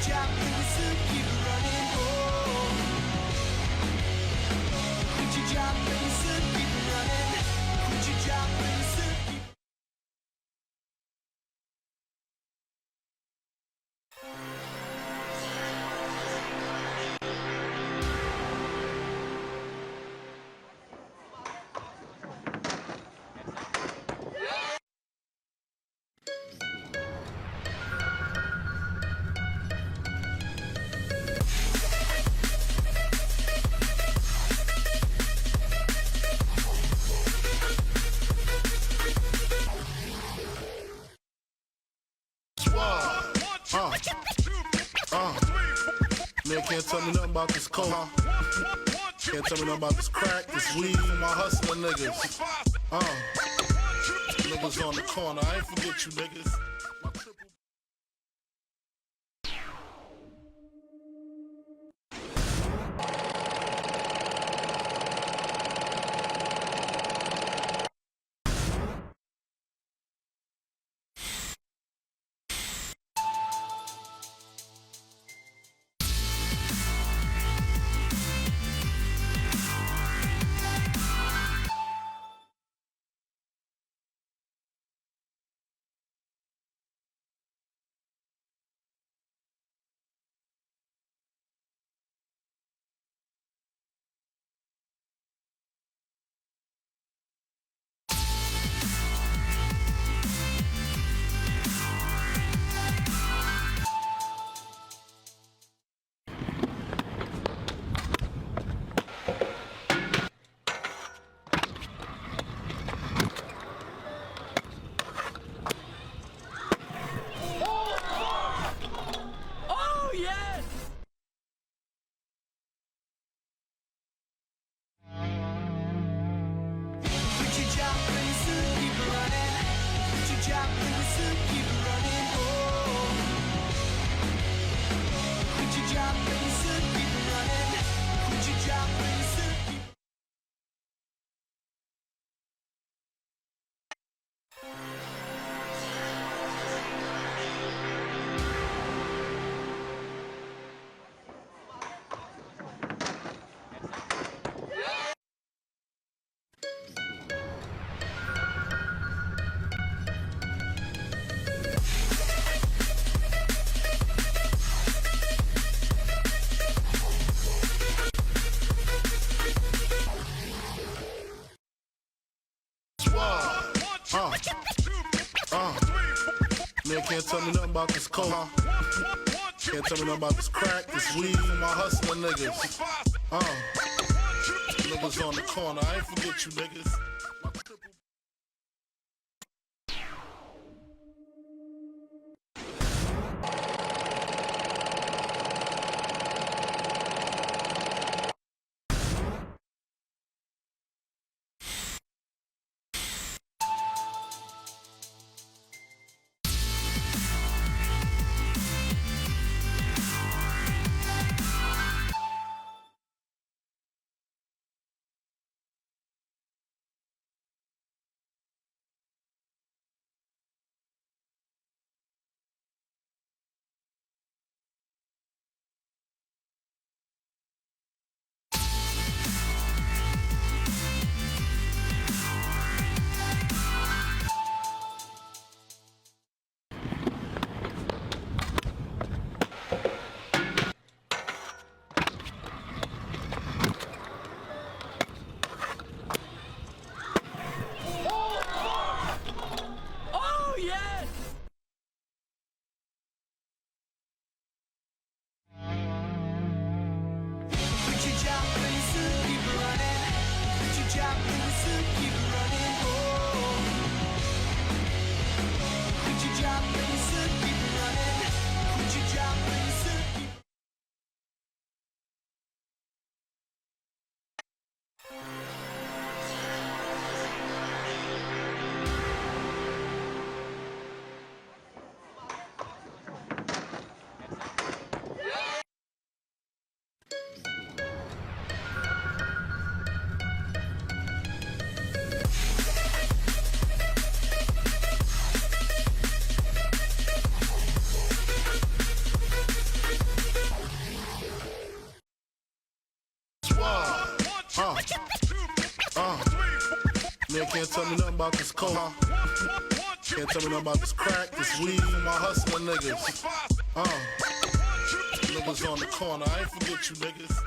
job, Branson, keep it running. Quit your job, Branson, keep it running. Quit your job, Branson, keep it. Man, can't tell me nothing about this coke. Can't tell me nothing about this crack, this weed, my hustling niggas. Niggas on the corner, I ain't forget you niggas. Man, can't tell me nothing about this coke. Can't tell me nothing about this crack, this weed, my hustling niggas. Niggas on the corner, I ain't forget you niggas. Man, can't tell me nothing about this coke. Can't tell me nothing about this crack, this weed, my hustling niggas. Niggas on the corner, I ain't forget you niggas.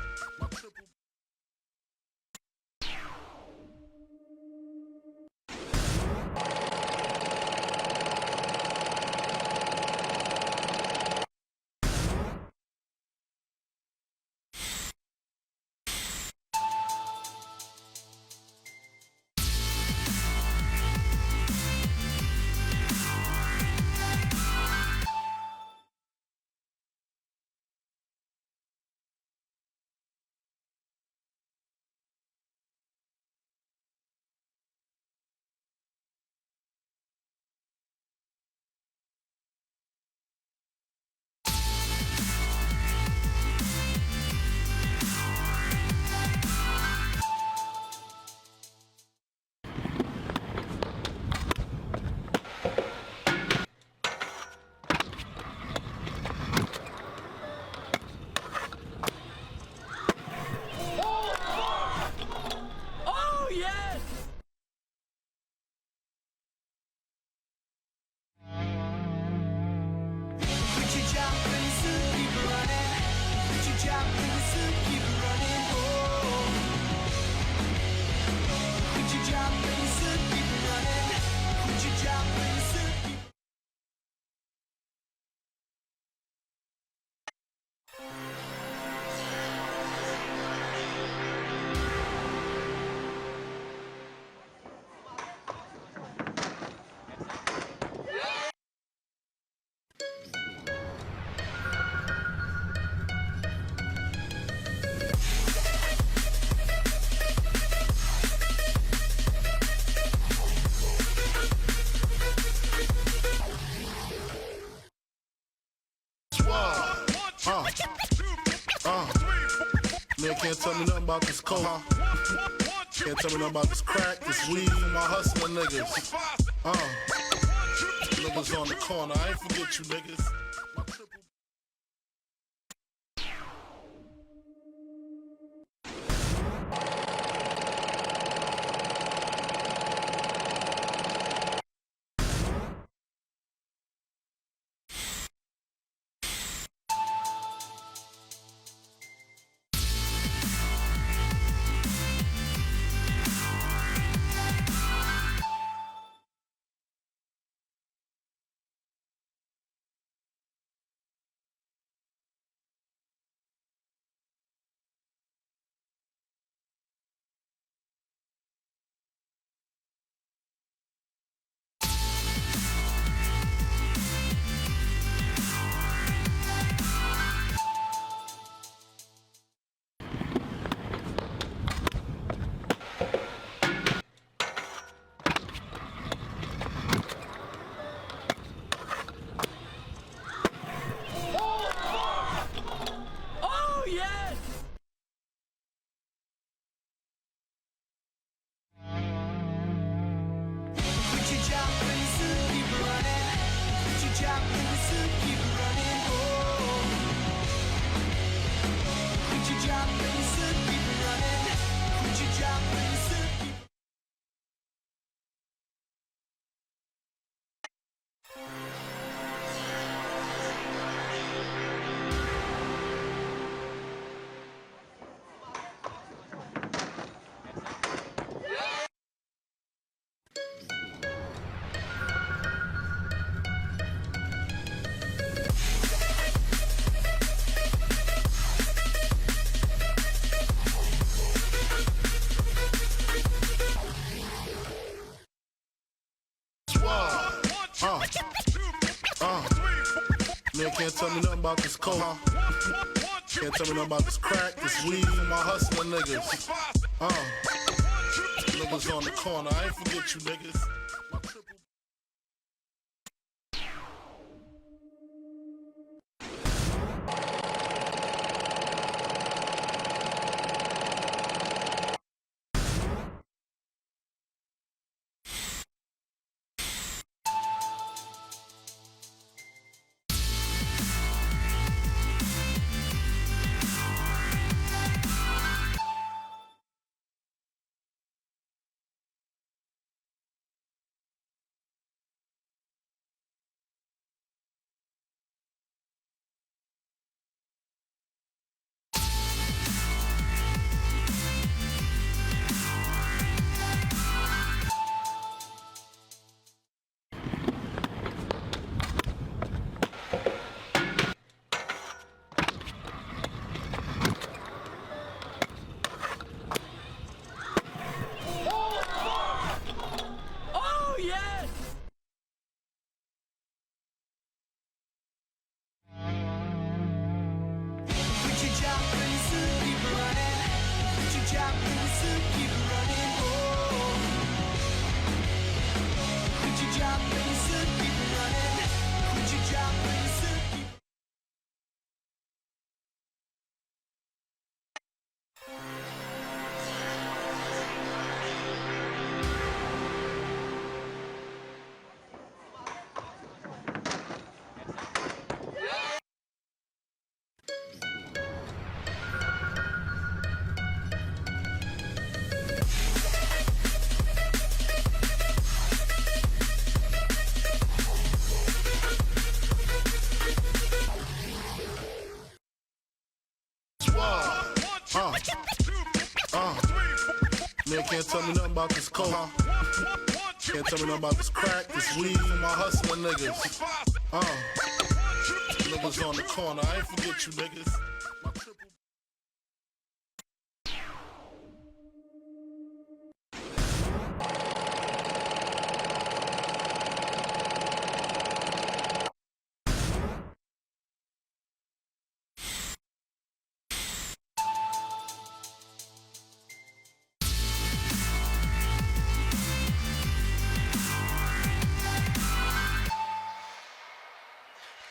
Man, can't tell me nothing about this coke. Can't tell me nothing about this crack, this weed, my hustling niggas. Niggas on the corner, I ain't forget you niggas. Man, can't tell me nothing about this coke. Can't tell me nothing about this crack, this weed, my hustling niggas. Niggas on the corner, I ain't forget you niggas. Man can't tell me nothing about this coke. Can't tell me nothing about this crack, this weed, my hustling niggas. Niggas on the corner, I ain't forget you niggas. My triple.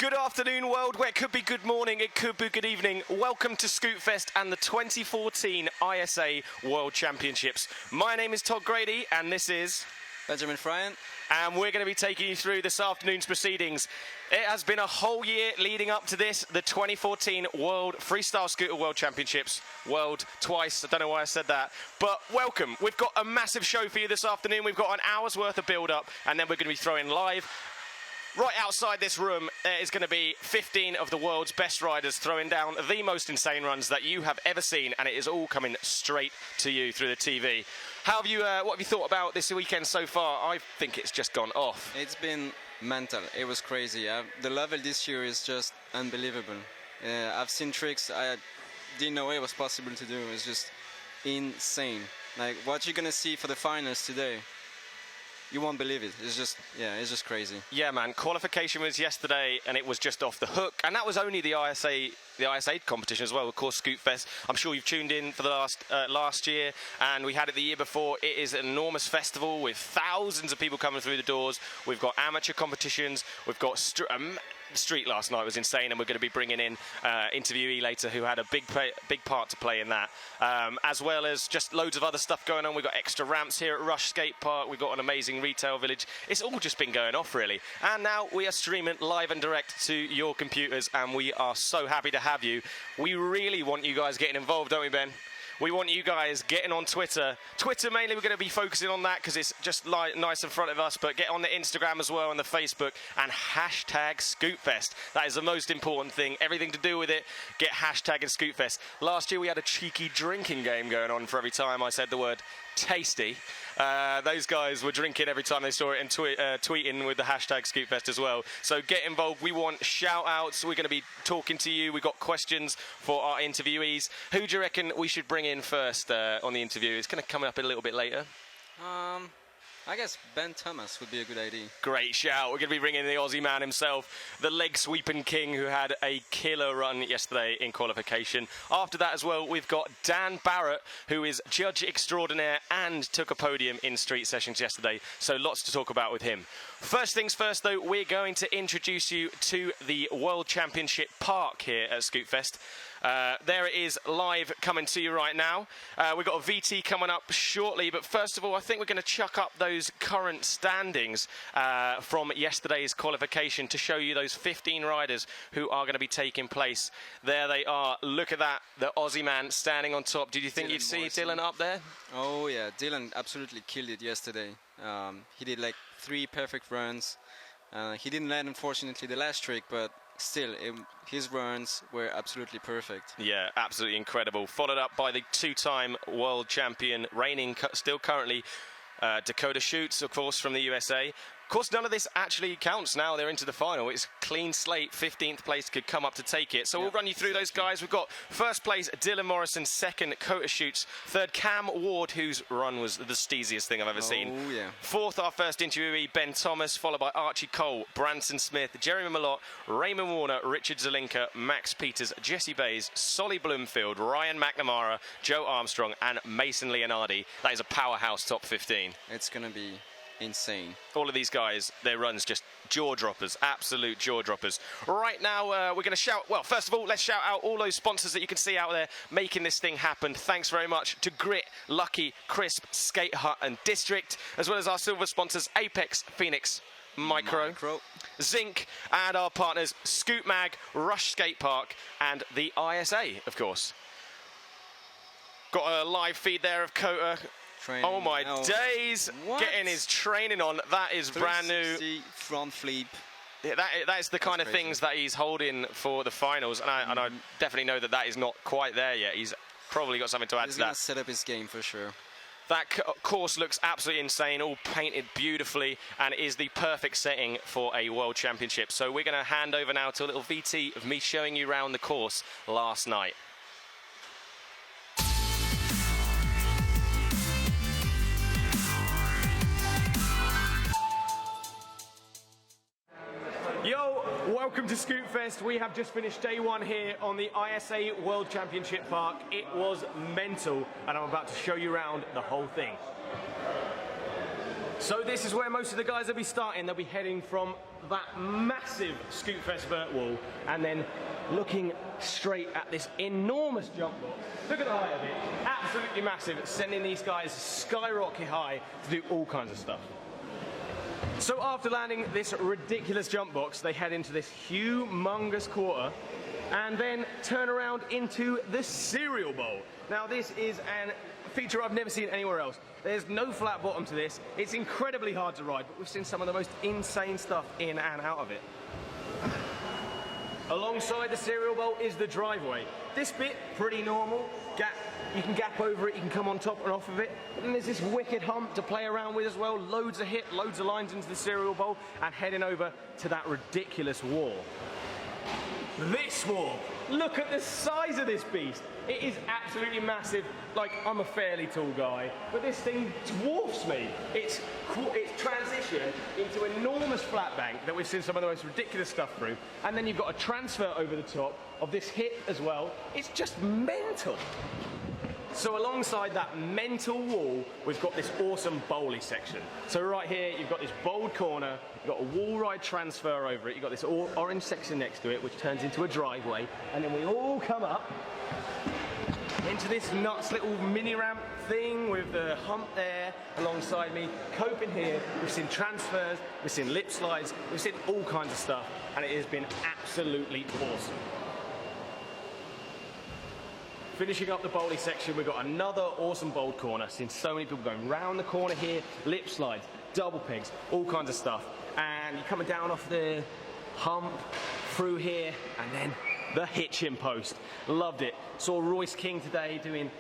Good afternoon, world. Where it could be good morning, it could be good evening. Welcome to Scootfest and the 2014 ISA World Championships. My name is Todd Grady, and this is Benjamin Friant. And we're going to be taking you through this afternoon's proceedings. It has been a whole year leading up to this, the 2014 World Freestyle Scooter World Championships. World twice, I don't know why I said that. But welcome. We've got a massive show for you this afternoon. We've got an hour's worth of build-up, and then we're going to be throwing live. Right outside this room, there is going to be 15 of the world's best riders throwing down the most insane runs that you have ever seen, and it is all coming straight to you through the TV. What have you thought about this weekend so far? I think it's just gone off. It's been mental. It was crazy. The level this year is just unbelievable. I've seen tricks I didn't know it was possible to do. It's just insane. Like what you're going to see for the finals today. You won't believe it. It's just crazy. Yeah, man. Qualification was yesterday, and it was just off the hook. And that was only the ISA competition as well. Of course, Scootfest. I'm sure you've tuned in for the last year, and we had it the year before. It is an enormous festival with thousands of people coming through the doors. We've got amateur competitions. We've got street last night was insane, and we're going to be bringing in interviewee later who had a big part to play in that, as well as just loads of other stuff going on. We've got extra ramps here at Rush Skatepark. We've got an amazing retail village. It's all just been going off, really. And now we are streaming live and direct to your computers, and we are so happy to have you. We really want you guys getting involved, don't we, Ben? We want you guys getting on Twitter. Twitter mainly, we're going to be focusing on that because it's just nice in front of us, but get on the Instagram as well and the Facebook, and hashtag Scootfest. That is the most important thing. Everything to do with it, get hashtagging Scootfest. Last year we had a cheeky drinking game going on for every time I said the word tasty. Those guys were drinking every time they saw it and tweeting with the hashtag Scootfest as well. So get involved. We want shout outs. We're going to be talking to you. We've got questions for our interviewees. Who do you reckon we should bring in first on the interview? It's going to come up a little bit later. I guess Ben Thomas would be a good idea. Great shout. We're going to be bringing in the Aussie man himself, the leg sweeping king who had a killer run yesterday in qualification. After that as well, we've got Dan Barrett, who is judge extraordinaire and took a podium in street sessions yesterday. So lots to talk about with him. First things first, though, we're going to introduce you to the World Championship Park here at Scootfest. There it is live coming to you right now. We've got a VT coming up shortly, but first of all, I think we're going to chuck up those current standings from yesterday's qualification to show you those 15 riders who are going to be taking place. There they are. Look at that, the Aussie man standing on top. Did you think you'd see Dylan up there? Oh yeah, Dylan absolutely killed it yesterday. He did like 3 perfect runs. He didn't land, unfortunately, the last trick, but still, his runs were absolutely perfect. Yeah, absolutely incredible. Followed up by the 2-time world champion, reigning still currently, Dakota Schuetz, of course, from the USA. Of course, none of this actually counts now. They're into the final. It's clean slate. 15th place could come up to take it. So we'll run you through those guys. We've got first place, Dylan Morrison. Second, Dakota Schuetz. Third, Cam Ward, whose run was the steeziest thing I've ever seen. Yeah. Fourth, our first interviewee, Ben Thomas, followed by Archie Cole, Branson Smith, Jeremy Malott, Raymond Warner, Richard Zelinka, Max Peters, Jesse Bays, Solly Bloomfield, Ryan McNamara, Joe Armstrong, and Mason Leonardi. That is a powerhouse top 15. It's going to be insane. All of these guys, their runs just jaw droppers, absolute jaw droppers. Right now, we're going to shout. Well, first of all, let's shout out all those sponsors that you can see out there making this thing happen. Thanks very much to Grit, Lucky, Crisp, Skate Hut, and District, as well as our silver sponsors Apex, Phoenix, Micro, Zink, and our partners Scoot Mag, Rush Skatepark, and the ISA, of course. Got a live feed there of Kota. Oh my days, what? Getting his training on. That is brand new. Front flip. Yeah, that is the kind of things that he's holding for the finals, and I definitely know that is not quite there yet. He's probably got something to add to that. He's going to set up his game for sure. That course looks absolutely insane, all painted beautifully, and is the perfect setting for a World Championship. So we're going to hand over now to a little VT of me showing you around the course last night. Yo, welcome to Scootfest. We have just finished day one here on the ISA World Championship Park. It was mental, and I'm about to show you around the whole thing. So this is where most of the guys will be starting. They'll be heading from that massive Scootfest vert wall and then looking straight at this enormous jump box. Look at the height of it, absolutely massive, sending these guys skyrocket high to do all kinds of stuff. So after landing this ridiculous jump box, they head into this humongous quarter and then turn around into the cereal bowl. Now this is a feature I've never seen anywhere else. There's no flat bottom to this. It's incredibly hard to ride, but we've seen some of the most insane stuff in and out of it. Alongside the cereal bowl is the driveway. This bit, pretty normal. You can gap over it, you can come on top and off of it. And then there's this wicked hump to play around with as well. Loads of hit, loads of lines into the cereal bowl, and heading over to that ridiculous wall. This wall, look at the size of this beast. It is absolutely massive. Like, I'm a fairly tall guy, but this thing dwarfs me. It's transitioned into an enormous flat bank that we've seen some of the most ridiculous stuff through. And then you've got a transfer over the top of this hit as well. It's just mental. So alongside that mental wall, we've got this awesome bowly section. So right here, you've got this bowled corner, you've got a wall ride transfer over it, you've got this orange section next to it, which turns into a driveway, and then we all come up into this nuts little mini ramp thing with the hump there alongside me. Coping here, we've seen transfers, we've seen lip slides, we've seen all kinds of stuff, and it has been absolutely awesome. Finishing up the bowling section, we've got another awesome bowled corner. Seen so many people going round the corner here, lip slides, double pegs, all kinds of stuff. And you're coming down off the hump, through here, and then the hitching post. Loved it. Saw Royce King today doing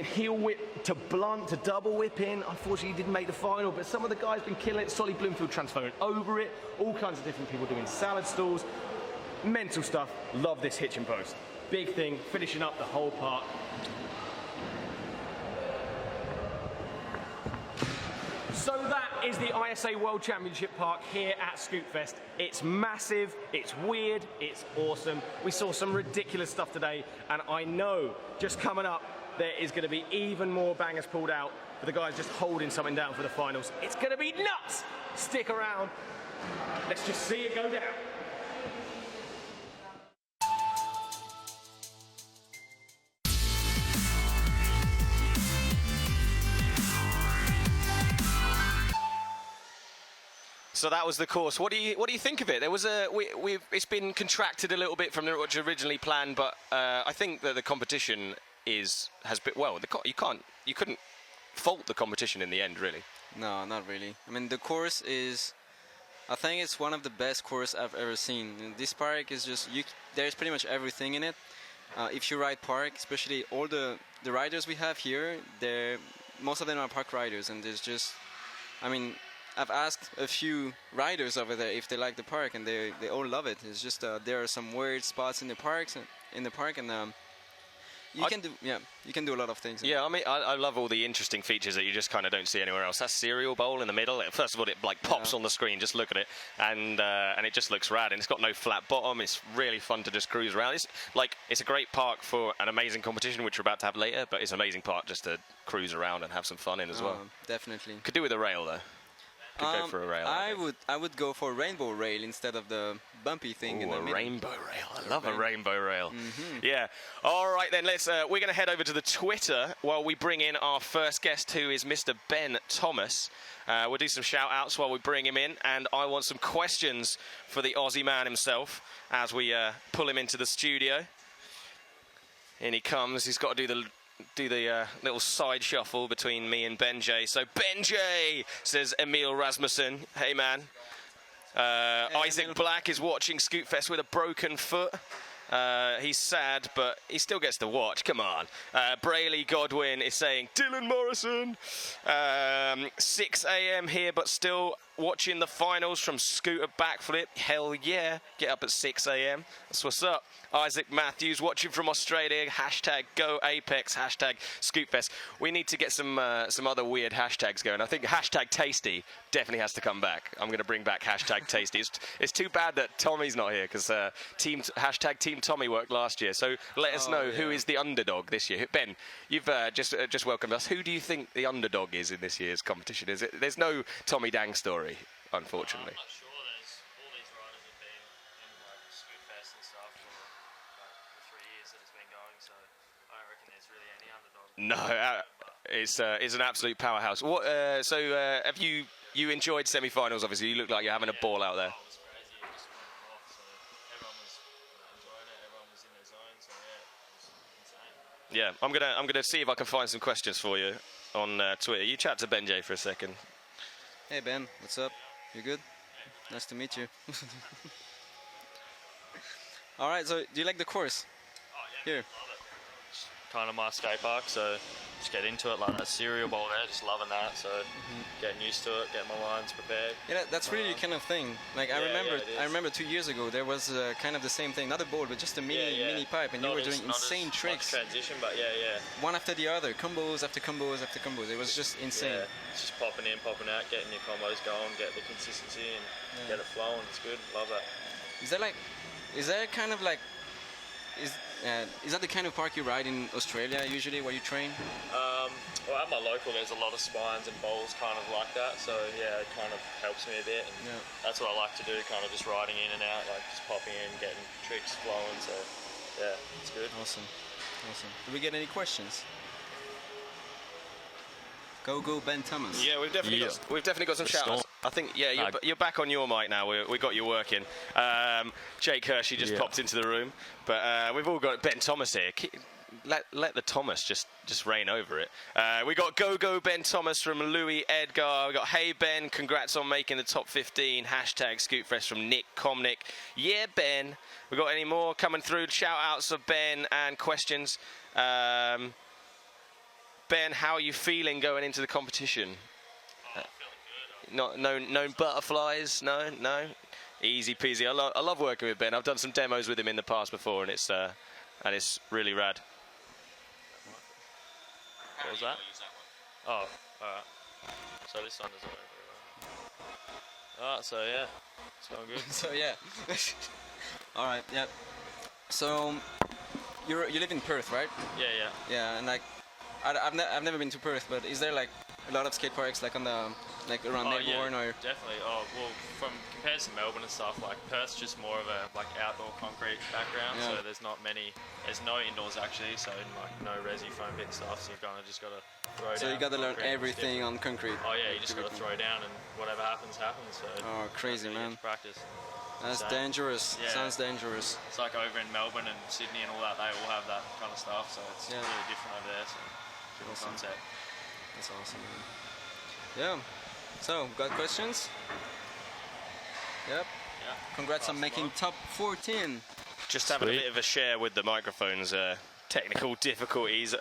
heel whip to blunt to double whip in. Unfortunately, he didn't make the final, but some of the guys been killing it. Solly Bloomfield transferring over it. All kinds of different people doing salad stalls. Mental stuff. Love this hitching post. Big thing, finishing up the whole park. So that is the ISA World Championship Park here at Scootfest. It's massive, it's weird, it's awesome. We saw some ridiculous stuff today, and I know just coming up there is going to be even more bangers pulled out for the guys just holding something down for the finals. It's going to be nuts! Stick around. Let's just see it go down. So that was the course. What do you think of it? There was it's been contracted a little bit from what you originally planned, but I think that the competition has been well. You couldn't fault the competition in the end, really. No, not really. I mean, the course is, I think it's one of the best courses I've ever seen. And this park is just there's pretty much everything in it. If you ride park, especially all the riders we have here, most of them are park riders, and there's just, I mean, I've asked a few riders over there if they like the park, and they all love it. It's just there are some weird spots in the park, and you can do a lot of things. Yeah, I mean, I love all the interesting features that you just kind of don't see anywhere else. That cereal bowl in the middle. First of all, it like pops on the screen. Just look at it, and it just looks rad. And it's got no flat bottom. It's really fun to just cruise around. It's a great park for an amazing competition, which we're about to have later. But it's an amazing park just to cruise around and have some fun in as well. Definitely. Could do with a rail though. Go for a rail. I would go for a rainbow rail instead of the bumpy thing in the middle. A rainbow rail. I love a rainbow rail. Mm-hmm. Yeah. All right then. We're going to head over to the Twitter while we bring in our first guest, who is Mr. Ben Thomas. We'll do some shout outs while we bring him in, and I want some questions for the Aussie man himself as we pull him into the studio. In he comes. He's got to do the little side shuffle between me and BenJ. So BenJ, says Emil Rasmussen. Hey man. Isaac Emil. Black is watching Scootfest with a broken foot. He's sad, but he still gets to watch. Come on. Brayley Godwin is saying, Dylan Morrison. 6 a.m. here, but still watching the finals from scooter backflip. Hell yeah. Get up at 6 a.m. That's what's up. Isaac Matthews watching from Australia. Hashtag Go Apex. Hashtag Scootfest. We need to get some other weird hashtags going. I think hashtag Tasty definitely has to come back. I'm going to bring back hashtag Tasty. It's too bad that Tommy's not here because hashtag Team Tommy worked last year. So let us know who is the underdog this year. Ben, you've just welcomed us. Who do you think the underdog is in this year's competition? There's no Tommy Dang story, unfortunately. I'm not sure. There's all these riders have been in like Scootfest and stuff for like the 3 years that it's been going, so I don't reckon there's really any underdog. No, it's an absolute powerhouse. Have you enjoyed semi-finals? Obviously, you look like you're having a ball out there. It was crazy. It just went off, so everyone was enjoying it. Everyone was in their zone, so yeah, it was insane. Yeah, I'm gonna see if I can find some questions for you on Twitter. You chat to BenJ for a second. Hey Ben, what's up? You good? Nice to meet you. All right, so do you like the course? Here. Kind of my skate park, so just get into it like that cereal bowl there, just loving that. So getting used to it, getting my lines prepared. Yeah, that's really kind of thing. Like I it is. remember 2 years ago there was kind of the same thing, not a bowl, but just a mini pipe, and you were doing insane tricks. Transition, but yeah. One after the other, combos after combos after combos. It was just insane. Yeah, it's just popping in, popping out, getting your combos going, get the consistency and get it flowing. It's good. Love that. Is that kind of like, is that the kind of park you ride in Australia usually, where you train? Well, at my local, there's a lot of spines and bowls kind of like that, so yeah, it kind of helps me a bit. And that's what I like to do, kind of just riding in and out, like just popping in, getting tricks flowing. So yeah, it's good. Awesome. Do we get any questions? Go Ben Thomas. Yeah, we've definitely got some shout-outs. I think you're back on your mic now. We got you working. Jake Hershey just popped into the room, but we've all got Ben Thomas here. Let the Thomas just reign over it. We got Go Ben Thomas from Louis Edgar. We got Hey Ben, congrats on making the top 15. Hashtag Scootfest from Nick Comnick. Yeah Ben. We got any more coming through? Shout-outs of Ben and questions. Ben, how are you feeling going into the competition? No butterflies, no. Easy peasy. I love working with Ben. I've done some demos with him in the past before, and it's really rad. What was that? Oh, alright. So this one doesn't work very well. Alright, so yeah, it's going good. So yeah. Alright, yeah. So you live in Perth, right? Yeah. Yeah, and like I've never been to Perth, but is there like a lot of skate parks like on the around Melbourne or? Definitely. Oh well, compared to Melbourne and stuff, like Perth's just more of a like outdoor concrete background, so there's not many. There's no indoors actually, so like no resi foam pit stuff. So you've kind of just got to throw down. So you got to learn everything on concrete. Oh yeah, you just got to throw down, and whatever happens, happens. So crazy man. Practice. That's dangerous. Yeah. Sounds dangerous. It's like over in Melbourne and Sydney and all that. They all have that kind of stuff, so it's really different over there. So different concept. That's awesome, man. Yeah. So, got questions? Yep. Yeah. Congrats on making top 14. Just having a bit of a share with the microphones. Technical difficulties.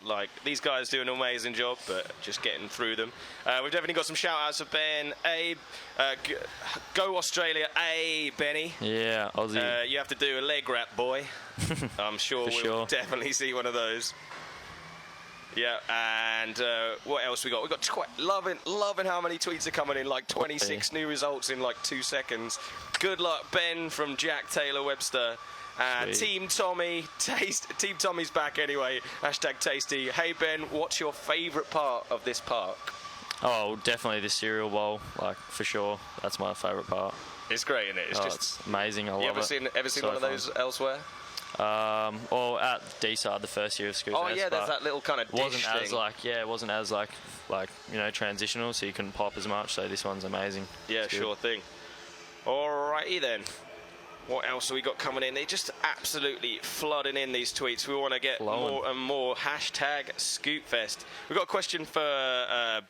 Like these guys do an amazing job, but just getting through them. We've definitely got some shout-outs for Ben, Abe, Go Australia, Benny. Yeah, Aussie. You have to do a leg wrap, boy. I'm sure we'll definitely see one of those. Yeah, and what else we got? We got loving how many tweets are coming in. Like 26 new results in like 2 seconds. Good luck, Ben from Jack Taylor Webster. Team Tommy, Team Tommy's back anyway. Hashtag Tasty. Hey Ben, what's your favourite part of this park? Oh, definitely the cereal bowl. Like for sure, that's my favourite part. It's great, isn't it? It's amazing. I love it. Ever seen one of those elsewhere? Or at D-side the first year of Scootfest. Oh yeah, there's that little kind of dish thing. It wasn't as transitional, so you couldn't pop as much. So this one's amazing. Yeah, sure thing. Alrighty then. What else have we got coming in? They're just absolutely flooding in these tweets. We want to get more and more. Hashtag Scootfest. We've got a question for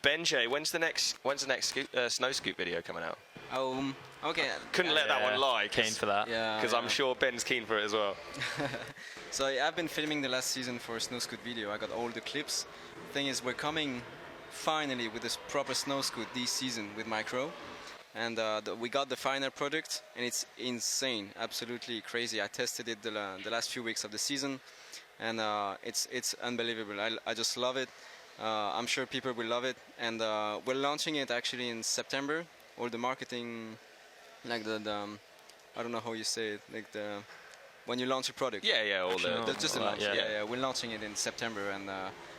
BenJ. When's the next snow scoot video coming out? Okay. Couldn't let that one lie. Keen for that. Yeah. Because I'm sure Ben's keen for it as well. So I've been filming the last season for Snow Scoot video. I got all the clips. Thing is, we're coming finally with this proper Snow Scoot this season with micro. And we got the final product, and it's insane, absolutely crazy. I tested it the last few weeks of the season, and it's unbelievable. I just love it. I'm sure people will love it, and we're launching it actually in September. All the marketing, like the I don't know how you say it, like when you launch a product. Yeah, all Just the launch. yeah. Yeah, we're launching it in September, and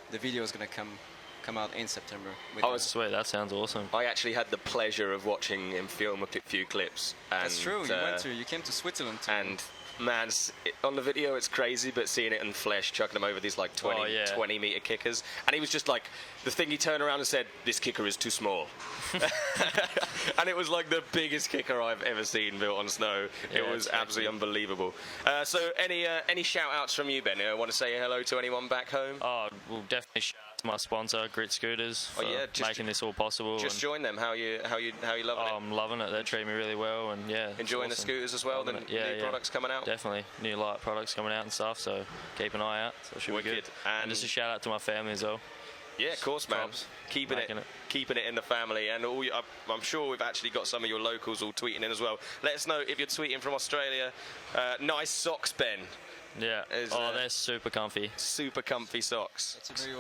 the video is gonna come out in September. Oh, Sweet, that sounds awesome. I actually had the pleasure of watching him film a few clips. And, That's true. You came to Switzerland too. And man, on the video it's crazy, but seeing it in flesh, chucking him over these like 20 meter kickers, and he was just like, the thing he turned around and said, "This kicker is too small," and it was like the biggest kicker I've ever seen built on snow. Yeah, it was absolutely unbelievable. So any shout outs from you, Ben? Want to say hello to anyone back home? Oh, we'll definitely shout out to my sponsor, Grit Scooters, for making this all possible. Just join them. How you loving it? I'm loving it. They treat me really well, and yeah. Enjoying the awesome. scooters as well. The new products coming out. Definitely new light products coming out and stuff. So keep an eye out. So it should be good. And just a shout out to my family as well. Yeah, of course, man. Keeping it in the family, and I'm sure we've actually got some of your locals all tweeting in as well. Let us know if you're tweeting from Australia. Nice socks, Ben. Yeah. They're super comfy. Super comfy socks. It's a very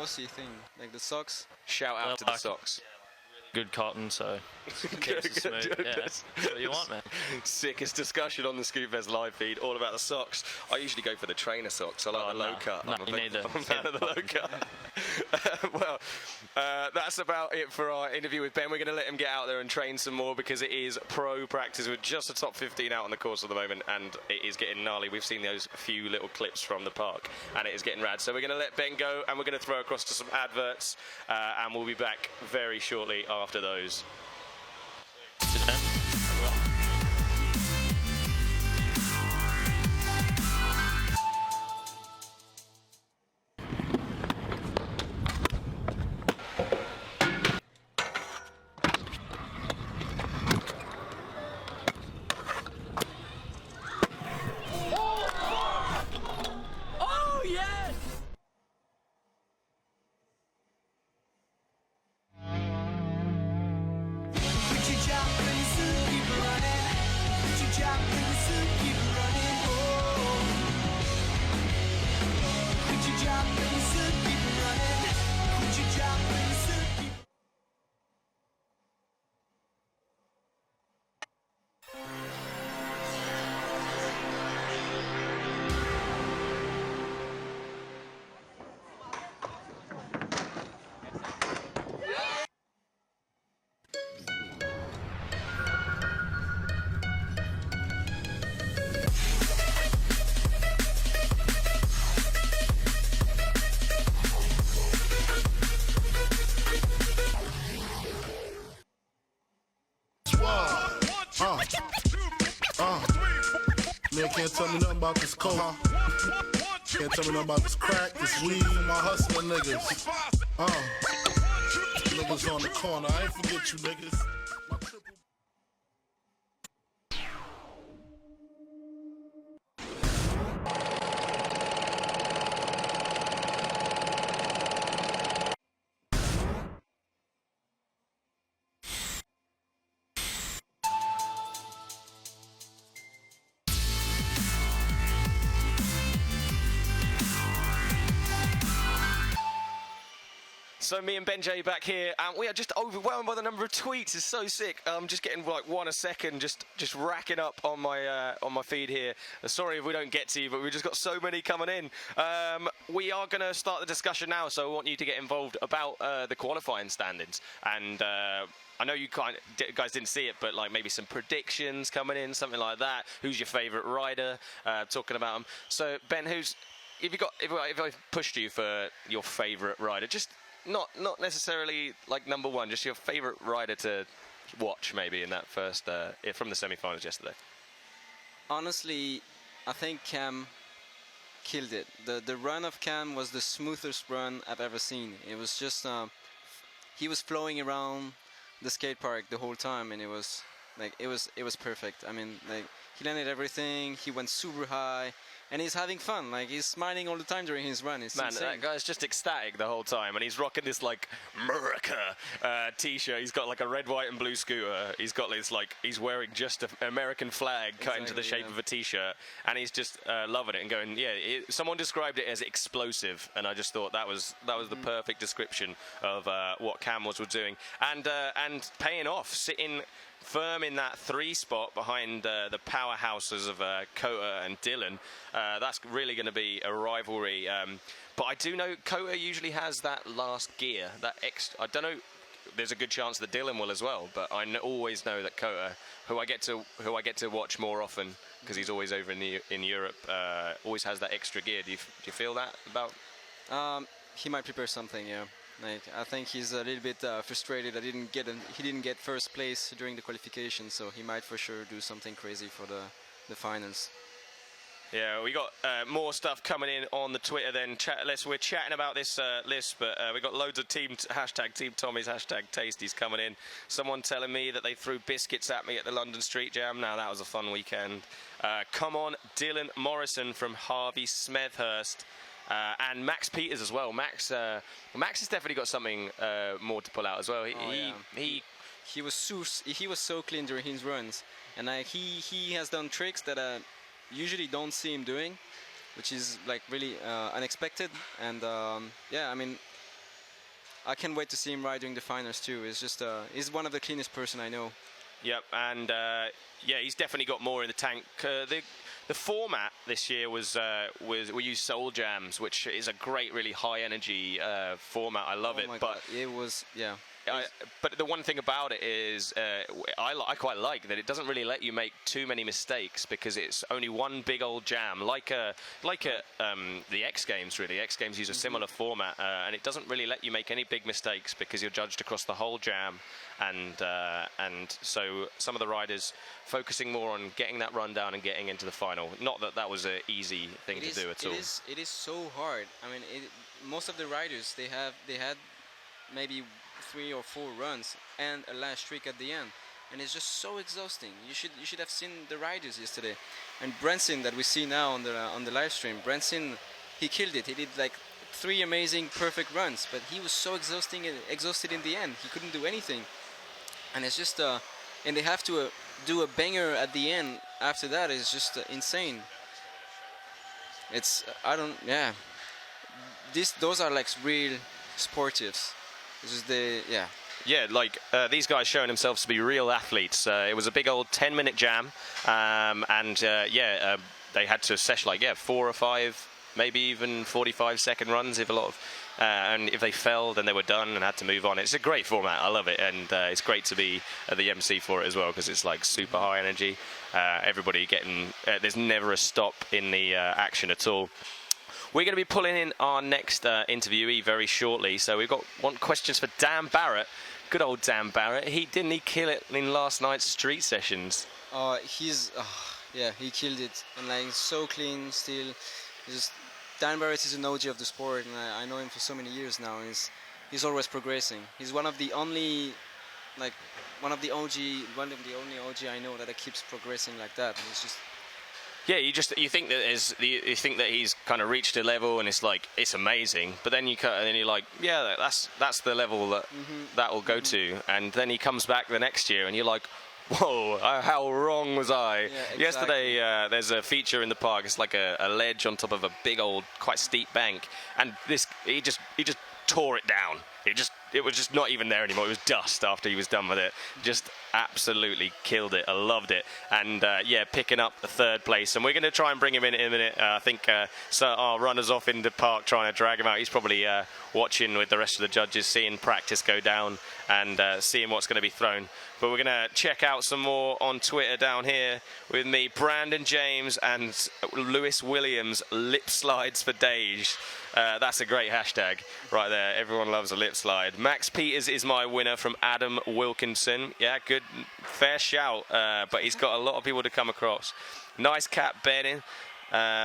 Aussie thing, like the socks. Shout out to the socks. Good cotton, so keeps it smooth. Yeah, that's what you want, man. Sickest discussion on the Scootfest live feed, all about the socks. I usually go for the trainer socks. I like the low cut. No, I'm a fan of the low cut. Well, that's about it for our interview with Ben. We're going to let him get out there and train some more, because it is pro practice with just a top 15 out on the course at the moment, and it is getting gnarly. We've seen those few little clips from the park, and it is getting rad. So we're going to let Ben go, and we're going to throw across to some adverts, and we'll be back very shortly after those. Man can't tell me nothing about this coke. Can't tell me nothing about this crack, this weed, my hustling niggas. Niggas on the corner, I ain't forget you niggas. So me and BenJ back here, and we are just overwhelmed by the number of tweets. It's so sick. I'm just getting like one a second, just racking up on my feed here. Sorry if we don't get to you, but we've just got so many coming in. We are going to start the discussion now, so I want you to get involved about the qualifying standings. And I know you guys didn't see it, but like maybe some predictions coming in, something like that. Who's your favourite rider? Talking about them. So Ben, if I pushed you for your favourite rider, just not necessarily like number one, just your favourite rider to watch maybe in that first from the semi-finals yesterday. Honestly, I think Cam killed it. The run of Cam was the smoothest run I've ever seen. It was just he was flowing around the skate park the whole time, and it was like it was perfect. I mean, like he landed everything. He went super high, and he's having fun. Like he's smiling all the time during his run. It's Man, insane. that guy's just ecstatic the whole time, and he's rocking this like America t-shirt. He's got like a red, white, and blue scooter. He's got this like he's wearing just an American flag cut into the shape of a t-shirt, and he's just loving it and going, yeah. Someone described it as explosive, and I just thought that was the perfect description of what Camels were doing, and paying off, sitting firm in that 3 spot behind the powerhouses of Kota and Dylan. That's really going to be a rivalry. But I do know Kota usually has that last gear, that extra. I don't know. There's a good chance that Dylan will as well. But I always know that Kota, who I get to watch more often because he's always over in Europe, always has that extra gear. Do you feel that about? He might prepare something, yeah. Like I think he's a little bit frustrated. He didn't get first place during the qualification, so he might for sure do something crazy for the finals. Yeah, we got more stuff coming in on the Twitter then. We're chatting about this list, but we got loads of hashtag Team Tommy's, hashtag Tasties coming in. Someone telling me that they threw biscuits at me at the London Street Jam. Now that was a fun weekend. Come on, Dylan Morrison from Harvey Smethurst. And Max Peters as well. Max has definitely got something more to pull out as well. He was so clean during his runs, and he has done tricks that I usually don't see him doing, which is like really unexpected. And yeah, I mean, I can't wait to see him ride during the finals too. It's just he's one of the cleanest person I know. Yep, and yeah, he's definitely got more in the tank. The format this year was we used Soul Jams, which is a great, really high energy format. I love it. My but God. It was, yeah. But the one thing about it is I quite like that it doesn't really let you make too many mistakes because it's only one big old jam, like the X Games really. X Games use a similar format, and it doesn't really let you make any big mistakes because you're judged across the whole jam, and so some of the riders focusing more on getting that run down and getting into the final. Not that that was an easy thing to do at all. It is so hard. I mean, most of the riders they had maybe 3 or 4 runs and a last streak at the end, and it's just so exhausting. You should have seen the riders yesterday. And Branson that we see now on the live stream, Branson, he killed it. He did like 3 amazing perfect runs, but he was so exhausted in the end. He couldn't do anything, and it's just and they have to do a banger at the end after that. Is just insane. It's those are like real sportives. This is Yeah, like these guys showing themselves to be real athletes. It was a big old 10-minute jam, and they had to session like 4 or 5, maybe even 45-second runs if a lot of, and if they fell, then they were done and had to move on. It's a great format. I love it, and it's great to be the MC for it as well because it's like super high energy. Everybody getting there's never a stop in the action at all. We're going to be pulling in our next interviewee very shortly, so we've got questions for Dan Barrett. Good old Dan Barrett. Didn't he kill it in last night's street sessions? He killed it, and like so clean still. Dan Barrett is an OG of the sport, and I know him for so many years now. And he's always progressing. He's one of the only only OG I know that keeps progressing like that. And it's just. Yeah, you think that he's kind of reached a level and it's amazing, but then you're like, yeah, that's the level that will go to, and then he comes back the next year and you're like, whoa, how wrong was I? Yeah, exactly. Yesterday there's a feature in the park. It's like a ledge on top of a big old, quite steep bank, and he just tore it down. It was just not even there anymore. It was dust after he was done with it. Just absolutely killed it. I loved it. And picking up the 3rd place. And we're going to try and bring him in a minute. I think so our runner's off in the park trying to drag him out. He's probably watching with the rest of the judges, seeing practice go down and seeing what's going to be thrown. But we're going to check out some more on Twitter down here with me, Brandon James and Lewis Williams, lip slides for days. That's a great hashtag right there. Everyone loves a lip slide. Max Peters is my winner from Adam Wilkinson. Yeah, good, fair shout. But he's got a lot of people to come across. Nice cap betting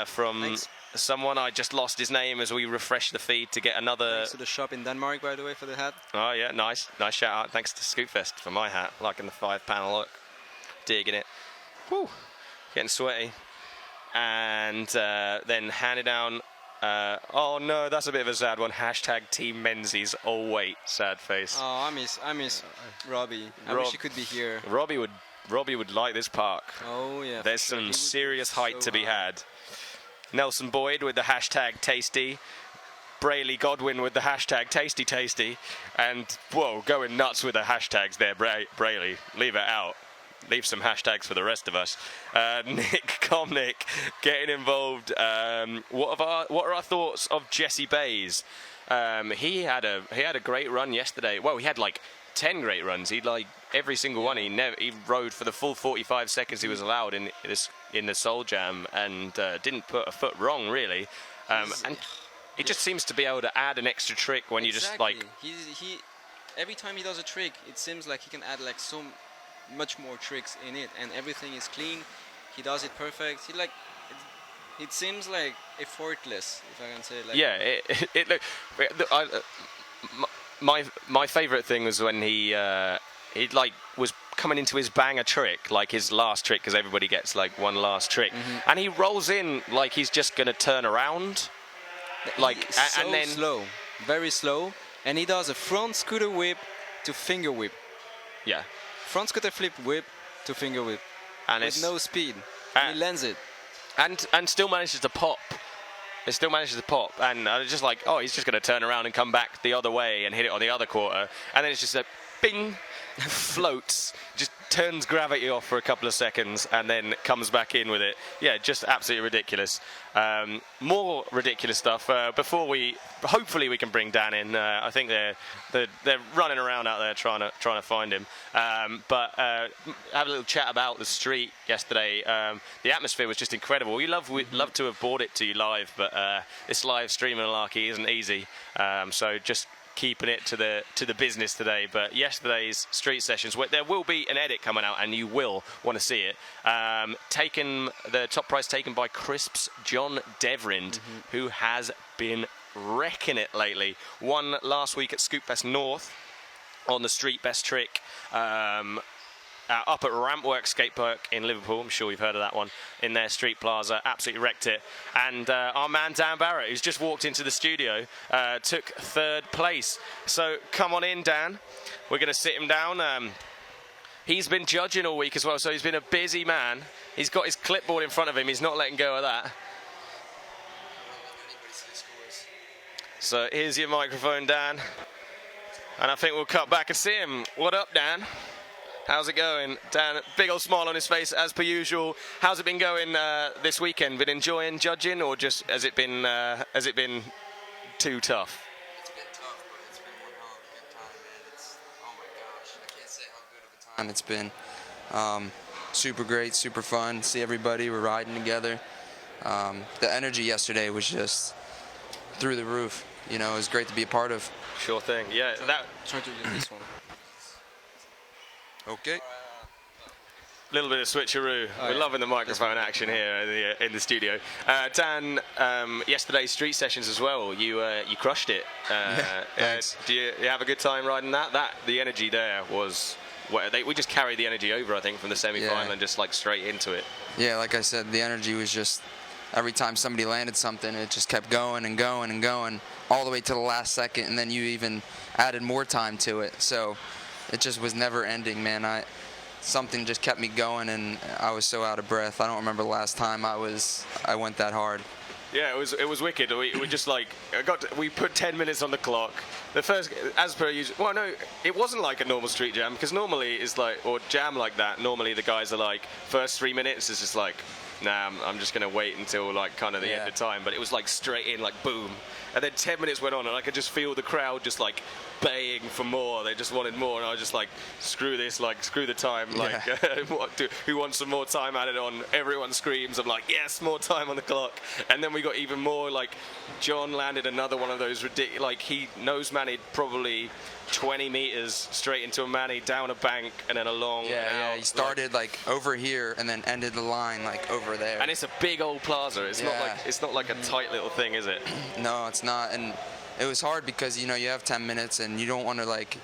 from Thanks. Someone. I just lost his name as we refresh the feed to get another. Thanks to the shop in Denmark, by the way, for the hat. Oh yeah, nice shout out. Thanks to Scootfest for my hat, liking the 5-panel look. digging it. Woo, getting sweaty. And then handed down. Oh no, that's a bit of a sad one. Hashtag Team Menzies. Oh wait, sad face. Oh, I miss Robbie. I wish he could be here. Robbie would like this park. Oh yeah. There's for sure. some serious height to be had. Nelson Boyd with the hashtag Tasty. Brayley Godwin with the hashtag Tasty Tasty. And whoa, going nuts with the hashtags there, Brayley. Leave it out. Leave some hashtags for the rest of us. Nick Comnick getting involved. What are our thoughts of Jesse Bays? He had a great run yesterday. Well, he had like 10 great runs. He like every single one. He rode for the full 45 seconds he was allowed in the Soul Jam and didn't put a foot wrong really. And he just seems to be able to add an extra trick when you just like. He every time he does a trick, it seems like he can add like so much more tricks in it, and everything is clean. He does it perfect. It seems like effortless, if I can say it like my favorite thing was when he like was coming into his banger trick, like his last trick, because everybody gets like one last trick, and he rolls in like he's just gonna turn around, like so and then slow, very slow, and he does a front scooter whip to finger whip. Yeah. Front scooter flip whip to finger whip, and with no speed. He lands it, and still manages to pop. It still manages to pop, and I was just like, oh, he's just going to turn around and come back the other way and hit it on the other quarter, and then it's just a bing, floats, just turns gravity off for a couple of seconds, and then comes back in with it. Yeah, just absolutely ridiculous. More ridiculous stuff. Hopefully we can bring Dan in. I think they're running around out there trying to find him. But have a little chat about the street yesterday. The atmosphere was just incredible. We'd love to have brought it to you live, but this live streaming malarkey isn't easy. So just keeping it to the business today. But yesterday's street sessions, where there will be an edit coming out and you will want to see it, the top prize taken by Crisps John Devrind, who has been wrecking it lately. Won last week at Scootfest North on the street best trick, up at Rampwork Skatepark in Liverpool. I'm sure you've heard of that one, in their street plaza. Absolutely wrecked it. And our man Dan Barrett, who's just walked into the studio, took third place. So come on in, Dan. We're going to sit him down. He's been judging all week as well, so he's been a busy man. He's got his clipboard in front of him. He's not letting go of that. So here's your microphone, Dan. And I think we'll cut back and see him. What up, Dan? How's it going? Dan, big old smile on his face as per usual. How's it been going this weekend? Been enjoying judging, or just has it been too tough? It's been tough, but it's been one hell of a good time, man. Oh my gosh, I can't say how good of a time it's been. Super great, super fun. See everybody, we're riding together. The energy yesterday was just through the roof. You know, it was great to be a part of. Sure thing. Yeah, Try to get this one. Okay. a little bit of switcheroo. We're loving the microphone action here in the studio. Dan, yesterday's street sessions as well. You crushed it. Thanks. Do you have a good time riding that? The energy there was. We just carried the energy over, I think, from the semi-final and just like straight into it. Yeah, like I said, the energy was just every time somebody landed something, it just kept going and going and going all the way to the last second, and then you even added more time to it. So it just was never ending, man. Something just kept me going, and I was so out of breath. I don't remember the last time I went that hard. Yeah, it was wicked. We just like we put 10 minutes on the clock. The first, as per usual. Well, no, it wasn't like a normal street jam, because normally it's like, or jam like that. Normally the guys are like, first 3 minutes is just like, nah, I'm just gonna wait until like kind of the end of time. But it was like straight in, like boom, and then 10 minutes went on, and I could just feel the crowd just like baying for more. They just wanted more, and I was just like, screw this, like screw the time, like who wants some more time added on? Everyone screams. I'm like, yes, more time on the clock. And then we got even more. Like John landed another one of those ridiculous, like he nose manied probably 20 meters straight into a manny, down a bank, and then along. Yeah, he started like over here and then ended the line like over there. And it's a big old plaza. It's not like a tight little thing, is it? No, it's not. And it was hard because you have 10 minutes and you don't want to like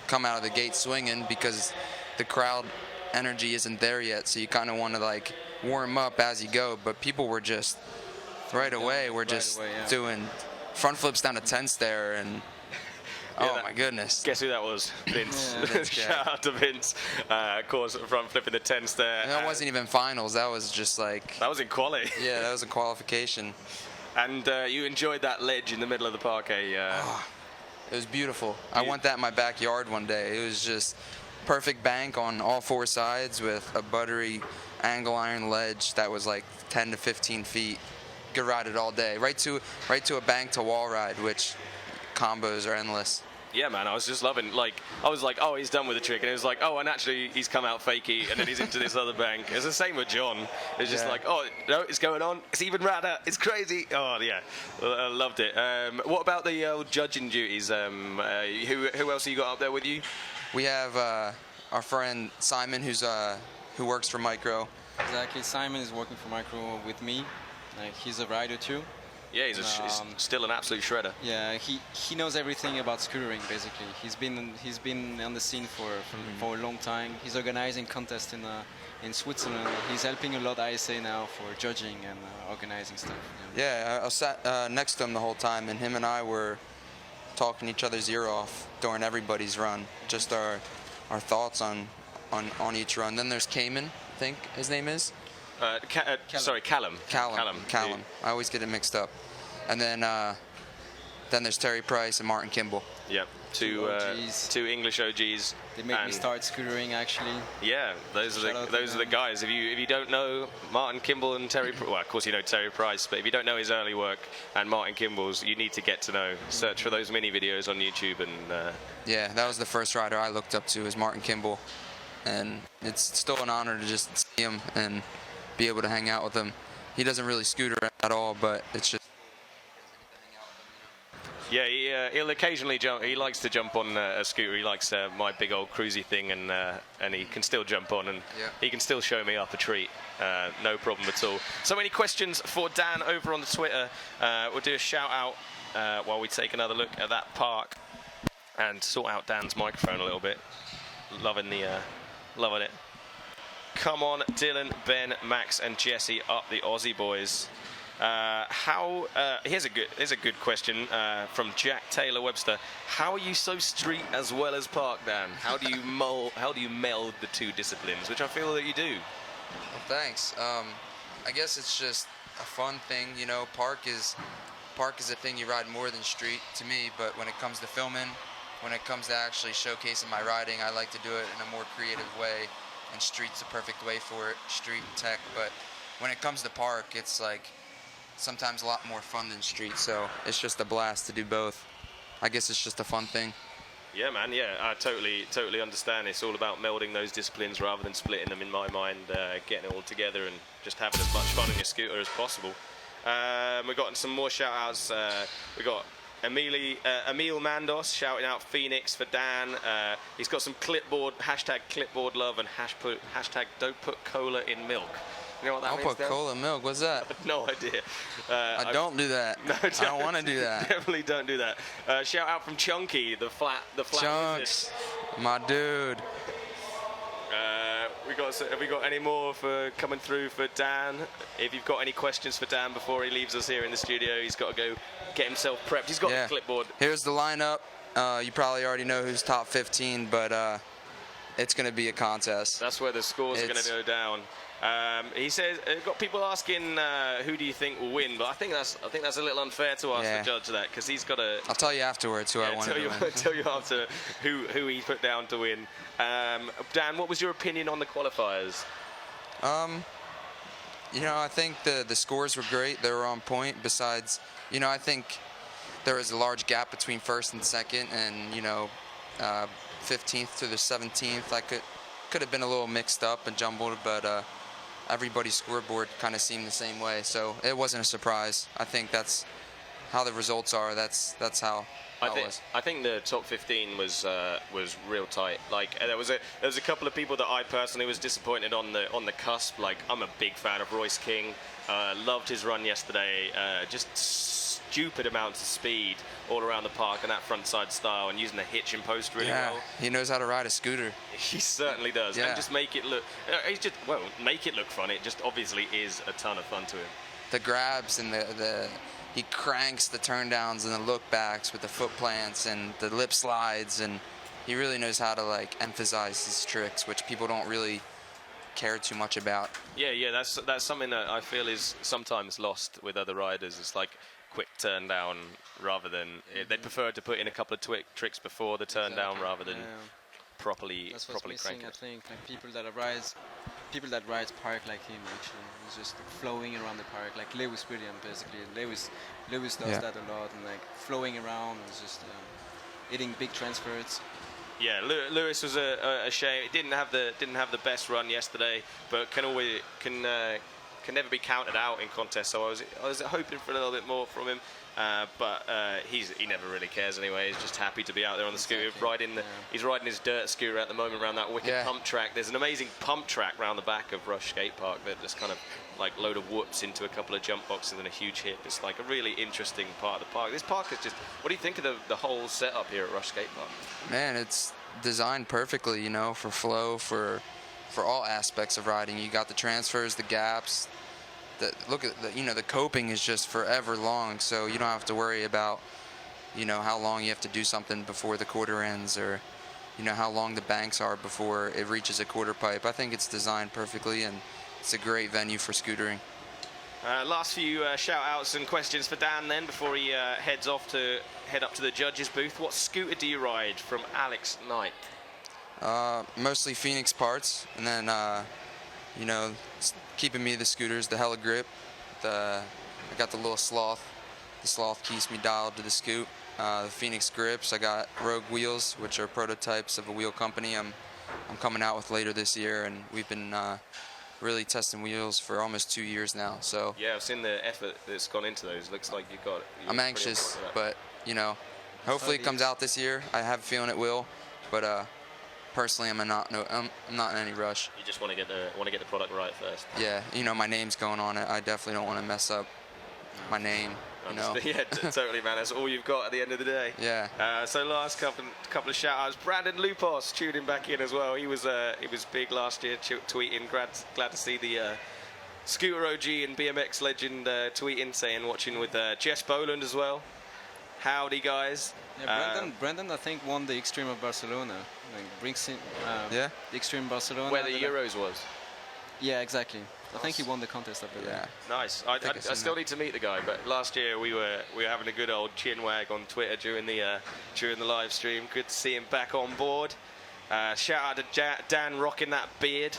come out of the gate swinging, because the crowd energy isn't there yet, so you kind of want to like warm up as you go. But people were just right away. We're just doing front flips down a 10 stair, and oh my goodness. Guess who that was? Vince. Yeah, Shout out to Vince. Of course, front flipping the 10 stair. And that wasn't even finals. That was just like. That was in quali. Yeah, that was in qualification. And you enjoyed that ledge in the middle of the parquet. It was beautiful. I want that in my backyard one day. It was just perfect bank on all 4 sides with a buttery angle iron ledge that was like 10 to 15 feet. Could ride it all day. Right to a bank to wall ride, which combos are endless. Yeah, man, I was just loving, I was like, oh, he's done with the trick, and it was like, oh, and actually, he's come out fakey, and then he's into this other bank. It's the same with John. It's just like, oh, no, it's going on. It's even radder. It's crazy. Oh, yeah, I loved it. What about the judging duties? Who else have you got up there with you? We have our friend Simon, who works for Micro. Exactly, Simon is working for Micro with me. Like, he's a rider too. Yeah, he's still an absolute shredder. Yeah, he knows everything about scootering basically. He's been on the scene for a long time. He's organizing contests in Switzerland. He's helping a lot ISA now for judging and organizing stuff. Yeah, I sat next to him the whole time, and him and I were talking each other's ear off during everybody's run. Just our thoughts on each run. Then there's Cayman, I think his name is. Sorry, Callum. Callum. I always get it mixed up. And then there's Terry Price and Martin Kimball. Yep, two English OGs. They made me start scootering actually. Yeah, those are the guys. If you don't know Martin Kimball and Terry, well, of course you know Terry Price, but if you don't know his early work and Martin Kimball's, you need to get to know. Search for those mini videos on YouTube and. Yeah, that was the first rider I looked up to, is Martin Kimball, and it's still an honor to just see him and be able to hang out with him. He doesn't really scooter at all, but it's just. Yeah, he'll occasionally jump. He likes to jump on a scooter. He likes my big old cruisy thing, and he can still jump on, and he can still show me up a treat. No problem at all. So, any questions for Dan over on the Twitter? We'll do a shout out while we take another look at that park and sort out Dan's microphone a little bit. Loving it. Come on, Dylan, Ben, Max, and Jesse up the Aussie boys. Here's a good question from Jack Taylor Webster. How are you so street as well as park, Dan? How do you meld the two disciplines, which I feel that you do? Well, thanks. I guess it's just a fun thing, you know. Park is a thing you ride more than street to me, but when it comes to filming, when it comes to actually showcasing my riding, I like to do it in a more creative way. And street's the perfect way for it, street tech. But when it comes to park, it's like sometimes a lot more fun than street. So it's just a blast to do both. I guess it's just a fun thing. Yeah, man. Yeah, I totally understand. It's all about melding those disciplines rather than splitting them. In my mind, getting it all together and just having as much fun on your scooter as possible. We've got some more shout-outs. We got Emil Mandos shouting out Phoenix for Dan. He's got some hashtag clipboard love and hashtag don't put cola in milk. You know what that means? Don't put cola in milk. What's that? No idea. I don't do that. No, I don't want to do that. Definitely don't do that. Shout out from Chunky, the flat. Chunks, my dude. Have we got any more for coming through for Dan? If you've got any questions for Dan before he leaves us here in the studio, he's got to go get himself prepped. He's got the clipboard. Here's the lineup. You probably already know who's top 15, but it's going to be a contest. That's where the scores are going to go down. He says, got people asking who do you think will win, but I think that's a little unfair to ask the judge that, because he's got to. I'll tell you afterwards who I want to win. Tell you after who he put down to win. Dan, what was your opinion on the qualifiers? You know, I think the scores were great. They were on point. Besides, you know, I think there was a large gap between first and second, and you know, 15th to the 17th. I could have been a little mixed up and jumbled, but everybody's scoreboard kind of seemed the same way, so it wasn't a surprise. I think that's how the results are. That's how it was. I think the top 15 was real tight. Like there was a couple of people that I personally was disappointed on the cusp. Like I'm a big fan of Royce King. Loved his run yesterday. Just stupid amounts of speed all around the park and that frontside style, and using the hitch and post really Yeah, well. he knows how to ride a scooter. He certainly does, Yeah. and just make it look. Make it look fun. It just obviously is a ton of fun to him. The grabs and he cranks the turn downs and the look backs with the foot plants and the lip slides, and he really knows how to like emphasize his tricks, which people don't really care too much about. Yeah, that's something that I feel is sometimes lost with other riders. It's like quick turn down rather than they prefer to put in a couple of tricks before the turn down rather than properly That's what's missing, crank I it. think. Like people that ride park like him, actually, he's just flowing around the park, like Lewis Williams, basically. Lewis does that a lot, and like flowing around, and just hitting big transfers. Yeah, Lewis was a shame. It didn't have the best run yesterday, but can never be counted out in contests. So I was hoping for a little bit more from him, but he never really cares anyway. He's just happy to be out there on the scooter, He's riding his dirt scooter at the moment around that wicked pump track. There's an amazing pump track around the back of Rush Skatepark that just kind of like load of whoops into a couple of jump boxes and a huge hip. It's like a really interesting part of the park. This park is just. What do you think of the whole setup here at Rush Skatepark? Man, it's designed perfectly, you know, for flow, for all aspects of riding. You got the transfers, the gaps. Look at the coping is just forever long, so you don't have to worry about, how long you have to do something before the quarter ends, or, how long the banks are before it reaches a quarter pipe. I think it's designed perfectly, and it's a great venue for scootering. Last few shout-outs and questions for Dan then before he head up to the judges booth. What scooter do you ride? From Alex Knight. Mostly Phoenix parts, and then keeping me the scooters, the Hella Grip. I got the little Sloth. The Sloth keeps me dialed to the scoot. The Phoenix grips. I got Rogue wheels, which are prototypes of a wheel company I'm coming out with later this year, and we've been really testing wheels for almost 2 years now. So yeah, I've seen the effort that's gone into those. Looks like you've got it. I'm anxious, but hopefully it comes out this year. I have a feeling it will, but personally, I'm not in any rush. You just want to get the product right first. Yeah, my name's going on it. I definitely don't want to mess up my name. Yeah, totally, man. That's all you've got at the end of the day. Yeah. So last couple of shout-outs. Brandon Lupos tuning back in as well. He was big last year, tweeting. Glad to see the Scooter OG and BMX legend tweeting, saying watching with Jess Boland as well. Howdy, guys. Yeah, Brandon, I think, won the Extreme of Barcelona. Brings in the Extreme Barcelona. Where the Euros was. Yeah, exactly. I think he won the contest up there. Yeah. Nice. I still need to meet the guy, but last year we were having a good old chin wag on Twitter during the live stream. Good to see him back on board. Shout out to Dan rocking that beard.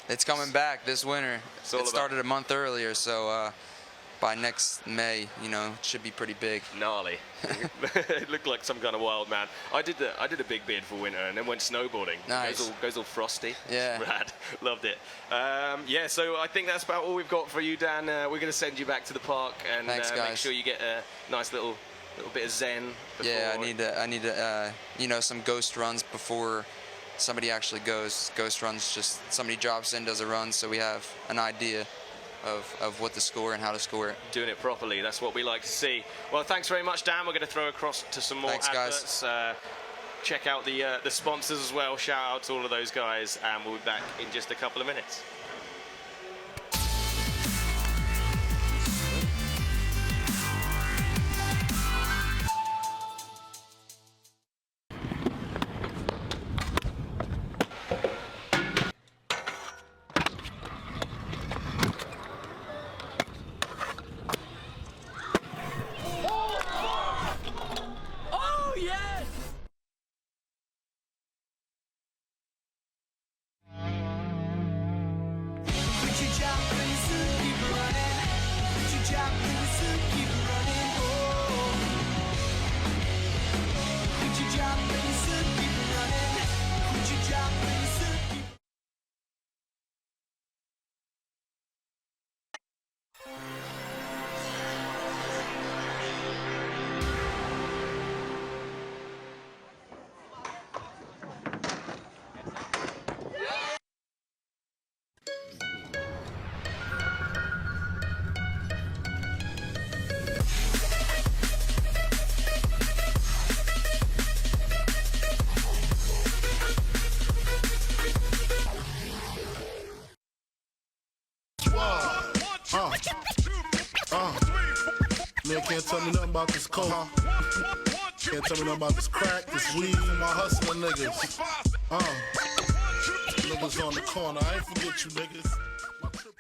It's coming back this winter. It started a month earlier, so by next May, it should be pretty big. Gnarly. It looked like some kind of wild man. I did a big beard for winter and then went snowboarding. Nice. Goes all frosty. Yeah. Rad. Loved it. So I think that's about all we've got for you, Dan. We're going to send you back to the park and Thanks, guys. make sure you get a nice little bit of zen. Yeah, I need to some ghost runs before somebody actually goes. Ghost runs, just somebody drops in, does a run, so we have an idea of what to score and how to score it. Doing it properly, that's what we like to see. Well, thanks very much, Dan. We're going to throw across to some more adverts. Check out the sponsors as well. Shout out to all of those guys, and we'll be back in just a couple of minutes. tell me nothing about this coke. Can't tell me nothing about this crack, this weed, and my hustling niggas. Niggas on the corner, I ain't forget you niggas. My triple-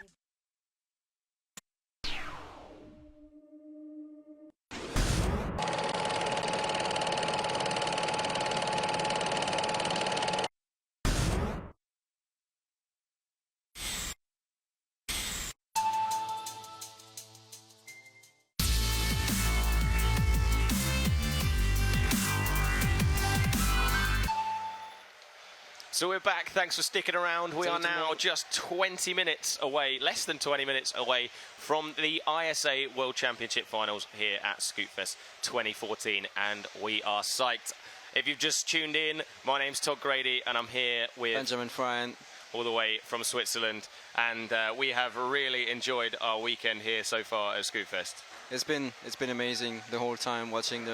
So we're back. Thanks for sticking around. We are now just 20 minutes away, less than 20 minutes away from the ISA World Championship Finals here at Scootfest 2014, and we are psyched. If you've just tuned in, my name's Todd Grady, and I'm here with Benjamin Friant, all the way from Switzerland, and we have really enjoyed our weekend here so far at Scootfest. It's been amazing the whole time watching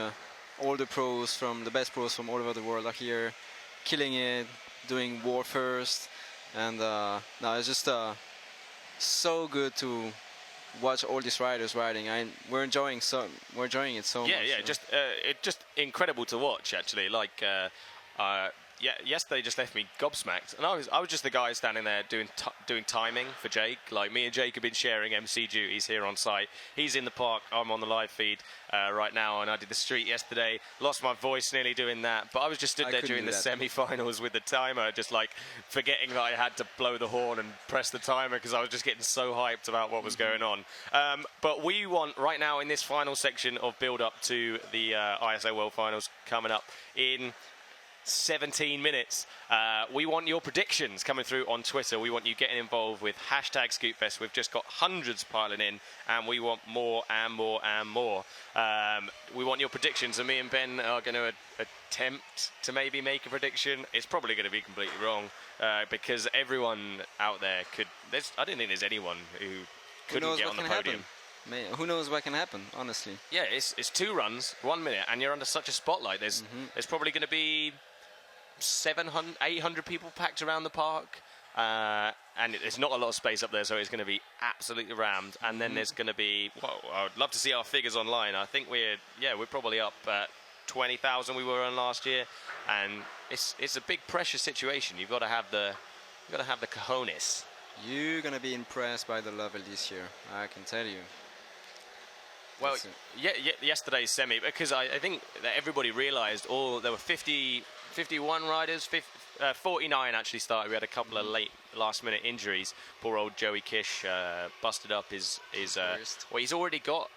all the pros from the best pros from all over the world are here, killing it, doing war first, and no, it's just so good to watch all these riders riding. We're enjoying it so much. Yeah, just incredible to watch actually. Like yesterday just left me gobsmacked, and I was just the guy standing there doing timing for Jake. Like, me and Jake have been sharing MC duties here on site. He's in the park, I'm on the live feed right now, and I did the street yesterday. Lost my voice nearly doing that, but I was just stood there during the semi-finals with the timer, just like forgetting that I had to blow the horn and press the timer because I was just getting so hyped about what was going on. But we want right now in this final section of build-up to the ISA World Finals coming up in 17 minutes. We want your predictions coming through on Twitter. We want you getting involved with hashtag Scootfest. We've just got hundreds piling in, and we want more and more and more. We want your predictions, and me and Ben are going to attempt to maybe make a prediction. It's probably going to be completely wrong because everyone out there could. I don't think there's anyone who couldn't get on the podium. Who knows what can happen, honestly. Yeah, it's 2 runs, 1 minute, and you're under such a spotlight. There's probably going to be 700, 800 people packed around the park, and there's not a lot of space up there, so it's going to be absolutely rammed. And then there's going to be, well, I'd love to see our figures online. I think we're probably up at 20,000 we were on last year, and it's a big pressure situation. You've got to have the cojones. You're going to be impressed by the level this year, I can tell you. Well, yesterday's semi, because I think that everybody realised there were 51 riders, 49 actually started. We had a couple of late last-minute injuries. Poor old Joey Kish busted up his well, he's already got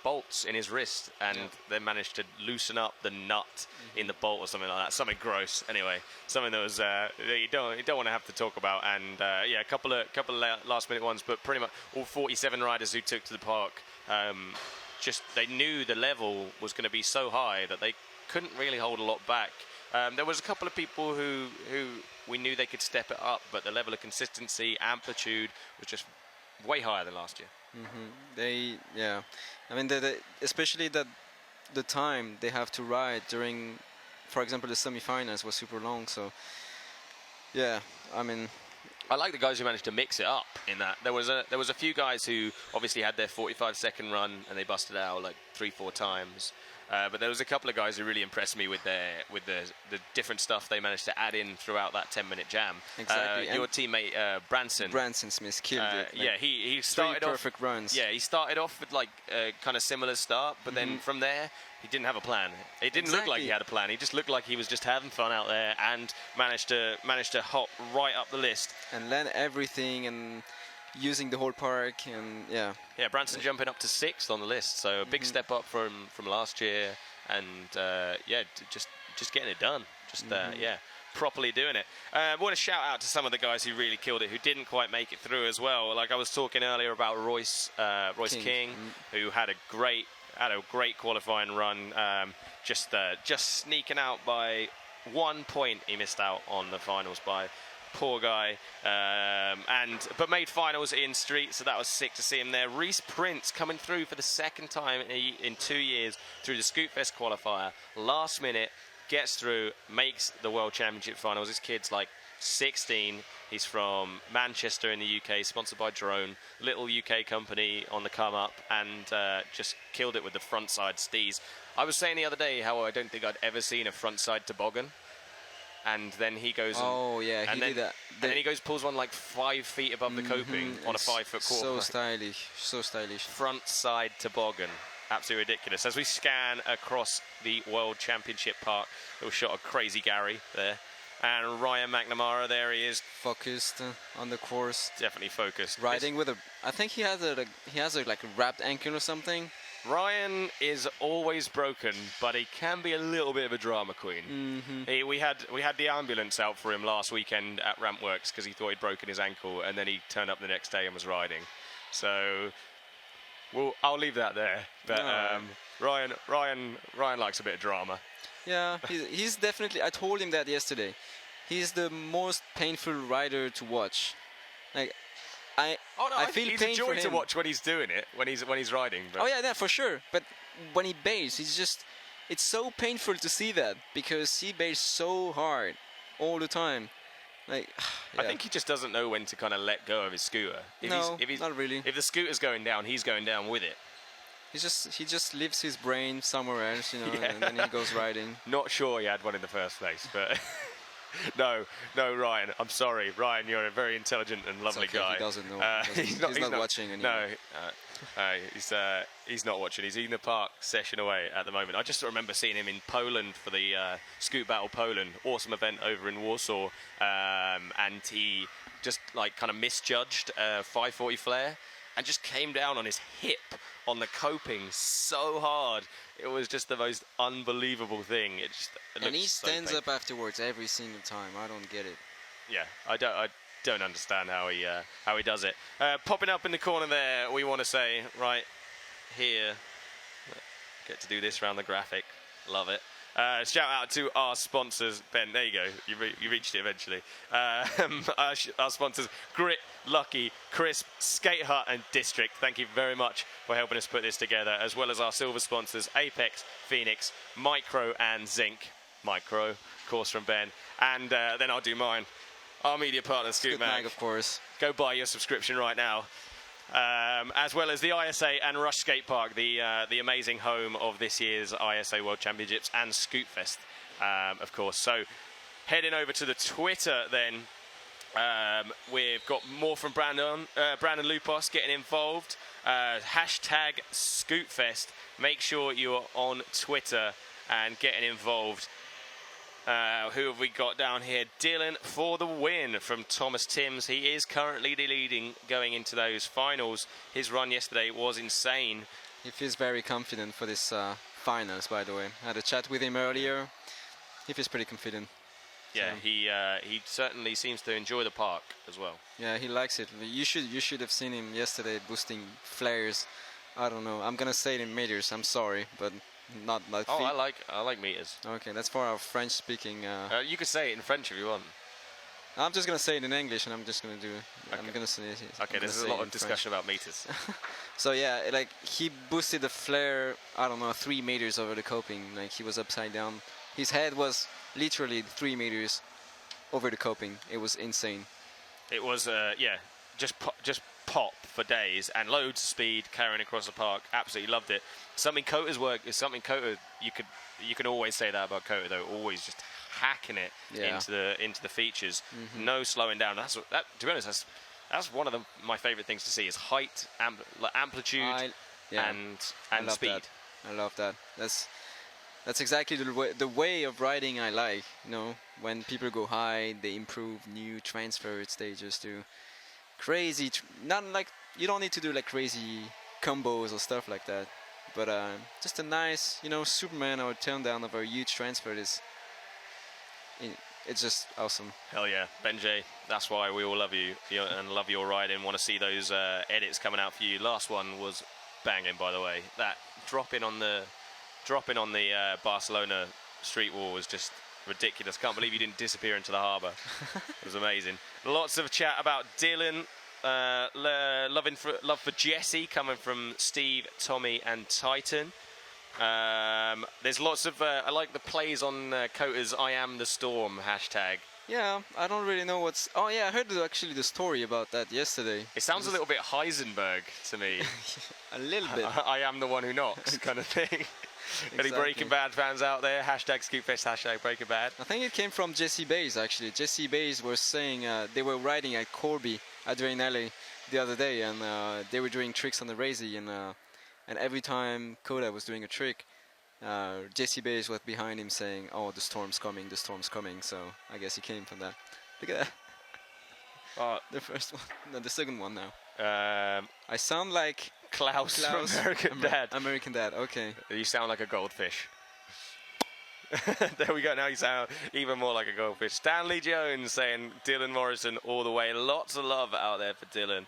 bolts in his wrist, and they managed to loosen up the nut in the bolt or something like that. Something gross. Anyway, something that was that you don't want to have to talk about. And a couple of last-minute ones, but pretty much all 47 riders who took to the park. They knew the level was going to be so high that they couldn't really hold a lot back. There was a couple of people who we knew they could step it up, but the level of consistency, amplitude was just way higher than last year. I mean, especially the time they have to ride during, for example, the semi-finals was super long. So, yeah, I mean, I like the guys who managed to mix it up in that. There was a few guys who obviously had their 45-second run and they busted out like 3-4 times. But there was a couple of guys who really impressed me with the different stuff they managed to add in throughout that 10-minute jam. Exactly. Your teammate Branson Smith killed it. Yeah, he started off perfect runs. Yeah, he started off with like a kind of similar start, but then from there he didn't have a plan. It didn't look like he had a plan. He just looked like he was just having fun out there and managed to hop right up the list and learn everything and using the whole park. And Branson jumping up to 6th on the list, so a big step up from last year, and just getting it done, properly doing it. I want to shout out to some of the guys who really killed it, who didn't quite make it through as well. Like I was talking earlier about Royce King, who had a great qualifying run, just sneaking out by 1 point. He missed out on the finals by. Poor guy, but made finals in street, so that was sick to see him there. Reese Prince coming through for the second time in 2 years through the Scootfest qualifier. Last minute, gets through, makes the World Championship finals. This kid's like 16. He's from Manchester in the UK, sponsored by Drone, little UK company on the come up, and just killed it with the frontside stees. I was saying the other day how I don't think I'd ever seen a frontside toboggan, and then he goes. He did that. And then he goes, pulls one like 5 feet above the coping on a 5-foot quarter. So stylish, so stylish. Frontside toboggan. Absolutely ridiculous. As we scan across the World Championship Park, little shot of Crazy Gary there. And Ryan McNamara, there he is. Focused on the course. Definitely focused. Riding with a, I think he has a like a wrapped ankle or something. Ryan is always broken, but he can be a little bit of a drama queen. We had the ambulance out for him last weekend at Rampworks because he thought he'd broken his ankle, and then he turned up the next day and was riding. So, well, I'll leave that there. But Ryan likes a bit of drama. Yeah, he's definitely. I told him that yesterday. He's the most painful rider to watch. Like, I feel he's pain a joy for him. to watch when he's doing it, when he's riding. But. Oh yeah, for sure. But when he bails, it's so painful to see that because he bails so hard all the time. Like, yeah. I think he just doesn't know when to kind of let go of his scooter. Not really. If the scooter's going down, he's going down with it. He just leaves his brain somewhere else, and then he goes riding. Not sure he had one in the first place, but no, Ryan. I'm sorry, Ryan. You're a very intelligent and lovely guy. He doesn't know. He's not watching anymore. No, he's not watching. He's in the park session away at the moment. I just remember seeing him in Poland for the Scoot Battle Poland, awesome event over in Warsaw, and he just like kind of misjudged 540 flare and just came down on his hip on the coping so hard. It was just the most unbelievable thing. It and he so stands painful. up afterwards every single time. I don't get it. Yeah, I don't understand how he does it. Popping up in the corner there, we want to say right here, get to do this around the graphic. Love it. Shout out to our sponsors. Ben, there you go. You reached it eventually. Our sponsors, Grit, Lucky, Crisp, Skate Hut and District. Thank you very much for helping us put this together, as well as our silver sponsors, Apex, Phoenix, Micro and Zink. Micro, of course, from Ben. And then I'll do mine. Our media partner, Scoot Mag, of course. Go buy your subscription right now. As well as the ISA and Rush Skatepark, the amazing home of this year's ISA World Championships and Scootfest, of course. So heading over to the Twitter then, we've got more from Brandon Lupos getting involved. Hashtag Scootfest. Make sure you're on Twitter and getting involved. Who have we got down here? Dylan for the win from Thomas Timms. He is currently the leading going into those finals. His run yesterday was insane. He feels very confident for this finals, by the way. I had a chat with him earlier. He feels pretty confident. Yeah, so. He certainly seems to enjoy the park as well. Yeah, he likes it. You should have seen him yesterday boosting flares. I don't know. I'm gonna say it in meters. I'm sorry, but not like. Oh, I like meters. Okay, that's for our French-speaking. You could say it in French if you want. I'm just gonna say it in English, and I'm just gonna do. Okay. I'm gonna say it. Okay, there's a lot of discussion about meters. So yeah, like he boosted the flare. I don't know, 3 meters over the coping. Like he was upside down. His head was literally 3 meters over the coping. It was insane. It was just pop for days and loads of speed carrying across the park. Absolutely loved it. Something Cota's work is something Cota you can always say that about Cota though. Always just hacking it into the features. No slowing down. To be honest, that's one of my favorite things to see is height, amplitude, and speed. That. I love that. That's exactly the way of riding I like. You know, when people go high, they improve new transfer stages to crazy. Not like you don't need to do like crazy combos or stuff like that, but just a nice, Superman or turn down of a huge transfer is. It's just awesome. Hell yeah, BenJ. That's why we all love you and love your riding. Want to see those edits coming out for you. Last one was banging, by the way. That dropping on the Barcelona street wall was just ridiculous. Can't believe you didn't disappear into the harbour. It was amazing. Lots of chat about Dylan. Love for Jesse coming from Steve, Tommy and Titan. There's lots of I like the plays on Cota's I am the storm hashtag. Yeah, I don't really know what's. Oh yeah, I heard actually the story about that yesterday. It sounds a little bit Heisenberg to me. A little bit. I am the one who knocks, kind of thing. Any Breaking Bad fans out there? Hashtag Scootfest, hashtag Breaking Bad. I think it came from Jesse Bays actually. Jesse Bays was saying they were riding at Corby at Drain Alley the other day, and they were doing tricks on the Razy, and every time Coda was doing a trick, Jesse Bays was behind him saying, "Oh, the storm's coming, the storm's coming." So I guess he came from that. Look at that. The first one, no, the second one now. I sound like Klaus from American Dad. American Dad. Okay. You sound like a goldfish. There we go. Now you sound even more like a goldfish. Stanley Jones saying Dylan Morrison all the way. Lots of love out there for Dylan.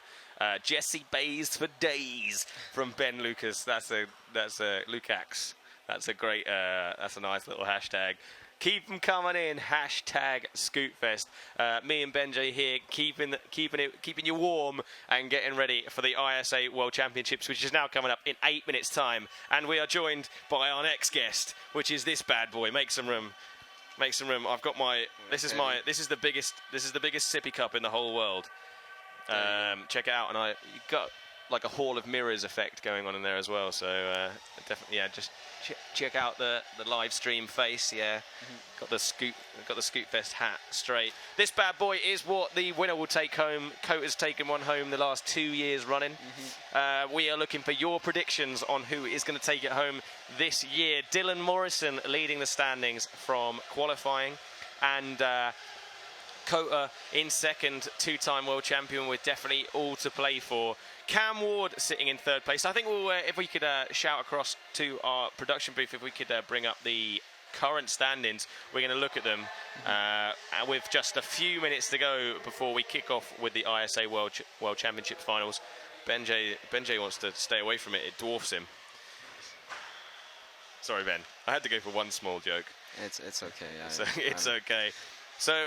Jesse Bays for days from Ben Lucas. That's a Lukacs. That's a great. That's a nice little hashtag. Keep them coming in. Hashtag Scootfest. Me and BenJ here, keeping you warm and getting ready for the ISA World Championships, which is now coming up in 8 minutes' time. And we are joined by our next guest, which is this bad boy. Make some room. Make some room. I've got my. This is the biggest sippy cup in the whole world. Check it out, and you got like a hall of mirrors effect going on in there as well. So definitely, yeah, just check out the live stream face. Yeah, got the Scootfest hat straight. This bad boy is what the winner will take home. Cota's taken one home the last 2 years running. We are looking for your predictions on who is going to take it home this year. Dylan Morrison leading the standings from qualifying, and Cota in second, two-time world champion with definitely all to play for. Cam Ward sitting in third place. I think we'll, if we could shout across to our production booth, if we could bring up the current standings, we're going to look at them with just a few minutes to go before we kick off with the ISA World Championship finals. BenJ wants to stay away from it. It dwarfs him. Sorry, Ben. I had to go for one small joke. It's okay. It's okay. So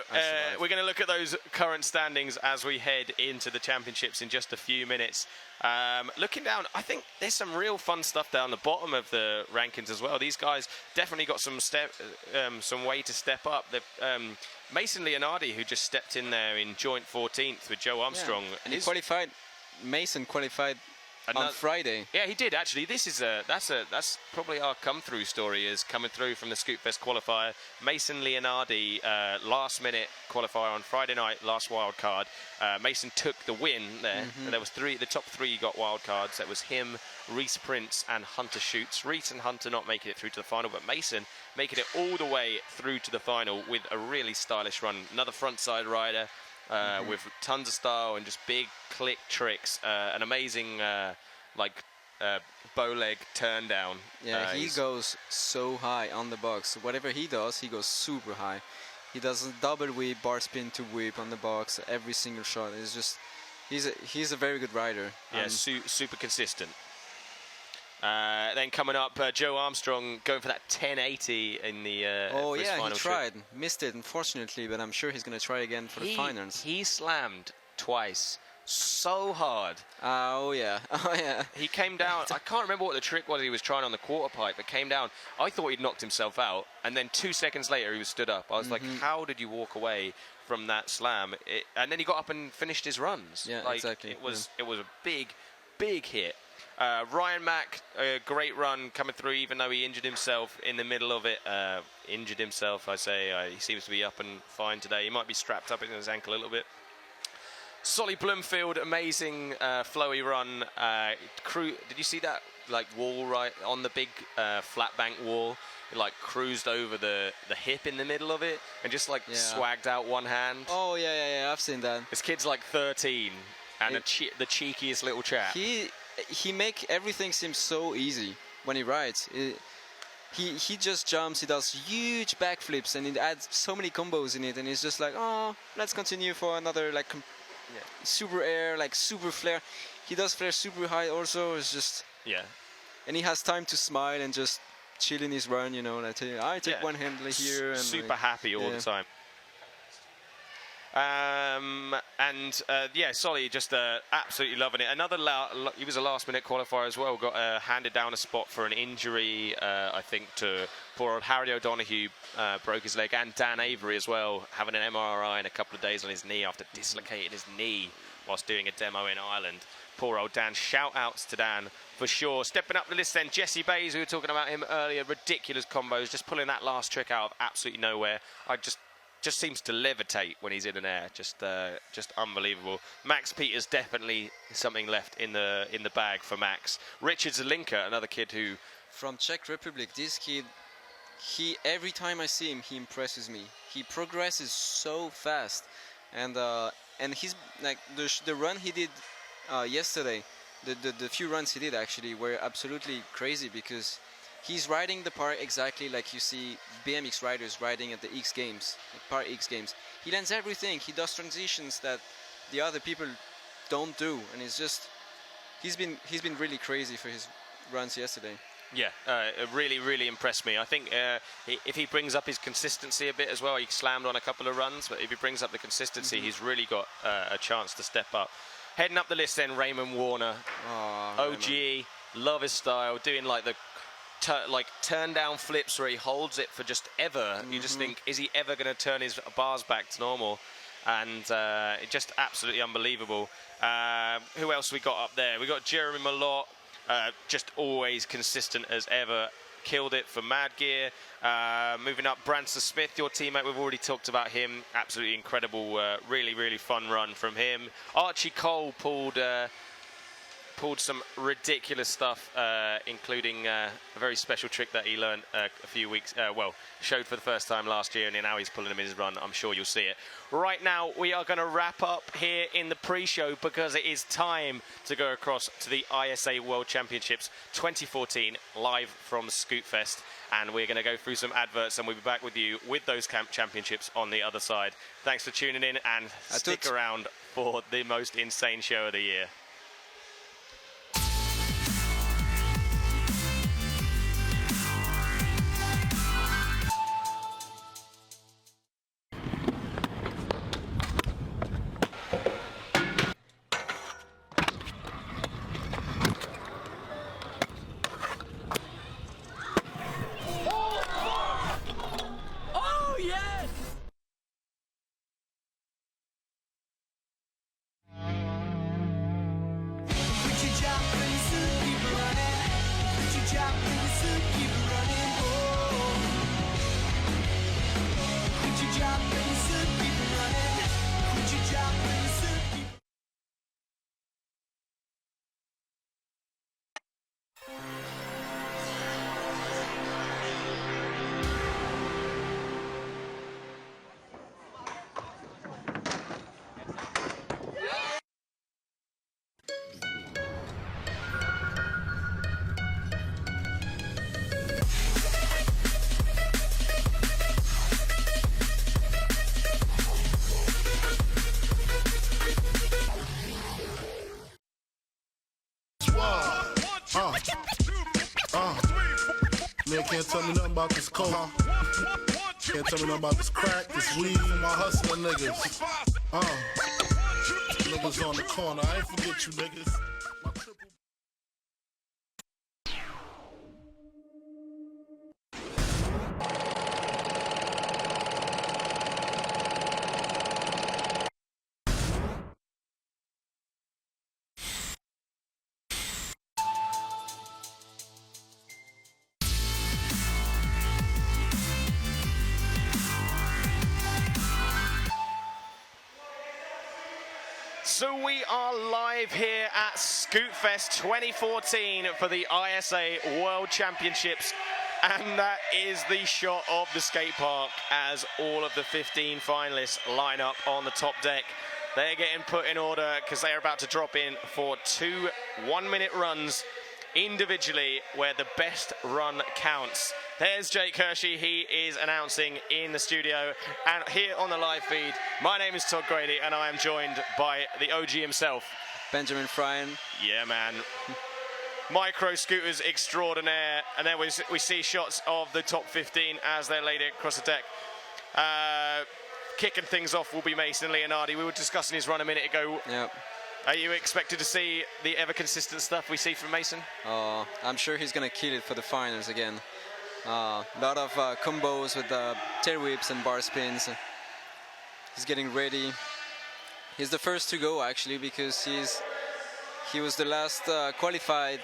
we're going to look at those current standings as we head into the championships in just a few minutes. Looking down, I think there's some real fun stuff down the bottom of the rankings as well. These guys definitely got some way to step up. Mason Leonardi, who just stepped in there in joint 14th with Joe Armstrong. Yeah. And he qualified. Mason qualified on Friday. Yeah, he did actually. This is that's probably our come-through story, is coming through from the Scootfest qualifier. Mason Leonardi, last-minute qualifier on Friday night, last wild card. Mason took the win there. And there was the top three got wild cards. That was him, Reese Prince, and Hunter Schuetz. Reese and Hunter not making it through to the final, but Mason making it all the way through to the final with a really stylish run. Another front-side rider. With tons of style and just big click tricks, an amazing bow leg turn down. Yeah, he goes so high on the box. Whatever he does, he goes super high. He does a double whip, bar spin to whip on the box every single shot. It's just he's a very good rider. Yeah, super consistent. Then coming up, Joe Armstrong going for that 1080 in the his final he tried. Missed it, unfortunately, but I'm sure he's going to try again for the finals. He slammed twice so hard. Oh, yeah. He came down. I can't remember what the trick was he was trying on the quarter pipe, but came down. I thought he'd knocked himself out, and then 2 seconds later, he was stood up. I was like, how did you walk away from that slam? And then he got up and finished his runs. Yeah, exactly. It was a big hit. Ryan Mack, a great run coming through, even though he injured himself in the middle of it. Injured himself, I say. He seems to be up and fine today. He might be strapped up in his ankle a little bit. Solly Bloomfield, amazing flowy run. Did you see that wall right on the big flat bank wall? It cruised over the hip in the middle of it and just swagged out one hand. Oh yeah, I've seen that. This kid's 13 and the cheekiest little chap. He make everything seem so easy when he rides. He just jumps, he does huge backflips, and it adds so many combos in it, and it's just let's continue for another super air, super flare. He does flare super high also. It's just and he has time to smile and just chill in his run. I take one hand here and super happy all the time. And yeah, Solly just absolutely loving it. Another, he was a last-minute qualifier as well. Got handed down a spot for an injury, I think, to poor old Harry O'Donoghue, broke his leg, and Dan Avery as well, having an MRI in a couple of days on his knee after dislocating his knee whilst doing a demo in Ireland. Poor old Dan. Shout-outs to Dan for sure. Stepping up the list then, Jesse Bays, we were talking about him earlier. Ridiculous combos, just pulling that last trick out of absolutely nowhere. Just seems to levitate when he's in an air. Just unbelievable. Max Peters, definitely something left in the bag for Max. Richard Zelinka, another kid who from Czech Republic. This kid, every time I see him, he impresses me. He progresses so fast, and he's like the run he did yesterday. The few runs he did actually were absolutely crazy, because he's riding the part exactly like you see BMX riders riding at the X Games, like Part X Games. He lands everything. He does transitions that the other people don't do, and he's been really crazy for his runs yesterday. Yeah, it really impressed me. I think if he brings up his consistency a bit as well, he slammed on a couple of runs, but if he brings up the consistency, he's really got a chance to step up. Heading up the list then, Raymond Warner, OG, Raymond. Love his style, doing like the turn down flips where he holds it for just ever. You just think, is he ever going to turn his bars back to normal? And just absolutely unbelievable. Who else we got up there? We got Jeremy Malott, just always consistent as ever. Killed it for Mad Gear. Moving up, Branson Smith, your teammate. We've already talked about him. Absolutely incredible, really fun run from him. Archie Cole pulled some ridiculous stuff, including a very special trick that he learned a few weeks, showed for the first time last year, and now he's pulling him in his run. I'm sure you'll see it. Right now, we are going to wrap up here in the pre-show, because it is time to go across to the ISA World Championships 2014, live from Scootfest. And we're going to go through some adverts, and we'll be back with you with those camp championships on the other side. Thanks for tuning in, and stick around for the most insane show of the year. Man, can't tell me nothing about this coke. Can't tell me nothing about this crack, this weed, and my hustling niggas. Niggas on the corner, I ain't forget you niggas. So we are live here at Scootfest 2014 for the ISA World Championships, and that is the shot of the skate park as all of the 15 finalists line up on the top deck. They're getting put in order because they are about to drop in for 2 one-minute runs individually, where the best run counts. There's Jake Hershey. He is announcing in the studio. And here on the live feed, my name is Todd Grady, and I am joined by the OG himself, Benjamin Friant. Yeah, man. Micro scooters extraordinaire. And then we see shots of the top 15 as they're laid across the deck. kicking things off will be Mason Leonardi. We were discussing his run a minute ago. Yeah. Are you expected to see the ever-consistent stuff we see from Mason? I'm sure he's going to kill it for the finals again. A lot of combos with tail whips and bar spins. He's getting ready. He's the first to go, actually, because he was the last qualified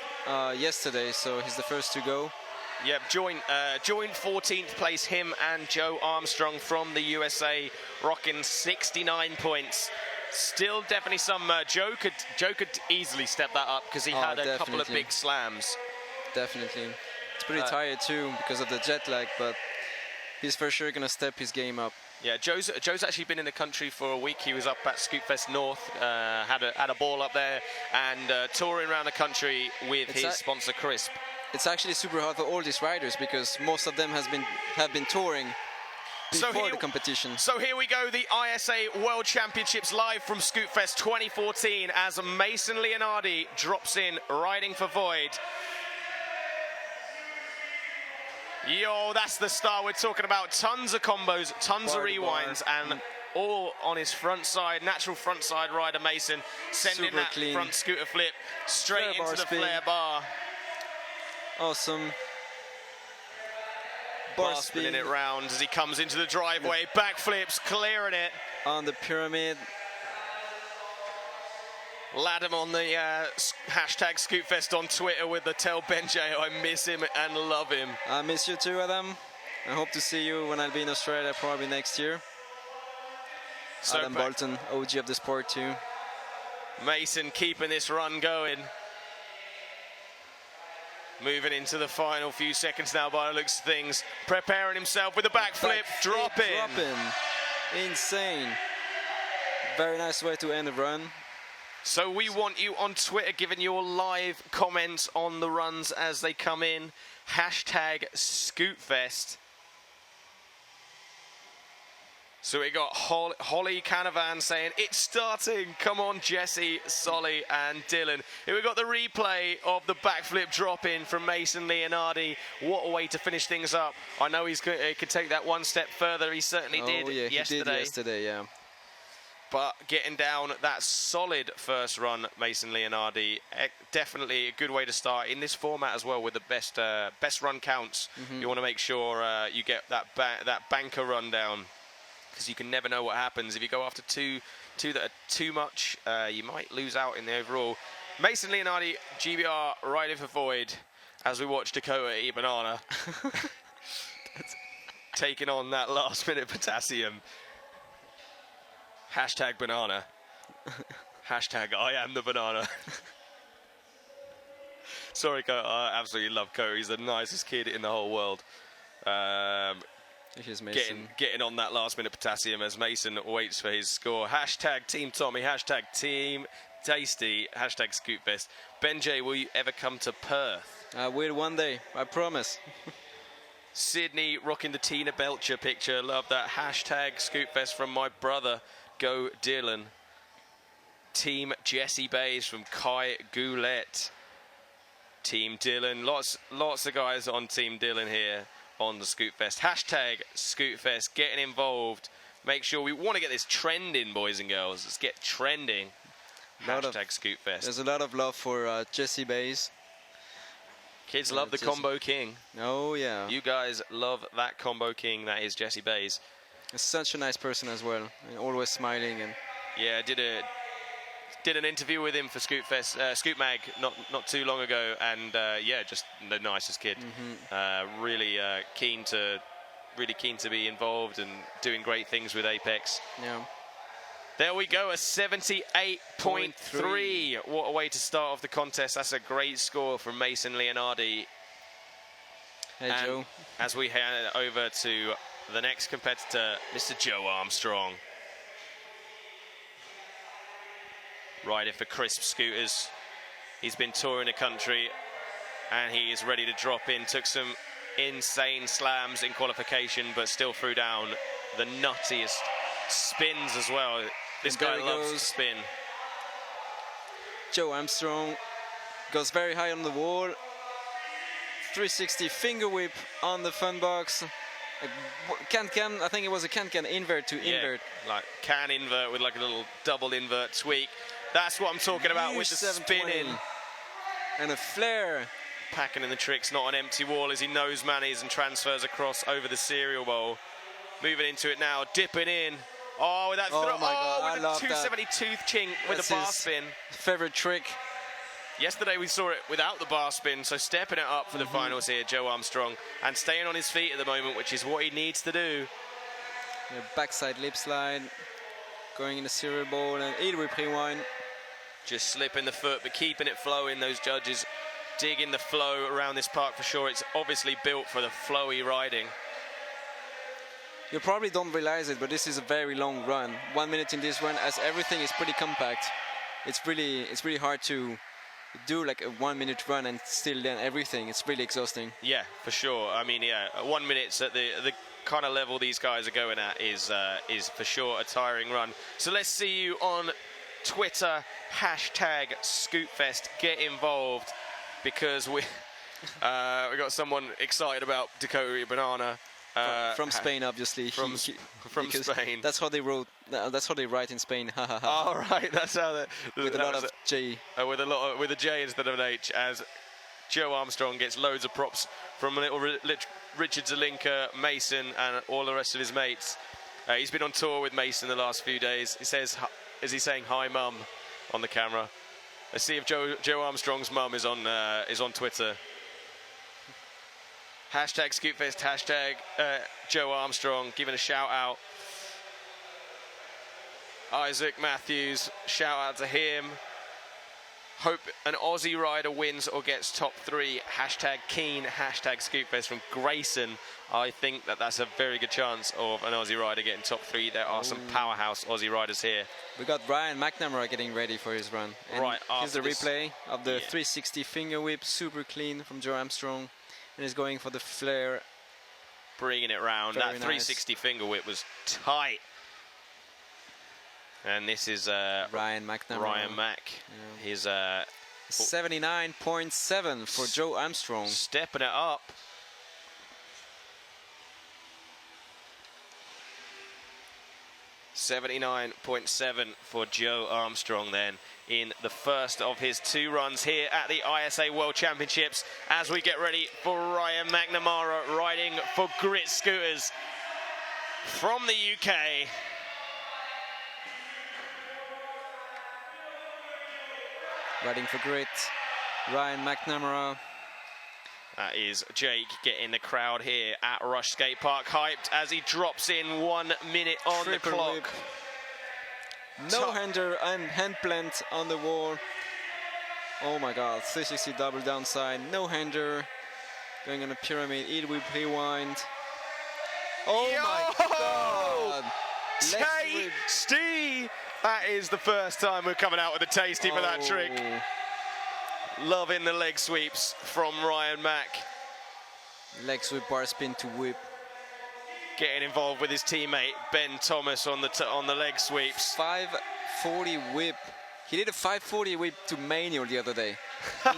yesterday, so he's the first to go. Yep, joint 14th place, him and Joe Armstrong from the USA, rocking 69 points. Still definitely some, Joe could easily step that up because he had a couple of big slams. Definitely. It's pretty tired too because of the jet lag, but he's for sure going to step his game up. Yeah, Joe's actually been in the country for a week. He was up at Scootfest North, had a ball up there, and touring around the country with his sponsor Crisp. It's actually super hard for all these riders because most of them have been touring before the competition. So here we go, the ISA World Championships live from Scootfest 2014 as Mason Leonardi drops in, riding for Void. Yo, that's the star we're talking about. Tons of combos, tons of rewinds, and all on his front side, natural front side rider Mason, sending super that clean front scooter flip straight flare into the spin. flare bar. Awesome. Bar spinning it round as he comes into the driveway, backflips, clearing it. On the pyramid. Lad him on the hashtag Scootfest on Twitter with the tell BenJ I miss him and love him. I miss you too, Adam. I hope to see you when I'll be in Australia, probably next year. So Adam Bolton, OG of the sport too. Mason keeping this run going. Moving into the final few seconds now by the looks of things. Preparing himself with a backflip, dropping. Insane. Very nice way to end the run. So we want you on Twitter giving your live comments on the runs as they come in. Hashtag Scootfest. So we got Holly Canavan saying, it's starting. Come on, Jesse, Solly, and Dylan. Here we got the replay of the backflip drop-in from Mason Leonardi. What a way to finish things up. I know he could take that one step further. He certainly did yesterday. He did yesterday, yeah. But getting down that solid first run, Mason Leonardi, definitely a good way to start in this format as well with the best run counts. You want to make sure you get that banker run down, because you can never know what happens. If you go after two that are too much, you might lose out in the overall. Mason Leonardi, GBR, riding for Void, as we watch Dakota eat banana. Taking on that last minute potassium. Hashtag banana. Hashtag I am the banana. Sorry, Ko, I absolutely love Ko. He's the nicest kid in the whole world. Here's Mason. Getting on that last minute potassium as Mason waits for his score. Hashtag Team Tommy. Hashtag Team Tasty. Hashtag Scootfest. BenJ, will you ever come to Perth? I will one day. I promise. Sydney rocking the Tina Belcher picture. Love that. Hashtag Scootfest from my brother. Go Dylan. Team Jesse Bays from Kai Goulet. Team Dylan. Lots of guys on Team Dylan here on the Scootfest. Hashtag Scootfest. Getting involved. Make sure we want to get this trending, boys and girls. Let's get trending. Hashtag Scootfest. There's a lot of love for Jesse Bays. Kids love the Combo King. Oh, yeah. You guys love that Combo King. That is Jesse Bays. He's such a nice person as well, and always smiling. And yeah, I did an interview with him for Scootfest, Scoot Mag, not too long ago, and yeah, just the nicest kid. Really keen to be involved and doing great things with Apex. Yeah. There we go, a 78.3. What a way to start off the contest. That's a great score from Mason Leonardi. Hey, and Joe. As we head over to the next competitor, Mr. Joe Armstrong. Riding for Crisp Scooters. He's been touring the country and he is ready to drop in. Took some insane slams in qualification, but still threw down the nuttiest spins as well. This guy loves to spin. Joe Armstrong goes very high on the wall. 360 finger whip on the fun box. can. I think it was a can invert to invert. Like can invert with like a little double invert tweak. That's what I'm talking about with the spinning. And a flare. Packing in the tricks, not an empty wall as he nose manis and transfers across over the cereal bowl. Moving into it now, dipping in. Oh, with that throw. Oh, my God, with I a love 270 tooth chink with That's the bar his spin. Favorite trick. Yesterday we saw it without the bar spin, so stepping it up for the finals here, Joe Armstrong, and staying on his feet at the moment, which is what he needs to do. Yeah, backside lip slide, going in the cereal bowl, and 8 whip rewind. Just slipping the foot, but keeping it flowing. Those judges digging the flow around this park for sure. It's obviously built for the flowy riding. You probably don't realize it, but this is a very long run. 1 minute in this run, as everything is pretty compact. It's really hard to do like a 1 minute run and still learn everything. It's really exhausting. Yeah, for sure. I mean, yeah, 1 minute at the kind of level these guys are going at is for sure a tiring run. So let's see you on Twitter, hashtag Scootfest. Get involved, because we got someone excited about Dakota Banana. From Spain, obviously. From Spain. That's how they wrote. That's how they write in Spain. All right, that's how with a lot of J. With a J instead of an H, as Joe Armstrong gets loads of props from little Richard Zelinka, Mason, and all the rest of his mates. He's been on tour with Mason the last few days. He says, "Is he saying hi, mum?" on the camera? Let's see if Joe Armstrong's mum is on Twitter. Hashtag Scootfest, hashtag Joe Armstrong, giving a shout out. Isaac Matthews, shout out to him. Hope an Aussie rider wins or gets top 3. Hashtag keen, hashtag Scootfest from Grayson. I think that's a very good chance of an Aussie rider getting top 3. There are some powerhouse Aussie riders here. We got Ryan McNamara getting ready for his run. And right, here's the replay of the 360 finger whip, super clean from Joe Armstrong. And he's going for the flare. Bringing it round. Very that 360 finger whip was tight. And this is Ryan McNamara. Ryan Mac. Yeah. He's 79.7 for Joe Armstrong. Stepping it up. $79.7 for Joe Armstrong then in the first of his 2 runs here at the ISA World Championships, as we get ready for Ryan McNamara riding for Grit Scooters from the UK. Riding for Grit, Ryan McNamara. That is Jake getting the crowd here at Rush Skatepark hyped as he drops in 1 minute on the clock. Whip. No hander and hand plant on the wall. Oh my God, 360 double downside, no hander. Going on a pyramid, 8 whip rewind. Oh my God! Tasty! That is the first time we're coming out with a tasty for that trick. Loving the leg sweeps from Ryan Mack. Leg sweep, bar spin to whip. Getting involved with his teammate Ben Thomas on the leg sweeps. 540 whip. He did a 540 whip to manual the other day.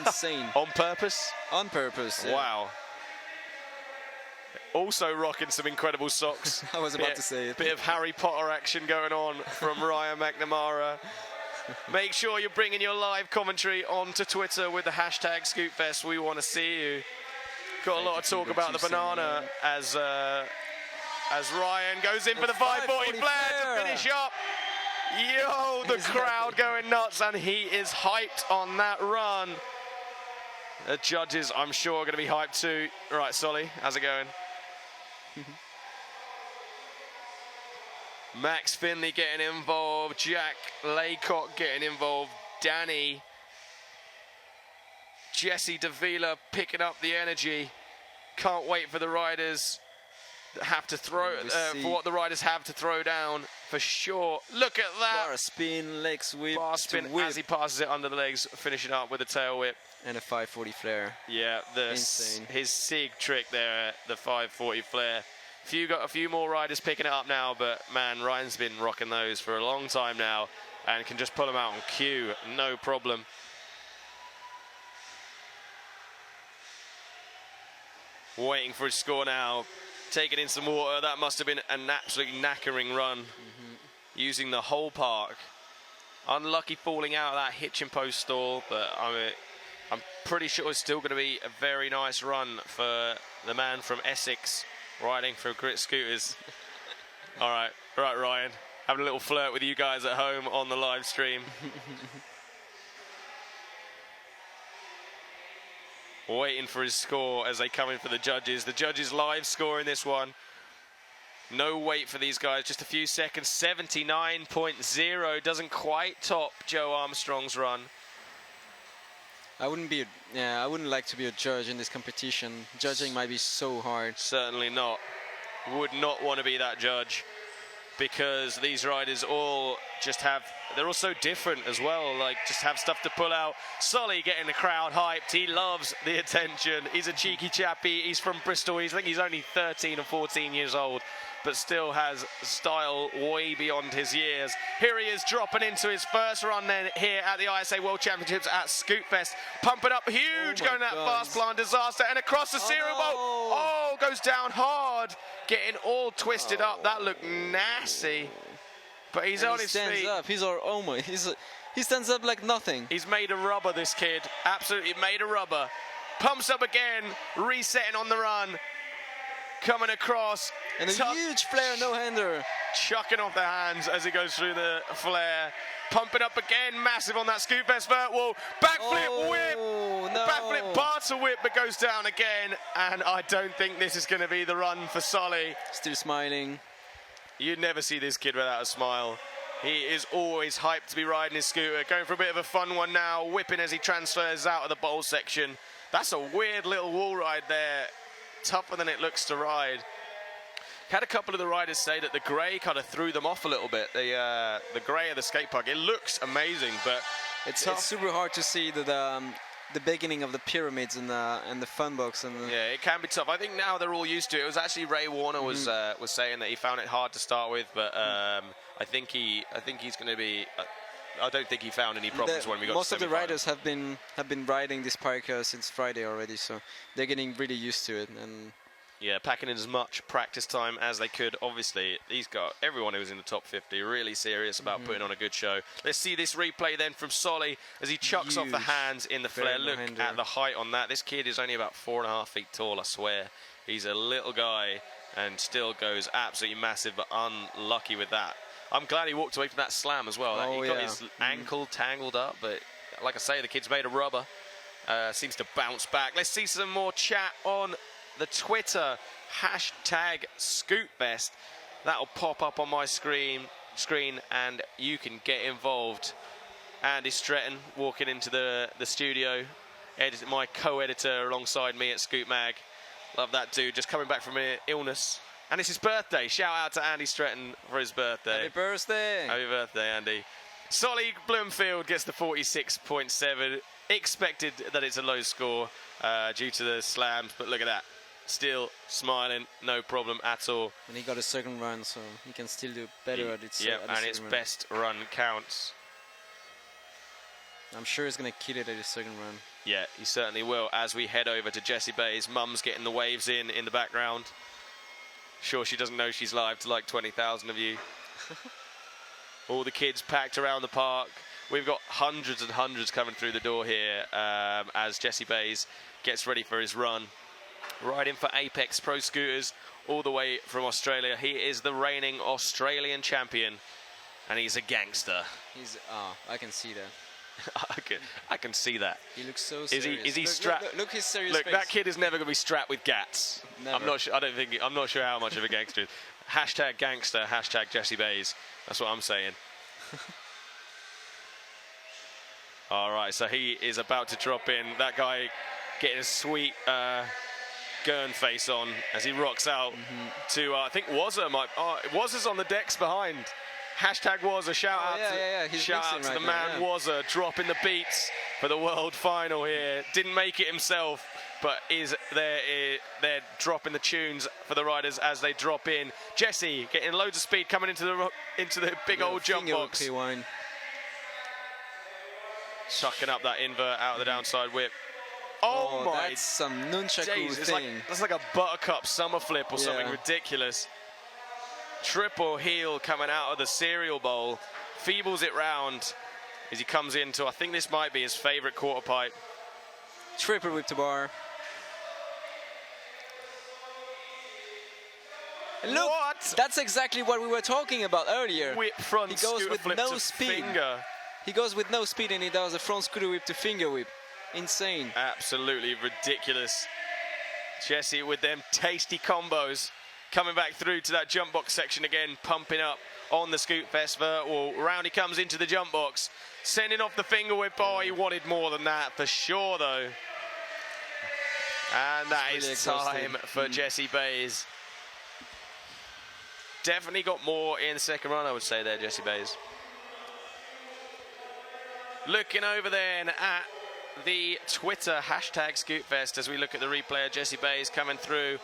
Insane. On purpose? On purpose. Yeah. Wow. Also rocking some incredible socks. I was about to say it. Bit of Harry Potter action going on from Ryan McNamara. Make sure you're bringing your live commentary onto Twitter with the hashtag Scootfest. We want to see you. Got a lot of talk about the banana as Ryan goes in for the 540 flare to finish up. Yo, the crowd going nuts, and he is hyped on that run. The judges, I'm sure, are going to be hyped too. Right, Solly, how's it going? Max Finley getting involved, Jack Laycock getting involved, Danny, Jesse Davila picking up the energy. Can't wait for the riders that have to throw, for what the riders have to throw down, for sure. Look at that. Bar spin, leg sweep. Bar spin as he passes it under the legs, finishing up with a tail whip. And a 540 flare. Yeah, his SIG trick there, the 540 flare. Got a few more riders picking it up now, but man, Ryan's been rocking those for a long time now and can just pull them out on cue, no problem. Waiting for his score now. taking in some water. That must have been an absolutely knackering run, using the whole park. Unlucky falling out of that hitching post stall, but I'm pretty sure it's still going to be a very nice run for the man from Essex riding for Grit Scooters. All right, Ryan, having a little flirt with you guys at home on the live stream. Waiting for his score as they come in for the judges. The judges' live score in this one. No wait for these guys, just a few seconds. 79.0, doesn't quite top Joe Armstrong's run. I wouldn't like to be a judge in this competition. Judging might be so hard. Certainly not. Would not want to be that judge, because these riders all they're all so different as well, like just have stuff to pull out. Solly getting the crowd hyped. He loves the attention. He's a cheeky chappy. He's from Bristol. I think he's only 13 or 14 years old, but still has style way beyond his years. Here he is dropping into his first run then here at the ISA World Championships at Scootfest. Pumping up huge, going that fast blind disaster, and across the cereal bowl. Oh, goes down hard, getting all twisted up. That looked nasty. But he's on his feet. He stands up. He stands up like nothing. He's made of rubber, this kid. Absolutely made of rubber. Pumps up again, resetting on the run. Coming across. And a huge flare no-hander. Chucking off the hands as he goes through the flare. Pumping up again, massive on that Scootfest vert wall. Backflip whip. No. Backflip Bartle whip, but goes down again. And I don't think this is going to be the run for Solly. Still smiling. You'd never see this kid without a smile. He is always hyped to be riding his scooter. Going for a bit of a fun one now, whipping as he transfers out of the bowl section. That's a weird little wall ride there. Tougher than it looks to ride. Had a couple of the riders say that the grey kind of threw them off a little bit. The grey of the skate park. It looks amazing, but it's super hard to see the beginning of the pyramids and the fun box. Yeah, it can be tough. I think now they're all used to it. It was actually Ray Warner was saying that he found it hard to start with, but I think he's going to be. I don't think he found any problems when we got. Most to of the riders have been riding this park since Friday already, so they're getting really used to it. And yeah, packing in as much practice time as they could. Obviously, everyone who was in the top 50 really serious about putting on a good show. Let's see this replay then from Solly as he chucks off the hands in the flare. Look at the height on that. This kid is only about 4.5 feet tall, I swear. He's a little guy and still goes absolutely massive, but unlucky with that. I'm glad he walked away from that slam as well. He got his ankle tangled up, but like I say, the kid's made of rubber. Seems to bounce back. Let's see some more chat on the Twitter, #Scootfest. That'll pop up on my screen and you can get involved. Andy Stretton walking into the studio, my co-editor alongside me at Scoot Mag. Love that dude, just coming back from an illness. And it's his birthday. Shout out to Andy Stretton for his birthday. Happy birthday. Happy birthday, Andy. Solly Bloomfield gets the 46.7. Expected that it's a low score due to the slams, but look at that. Still smiling, no problem at all. And he got a second run, so he can still do better at it. Yeah, and his best run counts. I'm sure he's going to kill it at his second run. Yeah, he certainly will. As we head over to Jessie Bay's mum's getting the waves in the background. Sure, she doesn't know she's live to like 20,000 of you. All the kids packed around the park. We've got hundreds and hundreds coming through the door here as Jessie Bays gets ready for his run. Riding for Apex Pro Scooters all the way from Australia. He is the reigning Australian champion, and he's a gangster. I can see that. I can see that. He looks so serious. Is he strapped? Look his serious Look, face. that kid is never going to be strapped with gats. Never. I'm not sure. I'm not sure how much of a gangster he is. #gangster, #Jessie Bays. That's what I'm saying. All right, so he is about to drop in. That guy getting a sweet Gurn face on as he rocks out to, I think Wazza's on the decks behind. #Wazza, shout out to the man Wazza, dropping the beats for the world final here. Didn't make it himself, but is there dropping the tunes for the riders as they drop in. Jessie getting loads of speed coming into the big old jump box. Chucking up that invert out of the downside whip. Oh my That's some nunchaku days. thing. That's like a buttercup summer flip or something ridiculous. Triple heel coming out of the cereal bowl. Feebles it round as he comes into, I think this might be his favorite quarter pipe. Triple whip to bar. Look, What? that's exactly what we were talking about earlier. Whip front He goes scooter with flip no to speed. finger. He goes with no speed and he does a front scooter whip to finger whip. Insane. Absolutely ridiculous. Jesse with them tasty combos. Coming back through to that jump box section again, pumping up on the Scootfest vertical. Round he comes into the jump box, sending off the finger whip. Oh, he wanted more than that for sure, though. And that really is time for Jesse Bays. Definitely got more in the second run, I would say there, Jesse Bays. Looking over then at the Twitter hashtag Scootfest as we look at the replay of Jesse Bays coming through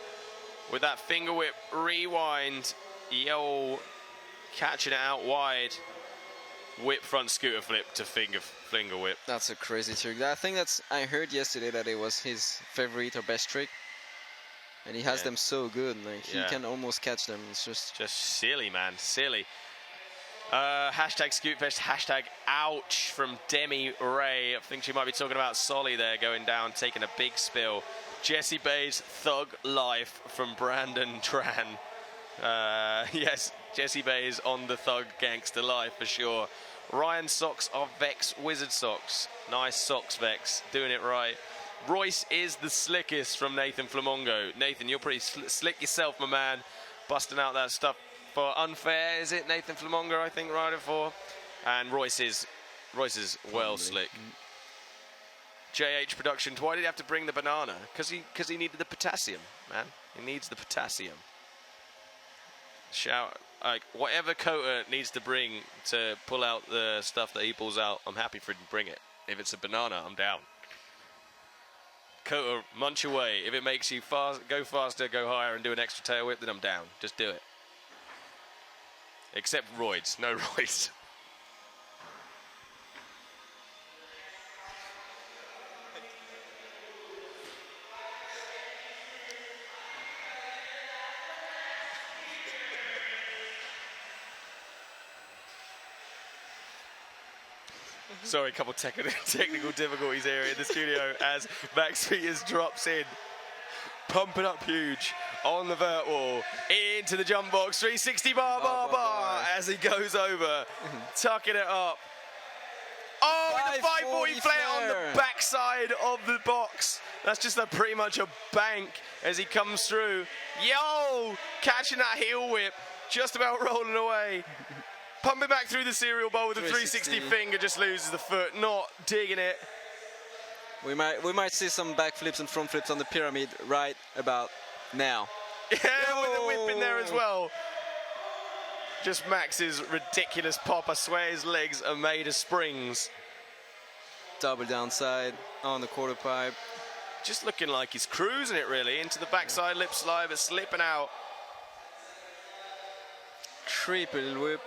with that finger whip rewind. Yo, catching it out wide. Whip front scooter flip to finger whip. That's a crazy trick. I think I heard yesterday that it was his favorite or best trick. And he has them so good, like he can almost catch them. It's just silly, man, silly. Hashtag Scootfest, hashtag ouch from Demi Ray. I think she might be talking about Solly there going down, taking a big spill. Jesse Bays, Thug Life from Brandon Tran. Yes, Jesse Bays on the Thug Gangster Life for sure. Ryan's socks are Vex Wizard socks. Nice socks, Vex, doing it right. Royce is the slickest from Nathan Flamongo. Nathan, you're pretty slick yourself, my man. Busting out that stuff for unfair, is it? Nathan Flamongo, I think, riding for. And Royce is well slick. JH Productions, why did he have to bring the banana? Because he needed the potassium, man. He needs the potassium. Shout, like, whatever Dakota needs to bring to pull out the stuff that he pulls out, I'm happy for him to bring it. If it's a banana, I'm down. Dakota, munch away. If it makes you go faster, go higher, and do an extra tail whip, then I'm down. Just do it. Except roids. No roids. Sorry, a couple technical difficulties here in the studio as Max Peters drops in. Pumping up huge on the vert wall. Into the jump box. 360 bar as he goes over. Tucking it up. Oh, with the 540 flare on the backside of the box. That's just pretty much a bank as he comes through. Yo! Catching that heel whip. Just about rolling away. Pumping back through the cereal bowl with a 360 finger, just loses the foot, not digging it. We might see some backflips and front flips on the pyramid right about now. Yeah, with the whip in there as well. Just Max's ridiculous pop. I swear his legs are made of springs. Double downside on the quarter pipe. Just looking like he's cruising it really into the backside lip slide, but slipping out. Triple whip.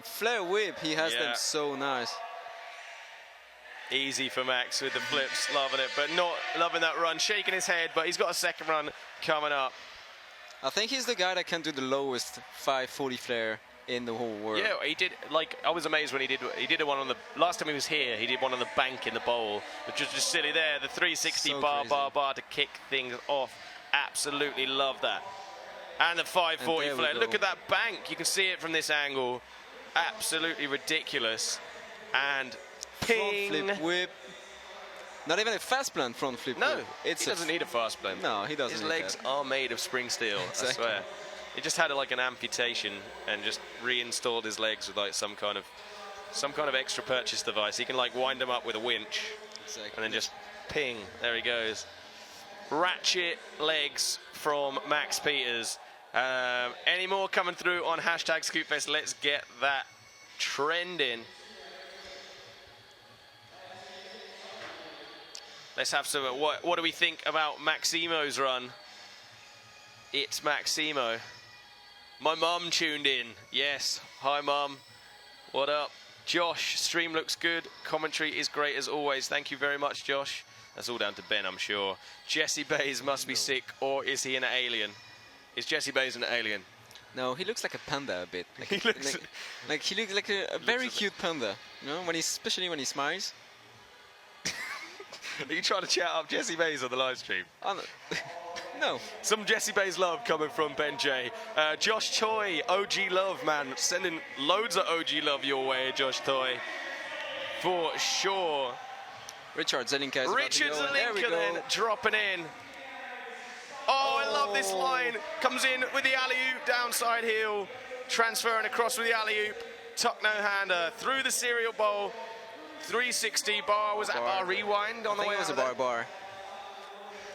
Flare whip, he has them so nice. Easy for Max with the flips, loving it, but not loving that run, shaking his head, but he's got a second run coming up. I think he's the guy that can do the lowest 540 flare in the whole world. Yeah, he did, like, I was amazed when he did one on the, last time he was here, he did one on the bank in the bowl, which was just silly there, the 360 So bar to kick things off. Absolutely love that. And the 540 flare, look at that bank, you can see it from this angle. Absolutely ridiculous. And ping. Front flip whip. Not even a fast plant front flip No, whip. he doesn't need a fast plant. No, he doesn't. His legs are made of spring steel, Exactly. I swear. He just had like an amputation and just reinstalled his legs with like some kind of extra purchase device. He can like wind them up with a winch and then just ping. There he goes. Ratchet legs from Max Peters. Any more coming through on hashtag Scootfest? Let's get that trending. Let's have some. What do we think about Maximo's run? It's Maximo. My mum tuned in. Yes. Hi, mum. What up? Josh, stream looks good. Commentary is great as always. Thank you very much, Josh. That's all down to Ben, I'm sure. Jesse Bays must be sick, or is he an alien? Is Jesse Bays an alien? No, he looks like a panda a bit. Like He looks- he looks like a very cute panda. You know, especially when he smiles. Are you trying to chat up Jesse Bays on the live stream? Oh, no. Some Jesse Bays love coming from BenJ. Josh Toy, OG love, man. Sending loads of OG love your way, Josh Toy. For sure. Richard Zelinka is about to Richard go, and there we Zelinka then go. dropping in. Oh, I love this line. Comes in with the alley-oop, downside heel. Transferring across with the alley-oop. Tuck no-hander through the cereal bowl. 360 bar. Was that bar rewind on the way I think it was out a there? bar.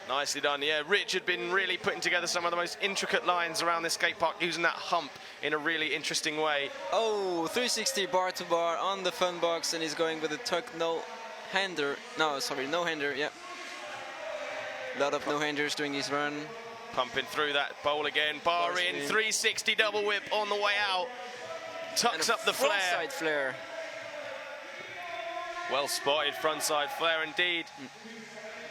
Nicely done. Yeah, Rich had been really putting together some of the most intricate lines around this skate park, using that hump in a really interesting way. Oh, 360 bar to bar on the fun box, and he's going with a tuck no-hander. No, sorry, no-hander, yeah. A lot of no-handers doing his run. Pumping through that bowl again. Bar Bars in, in. 360 double whip on the way out. Tucks up the flare. Frontside flare. Well spotted, frontside flare indeed.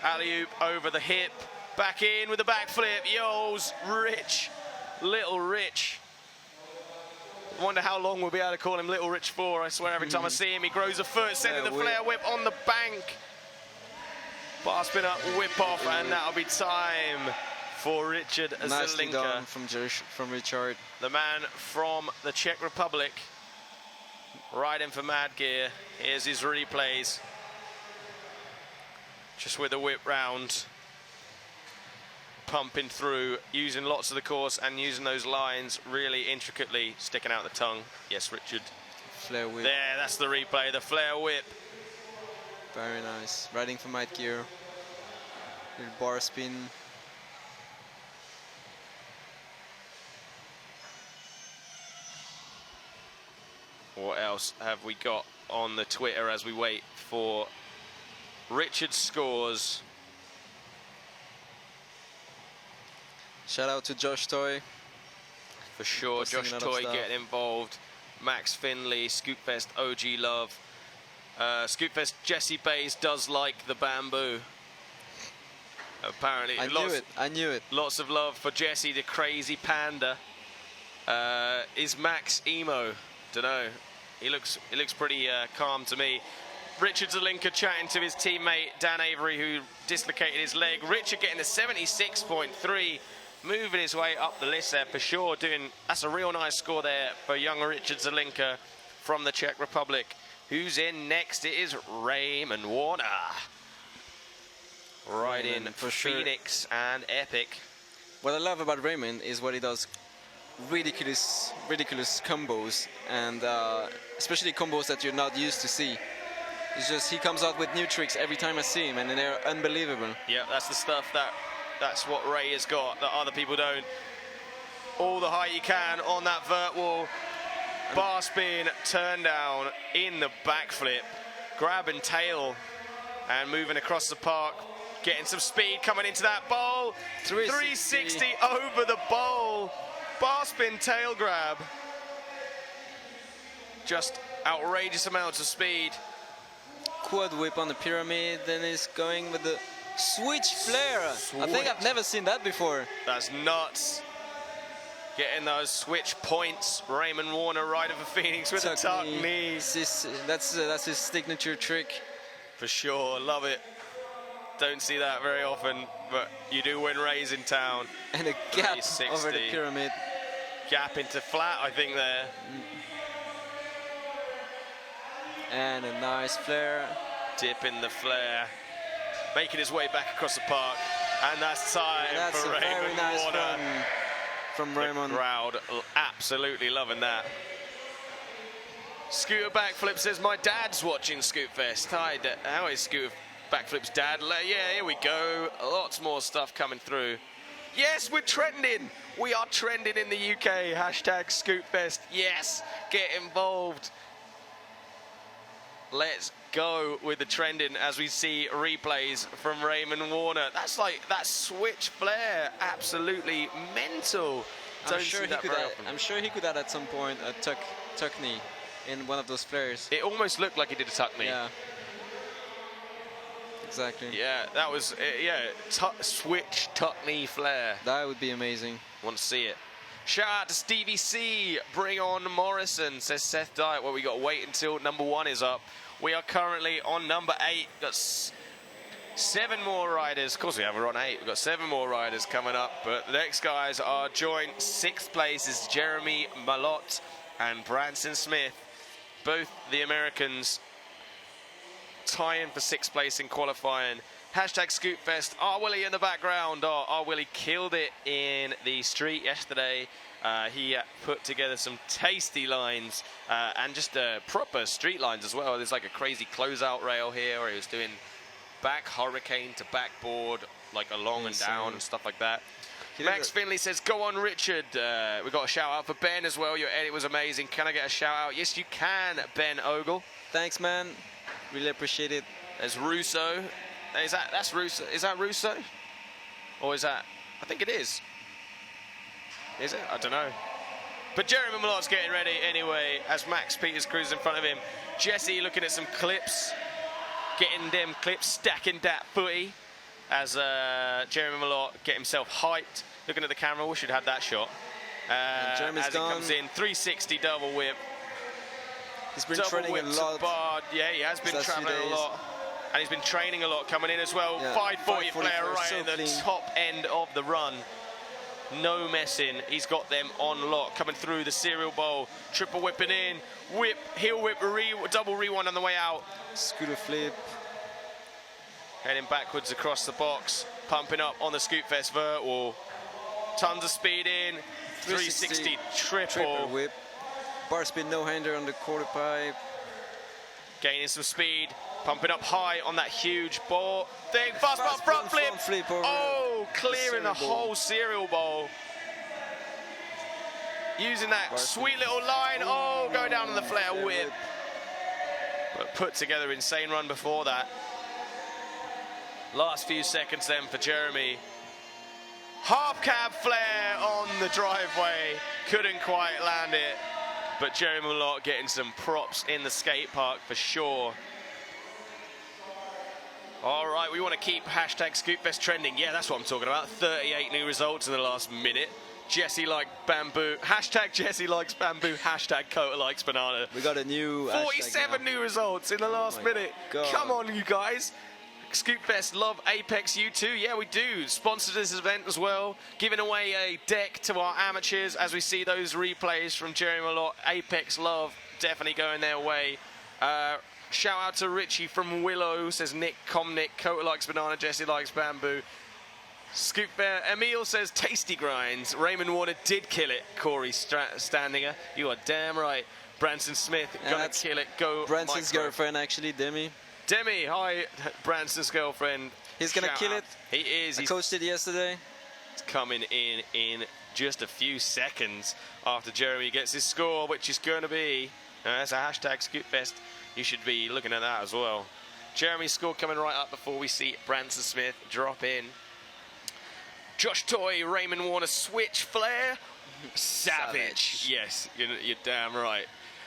Alley-oop over the hip. Back in with the backflip. Yo's Rich. Little Rich. Wonder how long we'll be able to call him Little Rich for. I swear every time I see him, he grows a foot, sending the flare whip on the bank. Bar spin up, whip off, and that'll be time for Richard Nicely Zelinka. done from Richard. The man from the Czech Republic, riding for Mad Gear. Here's his replays. Just with a whip round. Pumping through, using lots of the course and using those lines really intricately, sticking out the tongue. Yes, Richard. Flare whip. There, that's the replay, the flare whip. Very nice. Riding for Mad Gear. Little bar spin. What else have we got on the Twitter as we wait for Richard's scores? Shout out to Josh Toy. For sure, Posting Josh a lot of Toy stuff. getting involved. Max Finley, Scootfest, OG Love. Scootfest, Jesse Bays does like the bamboo. Apparently, I knew it. Lots of love for Jesse, the crazy panda. Is Max emo? Dunno. He looks pretty calm to me. Richard Zelinka chatting to his teammate Dan Avery, who dislocated his leg. Richard getting the 76.3, moving his way up the list there for sure. That's a real nice score there for young Richard Zelinka from the Czech Republic. Who's in next? It is Raymond Warner. Right in for sure. Phoenix and Epic. What I love about Raymond is what he does. Ridiculous combos, and especially combos that you're not used to see. It's just he comes out with new tricks every time I see him, and they're unbelievable. Yeah, that's the stuff that's what Ray has got that other people don't. All the height you can on that vert wall. Bar spin, turn down in the backflip, grab and tail, and moving across the park, getting some speed coming into that bowl. 360 over the bowl. Bar spin, tail grab. Just outrageous amounts of speed. Quad whip on the pyramid, then he's going with the switch flare. I think I've never seen that before. That's nuts. Getting those switch points. Raymond Warner, rider for Phoenix with a tuck knee. That's his signature trick. For sure, love it. Don't see that very often, but you do when Ray's in town. And a gap 360. over the pyramid. Gap into flat, I think there. And a nice flare. Dip in the flare. Making his way back across the park. And that's time That's for a Raymond very nice Warner. run from Raymond. The crowd absolutely loving that. Scooter Backflip says, my dad's watching Scootfest. Hi, how is Scooter Backflip's dad? Yeah, here we go. Lots more stuff coming through. Yes, we're trending. We are trending in the UK. Hashtag Scootfest. Yes, get involved. Let's go with the trending as we see replays from Raymond Warner. That's like that switch flare, absolutely mental. I'm sure he could add at some point a tuck knee in one of those flares. It almost looked like he did a tuck knee. Yeah. Exactly. Yeah, that was, switch tuck knee flare. That would be amazing. Want to see it. Shout out to Stevie C. Bring on Morrison, says Seth Diet. Well, we got to wait until number 1 is up. We are currently on number 8. Got 7 more riders. Of course, we have. We're on 8. We've got 7 more riders coming up. But the next guys are joint 6th place is Jeremy Malott and Branson Smith. Both the Americans tying for 6th place in qualifying. Hashtag Scootfest. R. Willie in the background. R. Willie killed it in the street yesterday. He put together some tasty lines and just proper street lines as well. There's like a crazy closeout rail here where he was doing back hurricane to backboard, like along and down and stuff like that. Max Finley says, go on, Richard. We got a shout out for Ben as well. Your edit was amazing. Can I get a shout out? Yes, you can, Ben Ogle. Thanks, man. Really appreciate it. There's Russo. That's Russo. Is that Russo? Or is that? I think it is. Is it? I don't know. But Jeremy Malott's getting ready anyway as Max Peters cruises in front of him. Jesse looking at some clips. Getting them clips, stacking that footy as Jeremy Malott get himself hyped. Looking at the camera, we should have that shot. As it comes in, 360 double whip. He's been double training whip a lot. to Bard. Yeah, he has been traveling a lot. And he's been training a lot coming in as well. Yeah, 540 flare right so at the clean. top end of the run. No messing. He's got them on lock. Coming through the serial bowl. Triple whipping in. Whip, heel whip, double rewind on the way out. Scooter flip. Heading backwards across the box. Pumping up on the Scootfest vert wall. Tons of speed in. 360 triple whip. Bar spin no-hander on the quarter pipe. Gaining some speed. Pumping up high on that huge ball thing. Fast bar front flip. Oh, clearing the whole serial bowl. Using that sweet little line. Oh, going down on the flare whip. But put together insane run before that. Last few seconds then for Jeremy. Half cab flare on the driveway. Couldn't quite land it. But Jeremy Malott getting some props in the skate park for sure. All right, we want to keep hashtag Scootfest trending. Yeah, that's what I'm talking about. 38 new results in the last minute. Jesse like bamboo. Hashtag Jesse likes bamboo. Hashtag Kota likes banana. We got a new 47 new results in the last minute. God. Come on, you guys. Scootfest love Apex U2. Yeah, we do. Sponsored this event as well. Giving away a deck to our amateurs as we see those replays from Jeremy Malott. Apex love definitely going their way. Shout out to Richie from Willow, says Nick Comnick. Kota likes banana, Jesse likes bamboo. Scoop Bear. Emil says tasty grinds. Raymond Warner did kill it. Corey Standinger. You are damn right. Branson Smith gonna kill it. Go. Branson's girlfriend actually, Demi. Demi, hi, Branson's girlfriend. He's gonna kill it. He is. I coached it yesterday. He's coming in just a few seconds after Jeremy gets his score, which is going to be. That's a hashtag Scootfest. You should be looking at that as well. Jeremy's score coming right up before we see Branson Smith drop in. Josh Toy, Raymond Warner, switch flare. Savage. Yes, you're damn right.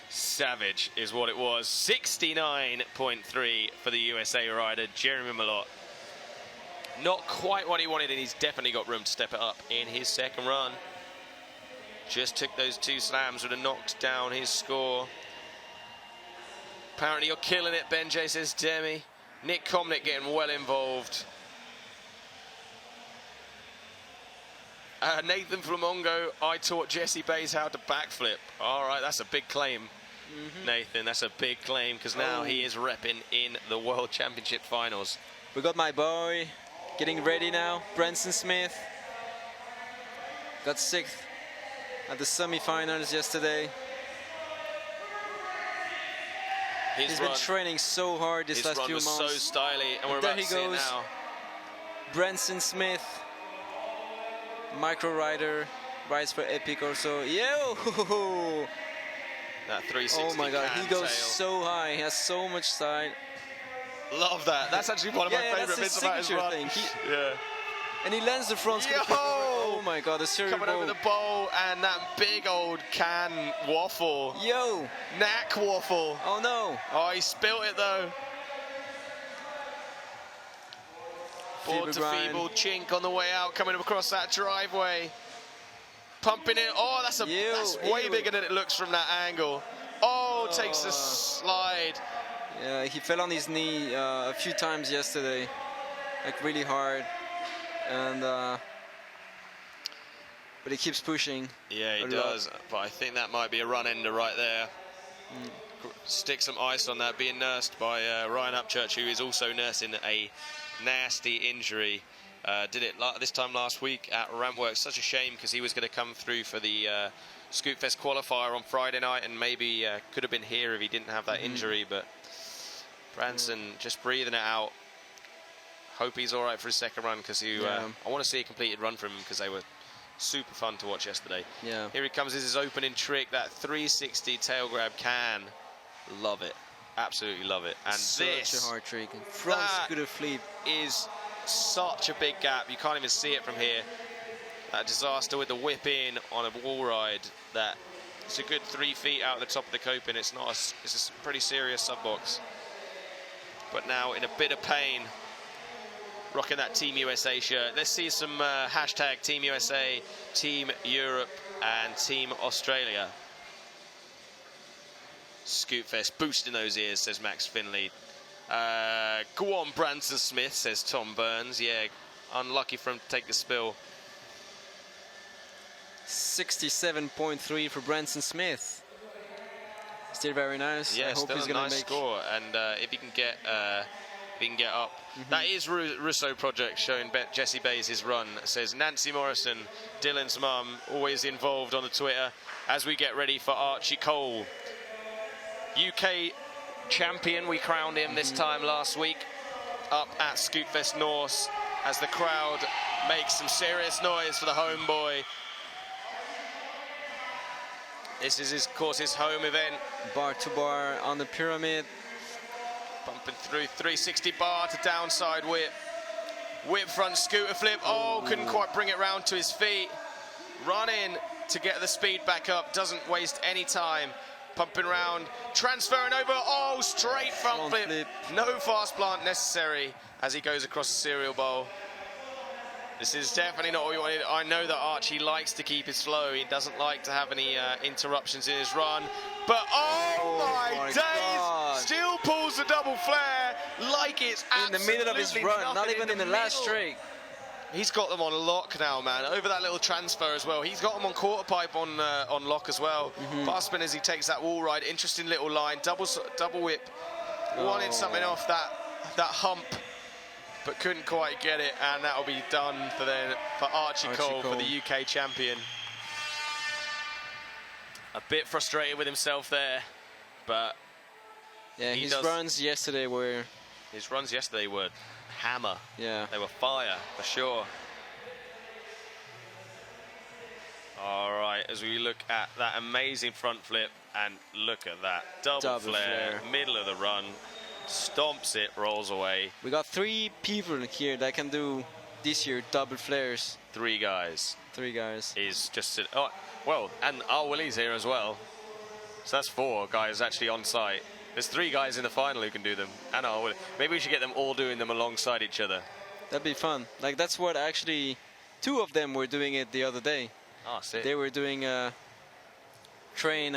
Savage is what it was. 69.3 for the USA rider, Jeremy Malott. Not quite what he wanted, and he's definitely got room to step it up in his second run. Just took those 2 slams, would have knocked down his score. Apparently you're killing it, BenJ, says Demi. Nick Comnick getting well involved. Nathan Flamongo, I taught Jesse Bays how to backflip. All right, that's a big claim, Nathan. That's a big claim, because now he is repping in the World Championship Finals. We got my boy getting ready now, Branson Smith. Got 6th at the semi-finals yesterday. He's been training so hard this last few months. His run was so styly, and we're about to see it now. Branson Smith, micro rider, rides for Epic also. Yo! That 360. Oh my God, he goes tail. so high. He has so much side. Love that. That's actually one of my favorite bits about his run. Yeah. And he lands the front scoop. Oh my God, the serial coming over the bowl and that big old can waffle. Yo! Knack waffle. Oh no! Oh, he spilt it though. Forward to grind. feeble, chink on the way out, coming across that driveway. Pumping it. Oh, that's way bigger than it looks from that angle. Oh, takes a slide. Yeah, he fell on his knee a few times yesterday, like really hard, and but he keeps pushing. Yeah, he does. But I think that might be a run ender right there. Stick some ice on that, being nursed by Ryan Upchurch, who is also nursing a nasty injury. Did it this time last week at Rampworks. Such a shame, because he was going to come through for the Scootfest qualifier on Friday night, and maybe could have been here if he didn't have that injury. But Branson just breathing it out. Hope he's all right for his second run, because I want to see a completed run from him, because they were super fun to watch yesterday. Yeah. Here he comes. This is his opening trick, that 360 tail grab can. Love it. Absolutely love it. And such a hard trick. Front scooter flip is such a big gap. You can't even see it from here. That disaster with the whip in on a wall ride. That it's a good 3 feet out of the top of the coping. It's not. It's a pretty serious sub box. But now in a bit of pain, rocking that Team USA shirt. Let's see some hashtag Team USA, Team Europe, and Team Australia. Scootfest boosting those ears, says Max Finley. Go on, Branson Smith, says Tom Burns. Yeah, unlucky for him to take the spill. 67.3 for Branson Smith. Still very nice. Yeah, I hope still he's a gonna nice make score. And if he can get up. That is Russo Project showing Jesse Bays his run. Says Nancy Morrison, Dylan's mum, always involved on the Twitter as we get ready for Archie Cole. UK champion, we crowned him this time last week up at Scootfest North as the crowd makes some serious noise for the homeboy. This is, of course, his home event. Bar to bar on the pyramid. Bumping through 360 bar to downside whip. Whip front scooter flip. Oh, couldn't quite bring it round to his feet. Running to get the speed back up. Doesn't waste any time. Pumping round, transferring over. Oh, straight front flip. No fast plant necessary as he goes across the cereal bowl. This is definitely not what we wanted. I know that Archie likes to keep his flow. He doesn't like to have any interruptions in his run. But oh my days! God. Still pulls the double flare like it's in the middle of his run, not even in the last straight. He's got them on lock now, man. Over that little transfer as well. He's got them on quarter pipe on lock as well. Fast spin as he takes that wall ride. Interesting little line. Double whip. Wanted something off that hump, but couldn't quite get it, and that'll be done for Archie Cole for the UK champion. A bit frustrated with himself there, but yeah, his runs yesterday were hammer. Yeah, they were fire for sure. All right, as we look at that amazing front flip, and look at that double flare, middle of the run. Stomps it, rolls away. We got 3 people here that can do this year double flares. 3 guys. 3 guys. Is just and Willie's here as well. So that's 4 guys actually on site. There's 3 guys in the final who can do them. And Willie. Maybe we should get them all doing them alongside each other. That'd be fun. Like that's what actually 2 of them were doing it the other day. Oh, sick. They were doing train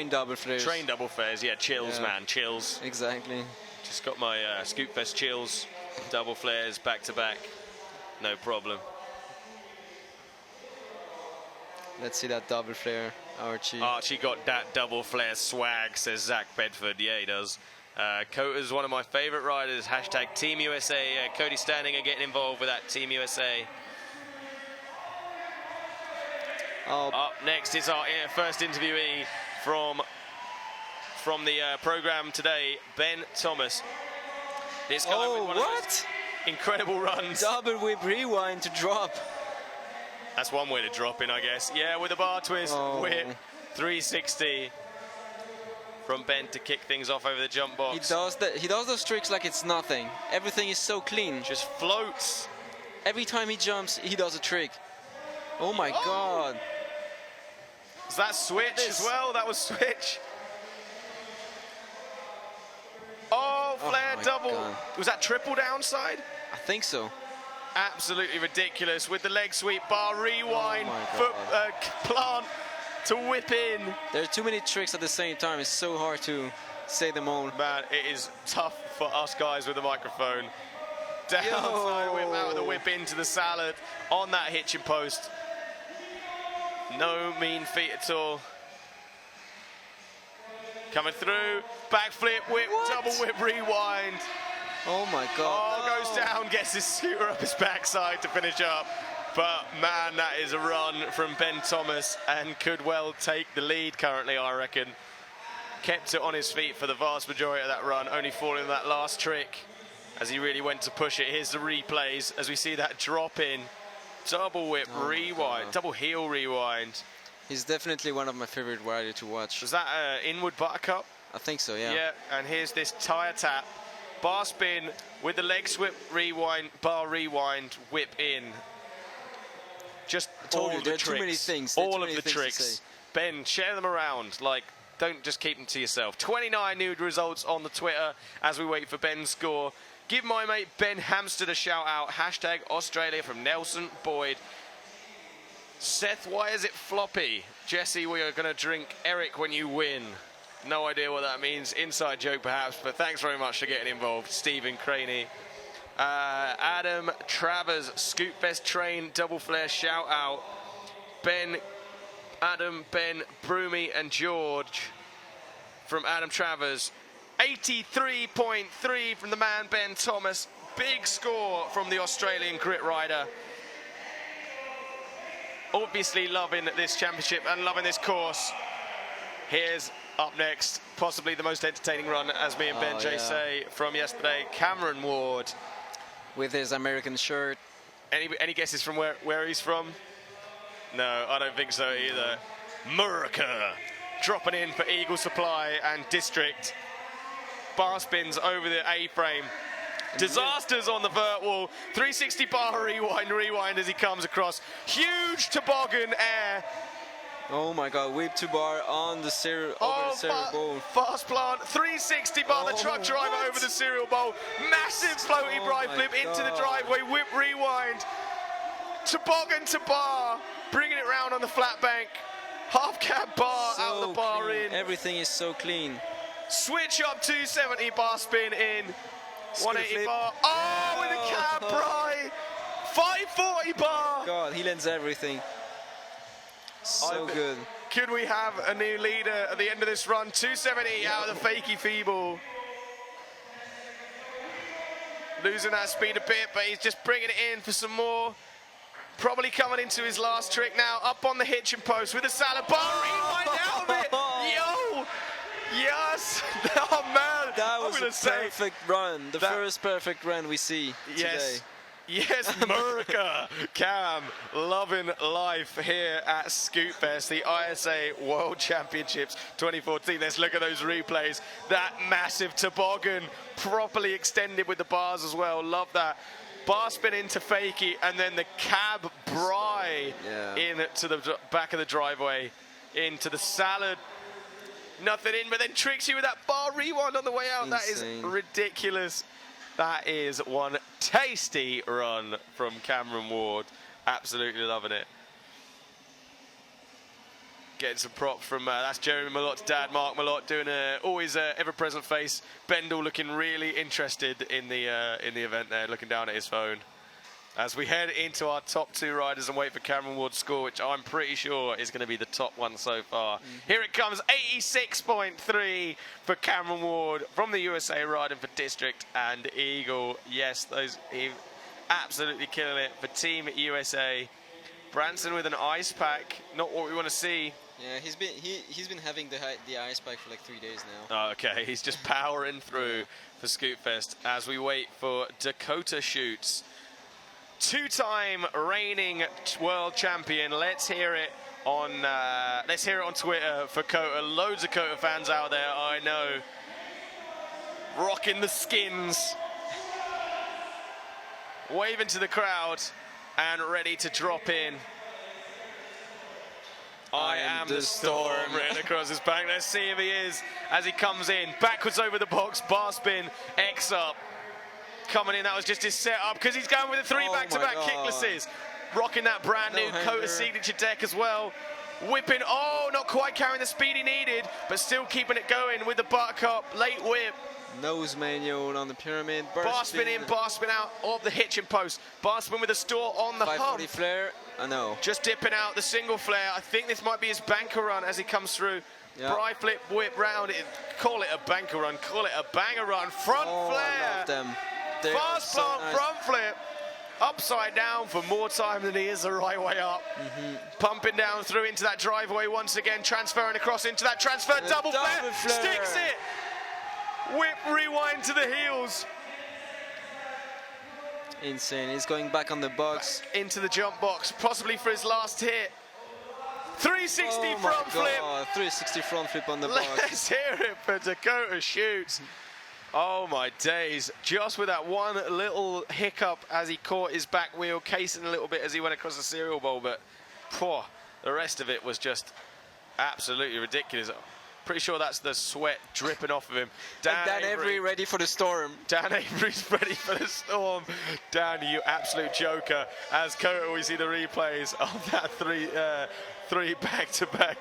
double flares. Train double flares, yeah, chills, man, chills. Exactly. Just got my Scootfest chills, double flares back to back, no problem. Let's see that double flare, Archie. Archie got that double flare swag, says Zach Bedford. Yeah, he does. Dakota's one of my favorite riders. Hashtag Team USA. Cody Standing are getting involved with that Team USA. Up next is our first interviewee from the program today, Ben Thomas. This guy with one of those incredible runs. Double whip rewind to drop. That's one way to drop in, I guess. Yeah, with a bar twist, whip, 360 from Ben to kick things off over the jump box. He does those tricks like it's nothing. Everything is so clean. Just floats. Every time he jumps, he does a trick. Oh my God. Is that switch as well? That was switch. Oh, flare double. God. Was that triple downside? I think so. Absolutely ridiculous with the leg sweep, bar rewind, Oh foot plant to whip in. There are too many tricks at the same time. It's so hard to say them all. Man, it is tough for us guys with the microphone. Downside whip out of the whip into the salad on that hitching post. No mean feat at all. Coming through, backflip, whip, double whip, rewind. Oh my God. Oh, goes down, gets his scooter up his backside to finish up. But man, that is a run from Ben Thomas and could well take the lead currently, I reckon. Kept it on his feet for the vast majority of that run, only falling in that last trick as he really went to push it. Here's the replays as we see that drop in. Double whip, rewind, double heel rewind. He's definitely one of my favorite riders to watch. Was that inward buttercup? I think so, yeah. Yeah, and here's this tire tap. Bar spin with the leg swip, rewind, bar rewind, whip in. Just all the tricks. Too many things. All of the tricks. Ben, share them around. Like, don't just keep them to yourself. 29 new results on the Twitter as we wait for Ben's score. Give my mate Ben Hamstead a shout out. Hashtag Australia from Nelson Boyd. Seth, why is it floppy? Jesse, we are going to drink Eric when you win. No idea what that means. Inside joke, perhaps, but thanks very much for getting involved. Stephen Craney. Adam Travers, Scootfest train, double flare, shout out. Ben, Adam, Ben, Broomy, and George from Adam Travers. 83.3 from the man, Ben Thomas. Big score from the Australian grit rider. Obviously loving this championship and loving this course. Here's up next, possibly the most entertaining run, as me and BenJ say, from yesterday, Cameron Ward. With his American shirt. Any guesses from where he's from? No, I don't think so either. America, dropping in for Eagle Supply and District. Bar spins over the A-frame. Disasters on the vert wall. 360 bar rewind as he comes across. Huge toboggan air. Oh my God, whip to bar on the cereal, over the cereal bowl. Fast plant, 360 bar, the truck driver over the cereal bowl. Massive floaty bride flip into the driveway, whip rewind. Toboggan to bar, bringing it round on the flat bank. Half cab bar, out of the bar clean. in. Everything is so clean. Switch up, 270 bar spin in. 180 flip. bar. Oh, with a cab bri. 540 bar. God, he lends everything. So good. Could we have a new leader at the end of this run? 270 out of the fakey feeble. Losing that speed a bit, but he's just bringing it in for some more. Probably coming into his last trick now. Up on the hitching post with a salad bar. Rewind out of it. Yo. Yes. Oh, man. That was a perfect run. The first perfect run we see today. Yes, America. Cam, loving life here at Scootfest, the ISA World Championships 2014. Let's look at those replays. That massive toboggan, properly extended with the bars as well. Love that. Bar spin into fakie, and then the cab bri into the back of the driveway, into the salad. Nothing in, but then tricks you with that bar rewind on the way out. Insane. That is ridiculous. That is one tasty run from Cameron Ward. Absolutely loving it. Getting some props from, that's Jeremy Malott's dad, Mark Malott, doing always ever-present face. Bendel looking really interested in the event there, looking down at his phone. As we head into our top two riders and wait for Cameron Ward's score, which I'm pretty sure is going to be the top one so far. Here it comes, 86.3 for Cameron Ward from the USA, riding for District and Eagle. Yes, he absolutely killing it for Team USA. Branson with an ice pack, not what we want to see. Yeah, he's been having the ice pack for like 3 days now. Oh, okay, he's just powering through for Scootfest as we wait for Dakota Schuetz. Two-time reigning world champion. Let's hear it on Twitter for Kota. Loads of Kota fans out there, I know. Rocking the skins. Waving to the crowd and ready to drop in. I am the storm written across his back. Let's see if he is as he comes in. Backwards over the box, bar spin, X up. coming in. That was just his setup because he's going with the 3 back-to-back kicklesses. Rocking that brand new Dakota signature deck as well. Whipping, not quite carrying the speed he needed, but still keeping it going with the buttercup, late whip. Nose manual on the pyramid. Bar spin in, bar spin out of the hitching post. Bar spin with a store on the hump. 540 flare, I know. Just dipping out the single flare. I think this might be his banker run as he comes through. Bri flip, whip round. Call it a banker run, call it a banger run. Front flare. I love them. Fast plant, front flip. Upside down for more time than he is the right way up. Pumping down through into that driveway once again, transferring across into that transfer, double flare, sticks it. Whip, rewind to the heels. Insane, he's going back on the box. Back into the jump box, possibly for his last hit. 360 front flip. 360 front flip on the box. Let's hear it for Dakota Schuetz. Oh my days, just with that one little hiccup as he caught his back wheel, casing a little bit as he went across the cereal bowl, but the rest of it was just absolutely ridiculous. Pretty sure that's the sweat dripping off of him. Dan Avery ready for the storm. Dan Avery's ready for the storm. Dan, you absolute joker. As Dakota, we see the replays of that three back-to-back.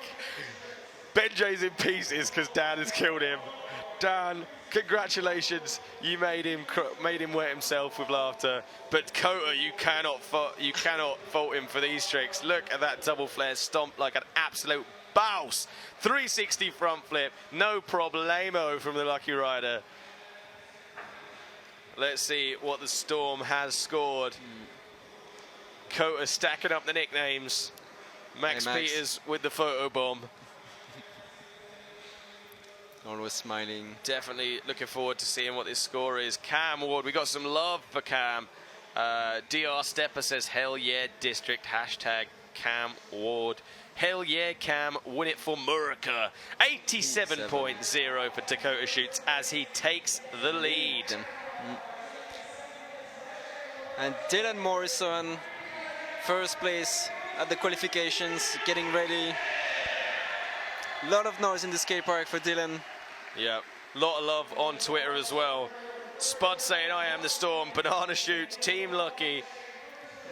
BenJ's in pieces because Dan has killed him. Dan, congratulations, you made him wet himself with laughter. But Dakota, you cannot fault him for these tricks. Look at that double flare stomp like an absolute bouse. 360 front flip, no problemo from the lucky rider. Let's see what the Storm has scored. Dakota stacking up the nicknames. Max Peters with the photo bomb. Always smiling. Definitely looking forward to seeing what this score is. Cam Ward, we got some love for Cam. DR Stepper says, hell yeah, district. Hashtag Cam Ward. Hell yeah, Cam, win it for Murica. 87.0 for Dakota Schuetz as he takes the lead. And Dylan Morrison, first place at the qualifications, getting ready. A lot of noise in the skate park for Dylan. Yeah, a lot of love on Twitter as well. Spud saying, I am the Storm. Banana Shoot, Team Lucky.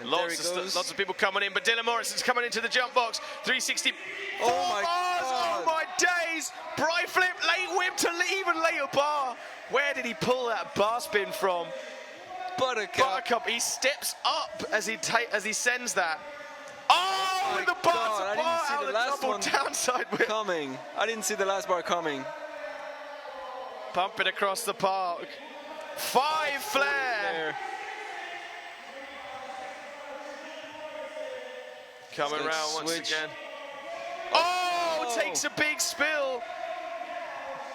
Lots of people coming in, but Dylan Morrison's coming into the jump box. 360. Oh my God. Oh my days. Bri flip, late whip to even later bar. Where did he pull that bar spin from? Buttercup. He steps up as he sends that. Oh, with the bar to bar out the double downside whip. Coming. I didn't see the last bar coming. Pumping across the park. 5 flare. Coming around once again. Oh, takes a big spill.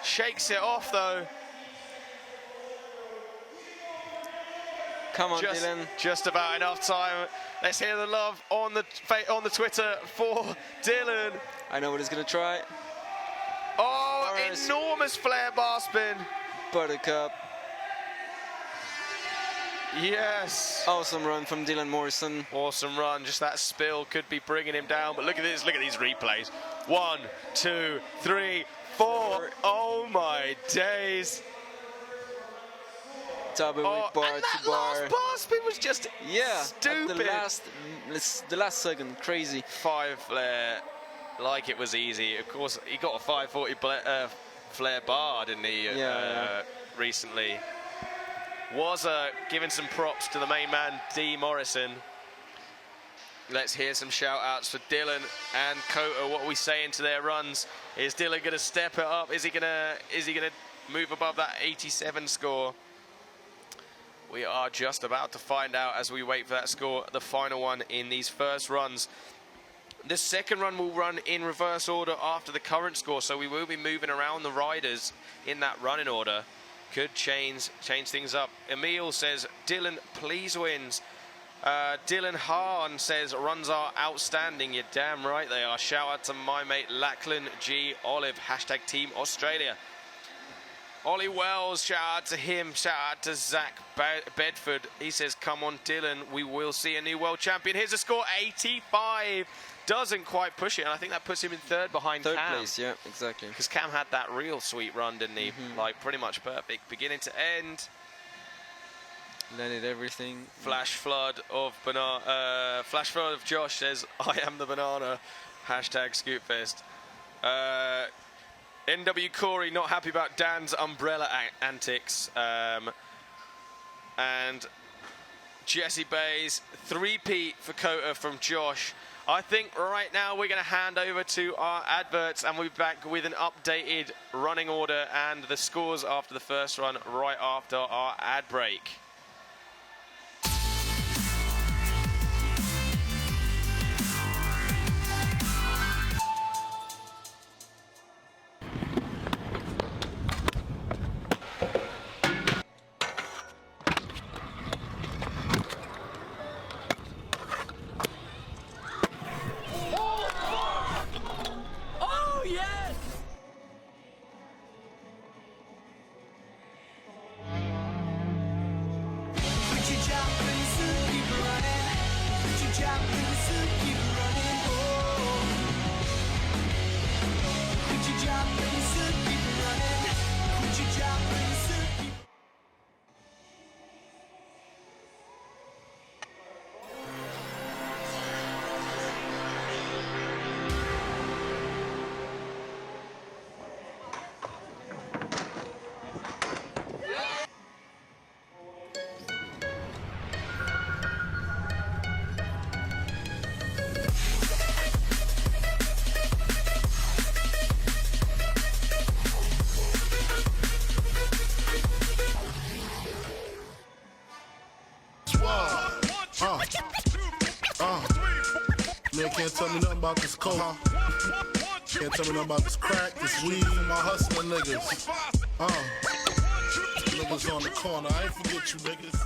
Shakes it off though. Come on, Dylan. Just about enough time. Let's hear the love on the Twitter for Dylan. I know what he's gonna try. Oh, enormous flare bar spin. Buttercup. Yes. Awesome run from Dylan Morrison. Awesome run. Just that spill could be bringing him down. But look at this. Look at these replays. 1, 2, 3, 4. Oh my days. Double with bar and to that bar. last bar spin was just stupid. The last second, crazy. 5 flare, like it was easy. Of course, he got a 540 flare bar, didn't he? Recently. Was giving some props to the main man, D. Morrison. Let's hear some shout outs for Dylan and Dakota. What are we saying to their runs? Is Dylan going to step it up? Is he gonna move above that 87 score? We are just about to find out as we wait for that score, the final one in these first runs. The second run will run in reverse order after the current score, so we will be moving around the riders in that running order. Could change things up. Emil says, Dylan, please wins. Dylan Hahn says, runs are outstanding. You're damn right they are. Shout out to my mate Lachlan G. Olive. Hashtag Team Australia. Ollie Wells, shout out to him. Shout out to Zach Bedford. He says, come on, Dylan. We will see a new world champion. Here's a score, 85. Doesn't quite push it, and I think that puts him in third behind Cam. Third place, yeah, exactly. Because Cam had that real sweet run, didn't he? Like, pretty much perfect, beginning to end. landed everything. Flash flood of Josh says, I am the banana. Hashtag Scootfest. NW Corey not happy about Dan's umbrella antics. And Jesse Bays, 3-peat for Dakota from Josh. I think right now we're going to hand over to our adverts and we'll be back with an updated running order and the scores after the first run right after our ad break. Man can't tell me nothing about this coke. Can't tell me nothing about this crack, this weed, my hustling niggas. Niggas on the corner, I ain't forget you niggas.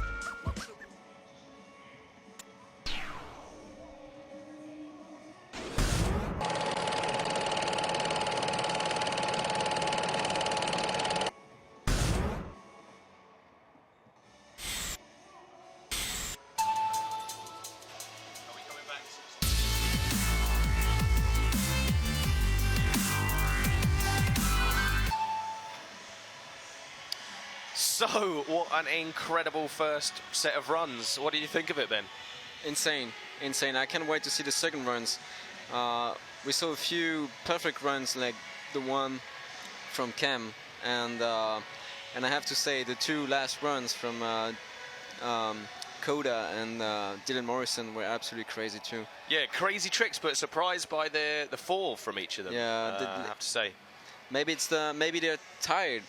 So, what an incredible first set of runs. What do you think of it, Ben? Insane, insane. I can't wait to see the second runs. We saw a few perfect runs like the one from Cam, and I have to say the two last runs from Dakota and Dylan Morrison were absolutely crazy too. Yeah, crazy tricks, but surprised by the fall from each of them. Yeah, I have to say. Maybe they're tired.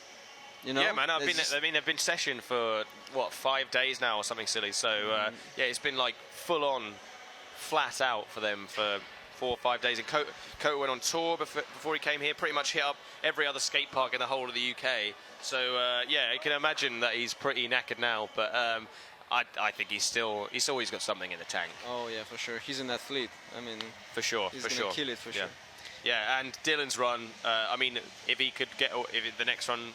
You know? Yeah, man. They've been session for what 5 days now or something silly. So yeah, it's been like full on, flat out for them for 4 or 5 days. And Dakota went on tour before he came here. Pretty much hit up every other skate park in the whole of the UK. So yeah, you can imagine that he's pretty knackered now. But I think he's always got something in the tank. Oh yeah, for sure. He's an athlete. I mean, for sure, he's gonna kill it for sure. Yeah, and Dylan's run. I mean, if the next run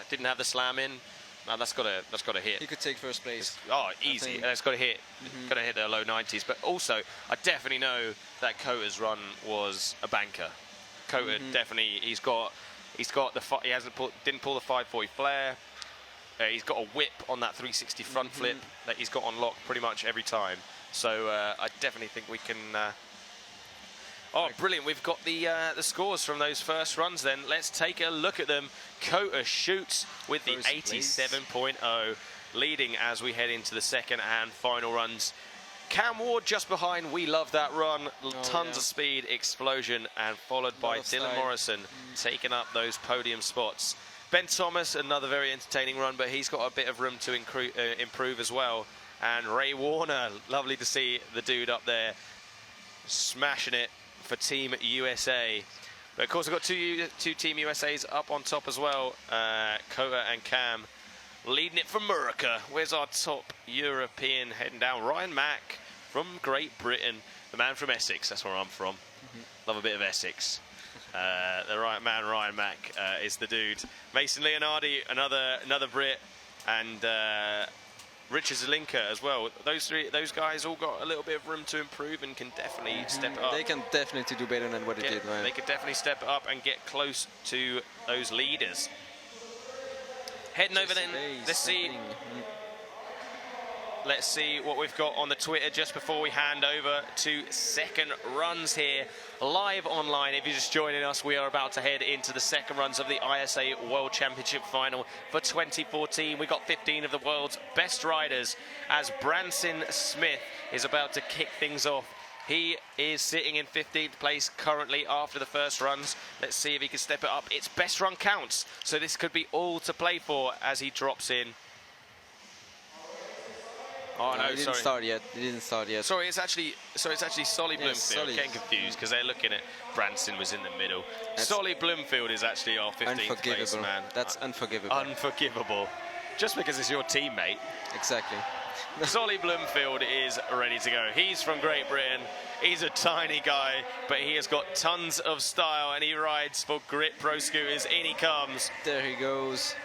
didn't have the slam in, man, that's got to hit. He could take first place. Easy. And it's got to hit. Got to hit the low 90s. But also, I definitely know that Dakota's run was a banker. Dakota definitely. He didn't pull the 540 flare. He's got a whip on that 360 front flip that he's got on lock pretty much every time. So I definitely think we can. Oh, brilliant. We've got the scores from those first runs then. Let's take a look at them. Dakota Schuetz with the 87.0, leading as we head into the second and final runs. Cam Ward just behind. We love that run. Tons of speed, explosion, and followed by Dylan Morrison taking up those podium spots. Ben Thomas, another very entertaining run, but he's got a bit of room to improve as well. And Ray Warner, lovely to see the dude up there smashing it for Team USA. But of course we've got two Team USAs up on top as well. Dakota and Cam leading it from America. Where's our top European heading down? Ryan Mack from Great Britain, the man from Essex. That's where I'm from. Love a bit of Essex. The right man, Ryan Mack, is the dude. Mason Leonardi, another Brit, and Richard Zelinka as well. Those guys all got a little bit of room to improve and can definitely step it up. They can definitely do better than what they did, right? They could definitely step it up and get close to those leaders. Heading over then, let's see. let's see what we've got on the Twitter just before we hand over to second runs here. Live online, if you're just joining us, we are about to head into the second runs of the ISA World Championship Final for 2014. We've got 15 of the world's best riders as Branson Smith is about to kick things off. He is sitting in 15th place currently after the first runs. Let's see if he can step it up. It's best run counts, so this could be all to play for as he drops in. Oh no, he didn't start yet. He didn't start yet. Sorry, it's actually Solly Bloomfield. Solly. Getting confused because they're looking at Branson was in the middle. Solly Bloomfield is actually our 15th place man. That's unforgivable. Unforgivable. Just because it's your teammate. Exactly. Solly Bloomfield is ready to go. He's from Great Britain. He's a tiny guy, but he has got tons of style and he rides for Grit Pro Scooters. In he comes. There he goes.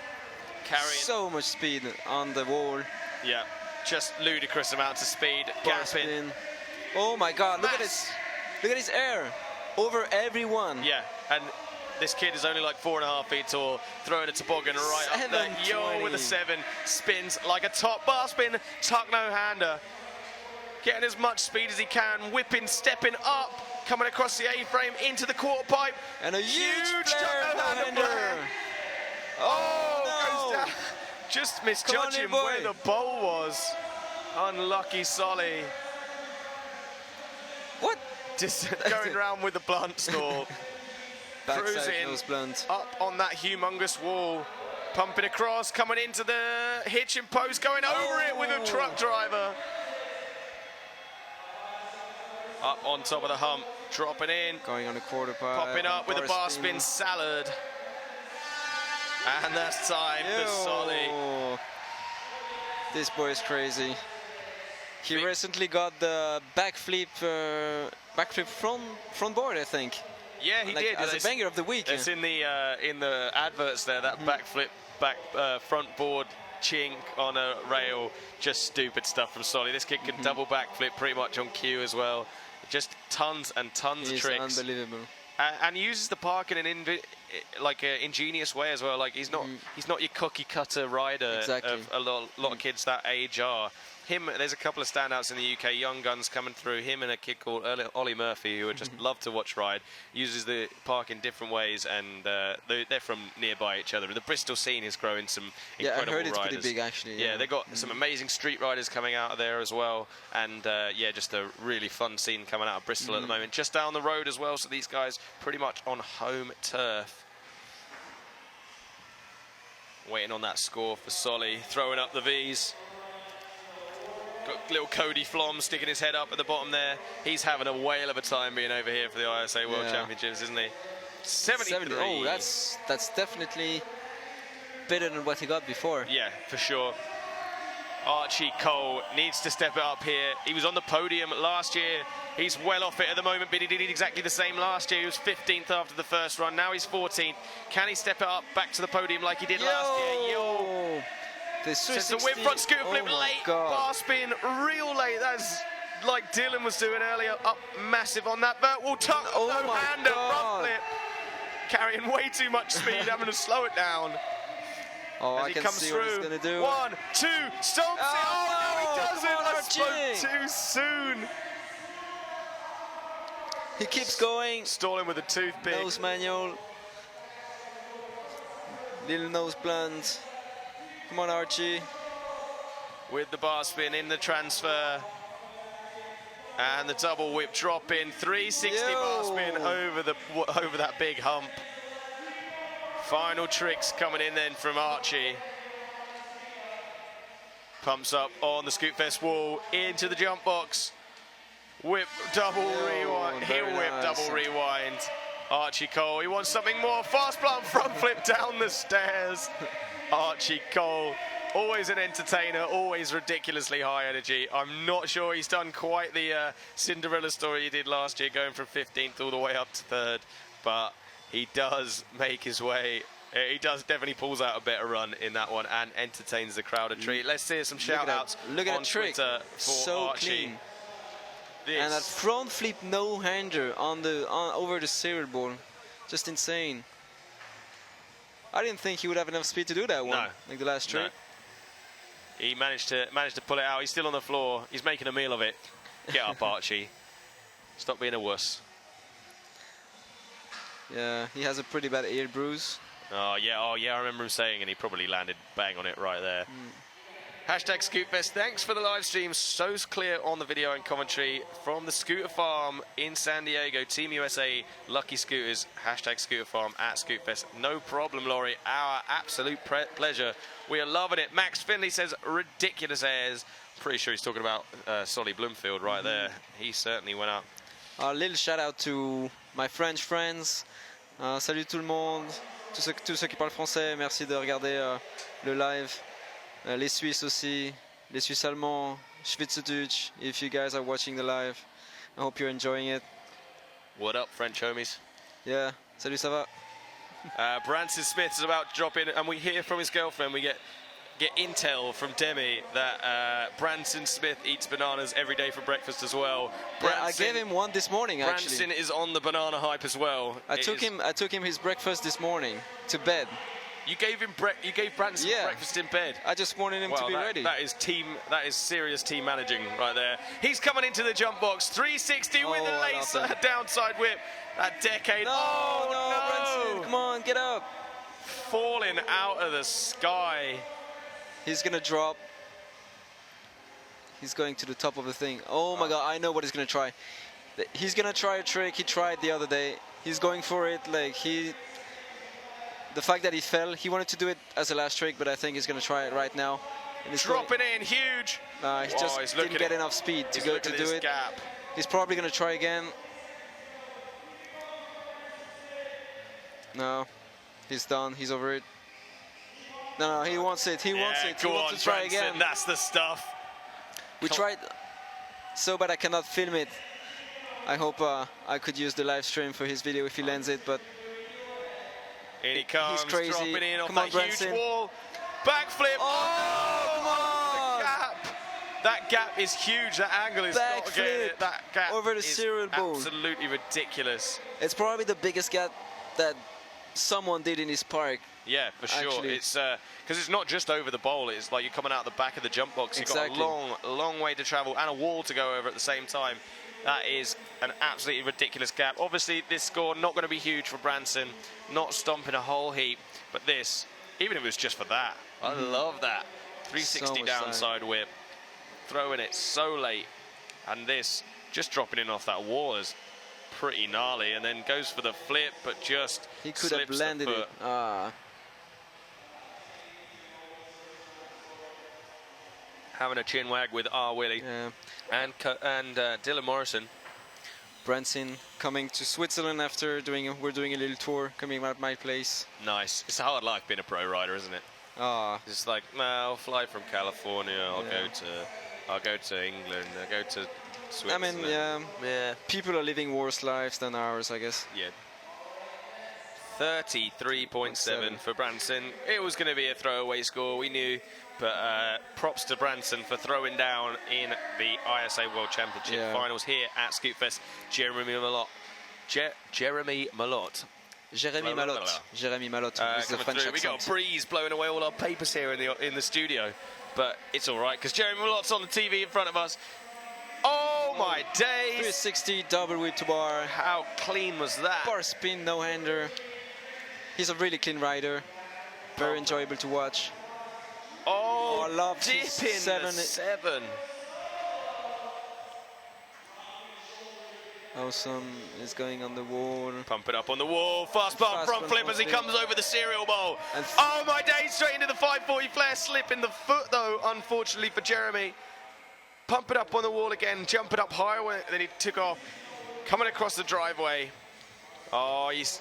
Carrying so much speed on the wall. Yeah, just ludicrous amounts of speed. Gapping. Oh my God, look at this. Look at his air. Over everyone. Yeah, and this kid is only like 4.5 feet tall, throwing a toboggan right up there. Yo with a 7, spins like a top bar spin, tuck no hander. Getting as much speed as he can, whipping, stepping up, coming across the A-frame into the quarter pipe. And a huge tuck no hander. Oh, no. Goes down. Just misjudging where the bowl was. Unlucky Solly. What? Just going around with the blunt stall. Cruising up on that humongous wall, pumping across, coming into the hitching post, going over it with a truck driver. Up on top of the hump, dropping in, going on a quarter pipe, popping up with a bar spin salad. And that's time for Solly. This boy is crazy. He recently got the backflip front board, I think. Yeah, he did. As a banger of the week. It's in the adverts there, that backflip, front board chink on a rail. Just stupid stuff from Solly. This kid can double backflip pretty much on cue as well. Just tons and tons of tricks. Unbelievable. And uses the park in an ingenious way as well. Like he's not your cookie cutter rider of a lot of kids that age are. There's a couple of standouts in the UK, young guns coming through. Him and a kid called Ollie Murphy, who would just love to watch ride. Uses the park in different ways, and they're from nearby each other. The Bristol scene is growing some incredible riders. I heard it's pretty big, actually. Yeah, they've got some amazing street riders coming out of there as well, and yeah, just a really fun scene coming out of Bristol at the moment. Just down the road as well, so these guys pretty much on home turf. Waiting on that score for Solly, throwing up the V's. Got little Cody Flom sticking his head up at the bottom there. He's having a whale of a time being over here for the ISA World Championships, isn't he? 73. Oh, that's definitely better than what he got before. Yeah, for sure. Archie Cole needs to step it up here. He was on the podium last year. He's well off it at the moment, but he did exactly the same last year. He was 15th after the first run. Now he's 14th. Can he step it up back to the podium like he did last year? Yo! It's a whip front scooter flip, late bar spin, real late. That's like Dylan was doing earlier. Up massive on that vert. We'll tuck no hander, front flip. Carrying way too much speed, having to slow it down. Oh, as I he can comes see through. What he's gonna do. 1, 2, stomps it. Oh, no, he doesn't. I Archie. spoke too soon. He keeps going. Stalling with a toothpick. Nose manual. Little nose blunt. Come on, Archie. With the bar spin in the transfer. And the double whip drop in. 360 bar spin over that big hump. Final tricks coming in then from Archie. Pumps up on the Scootfest wall into the jump box. Whip, double rewind. Heel whip, double rewind. Archie Cole, he wants something more. Fast blunt front flip down the stairs. Archie Cole, always an entertainer, always ridiculously high energy. I'm not sure he's done quite the Cinderella story he did last year, going from 15th all the way up to 3rd, but he does make his way. He does definitely pulls out a better run in that one and entertains the crowd a treat. Let's see some shout-outs on Twitter for Archie. Clean. And that front flip no-hander over the cereal bowl, just insane. I didn't think he would have enough speed to do that one, like the last trick. He managed to pull it out. He's still on the floor. He's making a meal of it. Get up, Archie. Stop being a wuss. Yeah, he has a pretty bad ear bruise. Oh yeah, I remember him saying, and he probably landed bang on it right there. Hashtag Scootfest, thanks for the live stream. So clear on the video and commentary from the scooter farm in San Diego. Team USA, Lucky Scooters, hashtag scooter farm at Scootfest. No problem, Laurie, our absolute pleasure. We are loving it. Max Finley says, ridiculous airs. Pretty sure he's talking about Solly Bloomfield right there. He certainly went up. A little shout out to my French friends. Salut tout le monde. Tous ceux qui parlent français, merci de regarder le live. Les Suisses aussi, les Suisses allemands, Schweizerdeutsch, if you guys are watching the live. I hope you're enjoying it. What up, French homies? Yeah, salut, ça va? Branson Smith is about to drop in, and we hear from his girlfriend, we get intel from Demi that Branson Smith eats bananas every day for breakfast as well. Yeah, I gave him one this morning, actually. Branson is on the banana hype as well. I took him his breakfast this morning to bed. You gave Branson breakfast in bed. I just wanted him to be ready. That is serious team managing right there. He's coming into the jump box, 360 with a laser downside whip. That decade. No, Branson, come on, get up. Falling out of the sky. He's gonna drop. He's going to the top of the thing. Oh my God, I know what he's gonna try. He's gonna try a trick he tried the other day. He's going for it. The fact that he fell, he wanted to do it as a last trick, but I think he's gonna try it right now. Dropping in huge. He just didn't get enough speed to go to do it. Gap. He's probably gonna try again. No, he's done. He's over it. No, he wants it. He wants it. He wants to try again. That's the stuff. We tried so bad I cannot film it. I hope I could use the live stream for his video if he lands it, but in he comes, he's crazy. Dropping in off Come on, that Branson. huge wall. Backflip. Oh, come on. The gap. That gap is huge. That angle is not getting it. That gap over the is cereal bowl. Absolutely ridiculous. It's probably the biggest gap that someone did in his park. Yeah, for sure. Actually. It's because it's not just over the bowl. It's like you're coming out the back of the jump box. You've got a long way to travel and a wall to go over at the same time. That is an absolutely ridiculous gap. Obviously, this score not going to be huge for Branson. Not stomping a whole heap. But this, even if it was just for that, I love that. 360 downside whip. Throwing it so late. And this, just dropping in off that wall is pretty gnarly. And then goes for the flip, but just he could have landed it. Having a chin wag with R. Willie. Yeah. And Dylan Morrison. Branson coming to Switzerland after we're doing a little tour, coming at my place. Nice. It's a hard life being a pro rider, isn't it? It's like, I'll fly from California. I'll go to England. I'll go to Switzerland. I mean, people are living worse lives than ours, I guess. Yeah. 33.7 for Branson. It was going to be a throwaway score, we knew. But props to Branson for throwing down in the ISA World Championship finals here at Scootfest. Jeremy Malott. Jeremy Malott. The French accent. We got a breeze blowing away all our papers here in the studio. But it's all right, because Jeremy Malott's on the TV in front of us. Oh my days! 360 double whip to bar. How clean was that? Bar spin, no hander. He's a really clean rider. Very enjoyable to watch. Oh, I love dip in seven. Awesome. He's going on the wall. Pump it up on the wall. Fast bar front flip as he comes over the cereal bowl. Oh my days, straight into the 540 flare. Slip in the foot though, unfortunately for Jeremy. Pump it up on the wall again. Jump it up higher than he took off. Coming across the driveway. Oh, he's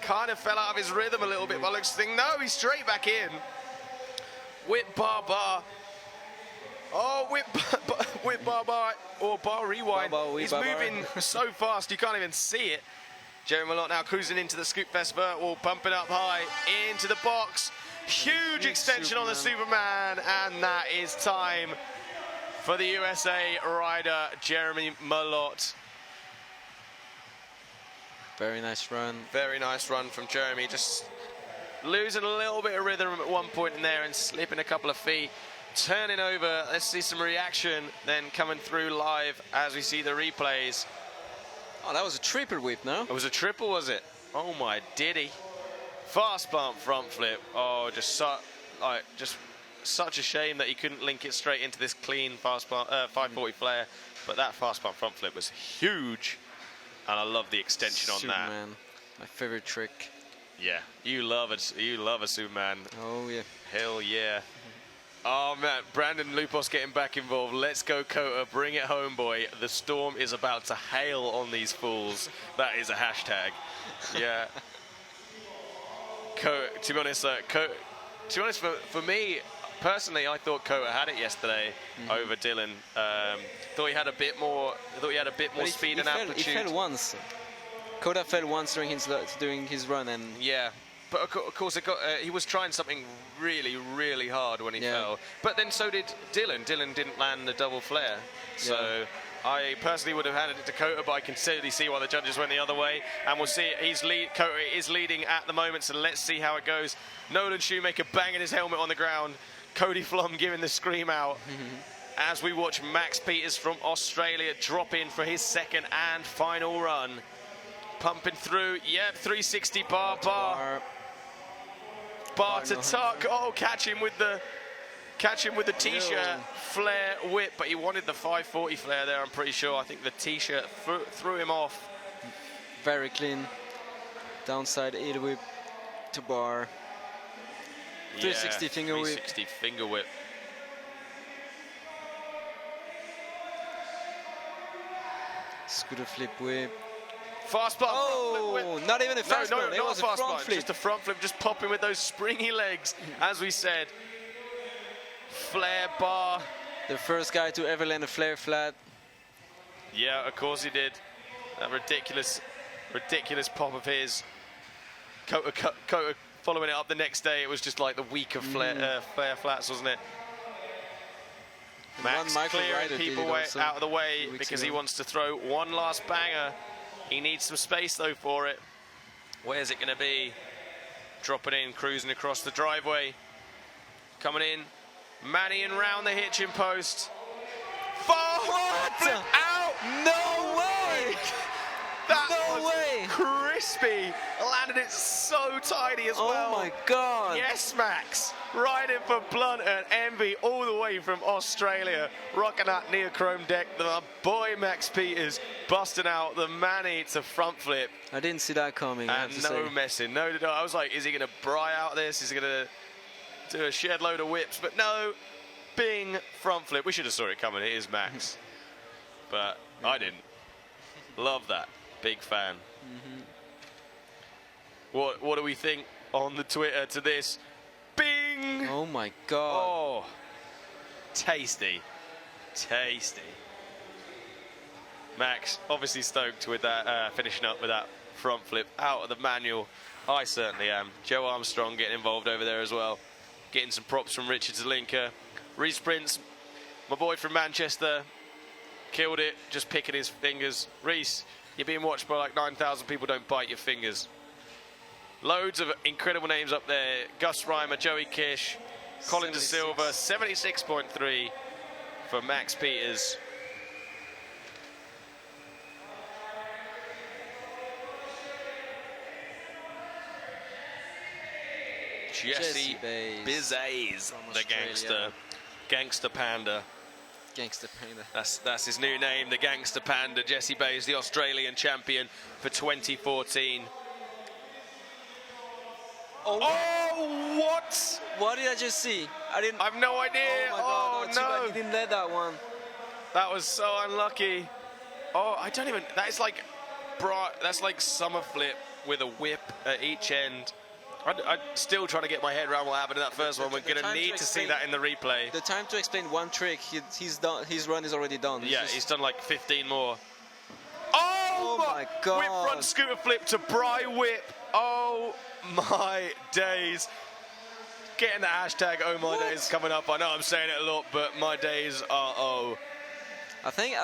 kind of fell out of his rhythm a little bit by looks thing. No, he's straight back in. Whip bar. Oh, whip bar or bar rewind. He's moving so fast you can't even see it. Jeremy Malott now cruising into the Scootfest vert wall, pumping up high into the box. Huge extension on the Superman, and that is time for the USA rider Jeremy Malott. Very nice run. Very nice run from Jeremy. Just losing a little bit of rhythm at one point in there and slipping a couple of feet. Turning over, let's see some reaction then coming through live as we see the replays. Oh, that was a triple whip, no? It was a triple, was it? Oh my diddy. Fast plant front flip. Oh, just such a shame that he couldn't link it straight into this clean fast plant 540 flare. But that fast plant front flip was huge. And I love the extension on that. Superman, my favorite trick. Yeah, you love a Superman. Oh yeah. Hell yeah. Oh man, Brandon Lupos getting back involved. Let's go, Kota. Bring it home, boy. The storm is about to hail on these fools. That is a hashtag. Yeah. To be honest, for me personally, I thought Kota had it yesterday over Dylan. Thought he had a bit more. Speed and amplitude. He fell once. Kota fell once during his run, and yeah. But of course, he was trying something really, really hard when he fell. But then so did Dylan. Dylan didn't land the double flare. So I personally would have had it to Dakota, but I can clearly see why the judges went the other way. And we'll see. Kota is leading at the moment, so let's see how it goes. Nolan Shoemaker banging his helmet on the ground. Cody Flom giving the scream out. As we watch Max Peters from Australia drop in for his second and final run. Pumping through. Yep, 360 bar. Bar to tuck. Oh, catch him with the t-shirt flare whip, but he wanted the 540 flare there, I'm pretty sure. I think the t-shirt threw him off. Very clean. Downside 8 whip to bar. 360 finger whip. 360 finger whip. Scooter flip whip. Fast plant. Oh, not even a fast plant. It was a front flip. Just a front flip, just popping with those springy legs, as we said. Flare bar. The first guy to ever land a flare flat. Yeah, of course he did. That ridiculous pop of his. Kota following it up the next day. It was just like the week of flare flats, wasn't it? Max clearing people out of the way because he wants to throw one last banger. He needs some space though for it. Where's it going to be? Dropping in, cruising across the driveway. Coming in, Mannying round the hitching post. Flip out! No way! That was crispy. Landed it so tiny as well. Oh my God! Yes, Max. Riding for Blunt and Envy all the way from Australia. Rocking that neochrome deck. The boy Max Peters busting out the Manny to front flip. I didn't see that coming. And no messing. No, I was like, is he going to bry out this? Is he going to do a shed load of whips? But no. Bing, front flip. We should have saw it coming. It is Max. But I didn't. Love that. Big fan. What do we think on the Twitter to this? Bing! Oh my God. Oh, tasty. Tasty. Max, obviously stoked with that, finishing up with that front flip out of the manual. I certainly am. Joe Armstrong getting involved over there as well. Getting some props from Richard Zelinka. Reese Prince, my boy from Manchester, killed it, just picking his fingers. Reese, you're being watched by like 9,000 people, don't bite your fingers. Loads of incredible names up there. Gus Reimer, Joey Kish, Colin De Silva, 76.3 for Max Peters. Jesse Bizays, the gangster panda. Gangster panda. That's his new name, the Gangster Panda. Jesse Bays, the Australian champion for 2014. Oh, what? What did I just see? I have no idea. Oh my God, no. He didn't let that one. That was so unlucky. Oh, I don't even. That's like summer flip with a whip at each end. I'm still trying to get my head around what happened in that first one. We're going to need to see that in the replay. The time to explain one trick, he's done. His run is already done. He's done like 15 more. Oh my God! Whip front scooter flip to Bry whip. Oh my days! Getting the hashtag "Oh my days" coming up. I know I'm saying it a lot, but my days are oh. I think.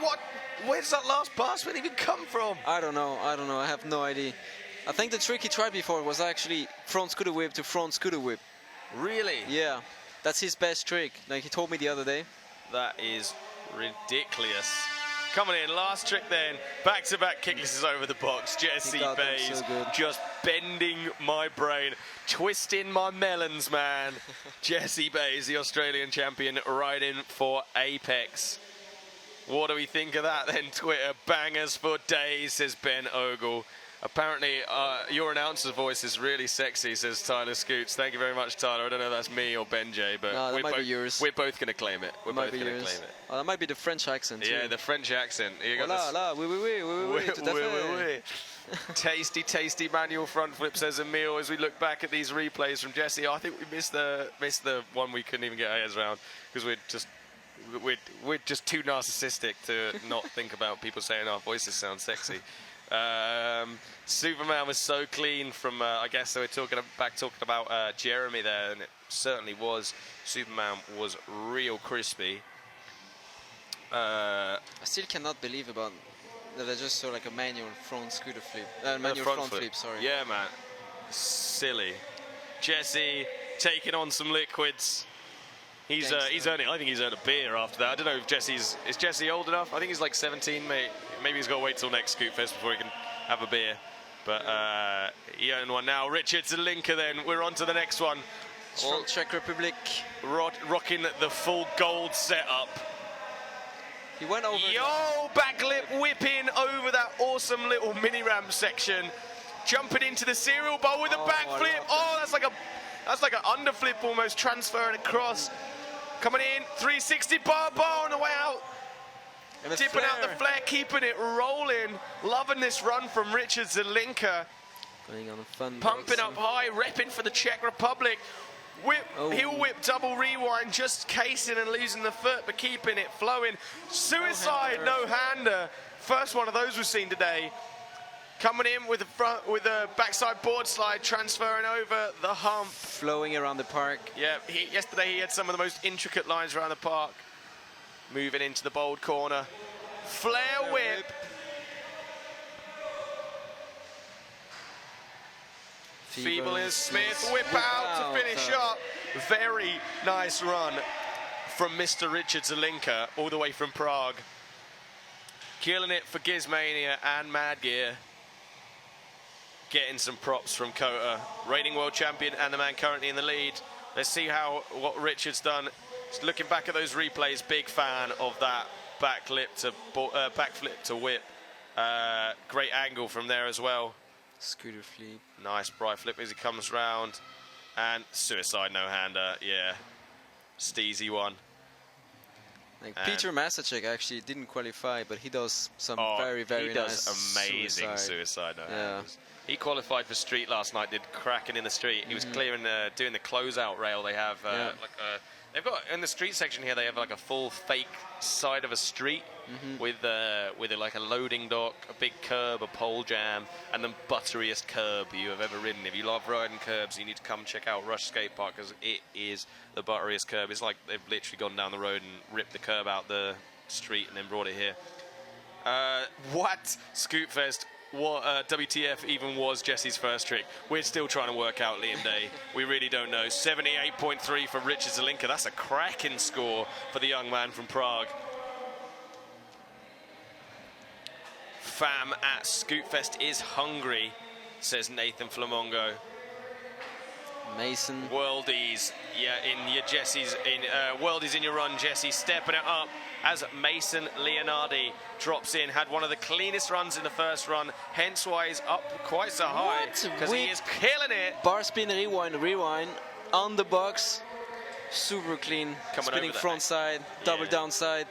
What? Where's that last pass even come from? I don't know. I have no idea. I think the trick he tried before was actually front scooter whip to front scooter whip. Really? Yeah, that's his best trick. Like he told me the other day. That is ridiculous. Coming in, last trick then. Back-to-back kicklisses over the box. Jesse Bays so just bending my brain, twisting my melons, man. Jesse Bays, the Australian champion, riding for Apex. What do we think of that then, Twitter? Bangers for days, says Ben Ogle. Apparently, your announcer's voice is really sexy, says Tyler Schuetz. Thank you very much, Tyler. I don't know if that's me or BenJ, but no, that might be yours. We're both going to claim it. We're both going to claim it. Oh, that might be the French accent, too. Yeah, the French accent. You got Voilà, oui, tout à fait. Tasty, tasty manual front flip, says Emil, as we look back at these replays from Jesse. I think we missed the one we couldn't even get our heads around because we're just too narcissistic to not think about people saying our voices sound sexy. Superman was so clean from I guess they were talking about Jeremy there, and it certainly was. Superman was real crispy. I still cannot believe about that I just saw like a manual front scooter flip. Manual front flip, sorry. Yeah, man. Silly. Jesse taking on some liquids. He's earning. I think he's earned a beer after that. I don't know if is Jesse old enough? I think he's like 17, mate. Maybe he's got to wait till next Scootfest before he can have a beer. But he earned one now. Richard Zelinka then. We're on to the next one. From Czech Republic. Rocking the full gold setup. He went over. Yo, backlip whipping over that awesome little mini ramp section. Jumping into the serial bowl with a backflip. Oh, that's like an underflip almost, transferring across. Coming in, 360 bar on the way out. Dipping out the flare, keeping it rolling. Loving this run from Richard Zelinka. Going on a fun pumping up high, repping for the Czech Republic. Heel whip, double rewind, just casing and losing the foot, but keeping it flowing. Suicide, no-hander. First one of those we've seen today. Coming in with a backside board slide, transferring over the hump. Flowing around the park. Yeah, yesterday he had some of the most intricate lines around the park. Moving into the bold corner. Flare whip. Feeble is Smith, whip out to finish up. Very nice run from Mr. Richard Zelinka, all the way from Prague. Killing it for Gizmania and Mad Gear. Getting some props from Kota, reigning world champion and the man currently in the lead. Let's see what Richard's done. Just looking back at those replays, big fan of that backflip to whip. Great angle from there as well. Scooter flip. Nice bright flip as he comes round. And suicide no-hander, yeah. Steezy one. Like Peter Masachek actually didn't qualify, but he does some very nice. He does amazing suicide no-handers. Yeah. He qualified for street last night, did cracking in the street. He was clearing, doing the closeout rail. They have they've got in the street section here. They have like a full fake side of a street with like a loading dock, a big curb, a pole jam, and the butteriest curb you have ever ridden. If you love riding curbs, you need to come check out Rush Skatepark because it is the butteriest curb. It's like they've literally gone down the road and ripped the curb out the street and then brought it here. What Scootfest? What WTF even was Jesse's first trick? We're still trying to work out Liam Day. We really don't know. 78.3 for Richard Zelinka. That's a cracking score for the young man from Prague. Fam at Scootfest is hungry, says Nathan Flamongo. Mason. Worldies, yeah, in your Worldies in your run, Jesse, stepping it up as Mason Leonardi drops in. Had one of the cleanest runs in the first run, hence why he's up quite so high, because he is killing it. Bar spin, rewind, on the box, super clean, spinning front side, double down side.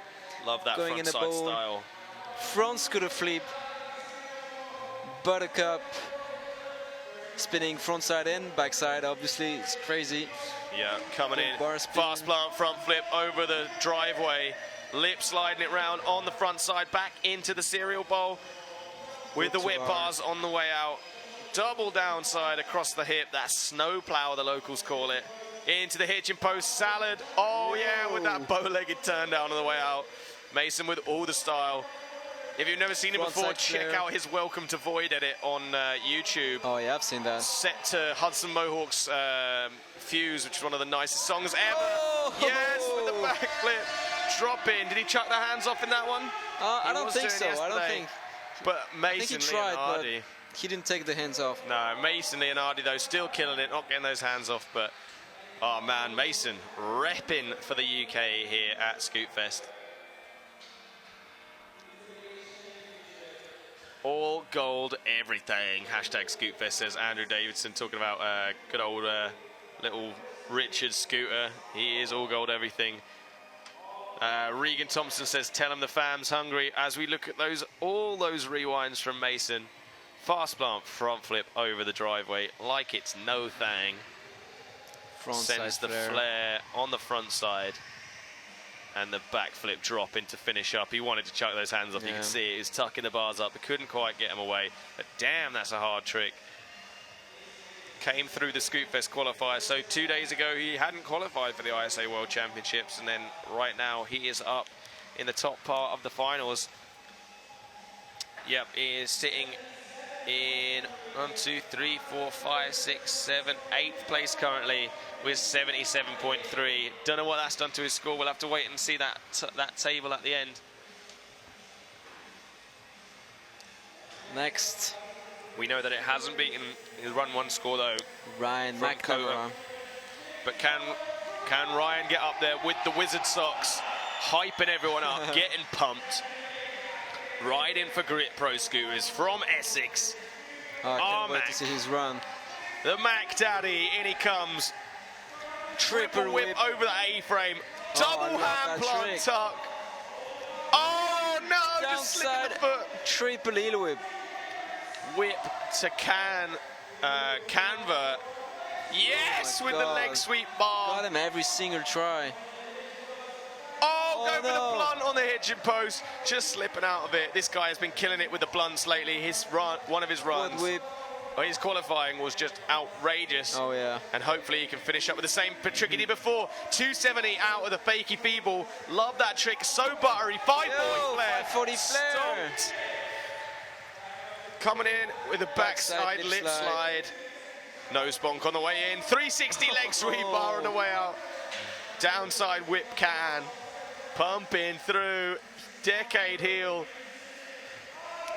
Love that going front in the side bowl. style. Front scooter flip, buttercup, spinning front side in, back side, obviously, it's crazy. Yeah, coming in, fast plant front flip over the driveway, lip sliding it round on the front side, back into the serial bowl with the whip bars on the way out. Double downside across the hip, that snow plow the locals call it. Into the hitching post, salad, oh yeah, with that bow-legged turn down on the way out. Mason with all the style. If you've never seen him before, check out his Welcome to Void edit on YouTube. Oh yeah, I've seen that. Set to Hudson Mohawk's Fuse, which is one of the nicest songs ever. Yes, with the backflip. Drop in. Did he chuck the hands off in that one? I don't think so. I don't think. But Mason I think he tried, Leonardi. but he didn't take the hands off. No, Mason Leonardi, though, still killing it, not getting those hands off. But, oh man, Mason repping for the UK here at Scootfest. All gold, everything. Hashtag Scootfest, says Andrew Davidson, talking about good old little Richard Scooter. He is all gold, everything. Regan Thompson says, tell him the fam's hungry. As we look at all those rewinds from Mason. Fast plant, front flip over the driveway, like it's no thing. Sends the flare on the front side. And the backflip drop in to finish up. He wanted to chuck those hands off. You can see it. He was tucking the bars up. But couldn't quite get him away. But damn, that's a hard trick. Came through the Scootfest qualifier. So 2 days ago, he hadn't qualified for the ISA World Championships. And then right now, he is up in the top part of the finals. Yep, he is sitting in 1, 2, 3, 4, 5, 6, 7, 8th place currently with 77.3. Don't know what that's done to his score. We'll have to wait and see that table at the end. Next. We know that it hasn't beaten his run one score though. Ryan McNamara. But can Ryan get up there with the wizard socks, hyping everyone up, getting pumped? Riding for Grit Pro Scooters from Essex. I can't wait to see his run. The Mac Daddy, in he comes. Triple whip over the A-frame. Double hand plant tuck. Oh no, just slipping the foot. Triple heel whip. Whip to Canva. Yes, with the leg sweep bar. Got him every single try. Oh, go for the blunt on the hitching post. Just slipping out of it. This guy has been killing it with the blunts lately. His run, one of his runs. Whip. His qualifying was just outrageous. Oh, yeah. And hopefully he can finish up with the same trick he did before. 270 out of the fakey feeble. Love that trick. So buttery. 540 flare. 540 flare. Stomped. Coming in with a backside lip slide. Nose bonk on the way in. 360 leg sweep bar on the way out. Downside whip can. Pumping through. Decade heel.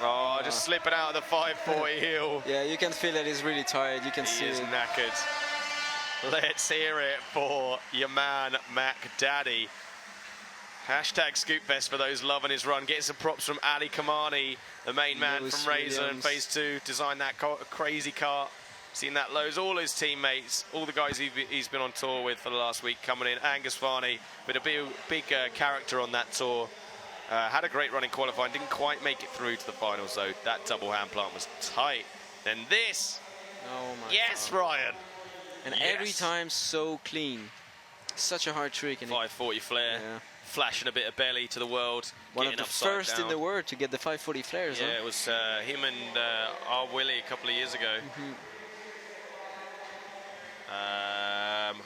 Oh, just slipping out of the 540 heel. Yeah, you can feel that he's really tired. You can see it. He is knackered. Let's hear it for your man, Mac Daddy. Hashtag Scootfest for those loving his run. Getting some props from Ali Kamani, the main man from Razor in Phase 2. Designed that crazy kart. Seen that loads. All his teammates, all the guys he's been on tour with for the last week coming in. Angus Farney, but a big character on that tour. Had a great run in qualifying, didn't quite make it through to the finals though. That double hand plant was tight. Then this. Oh my yes, God. Ryan. And every time so clean. Such a hard trick. 540 flare. Yeah. Flashing a bit of belly to the world. One of the first down. In the world to get the 540 flares. Yeah, it was him and R. Willie a couple of years ago.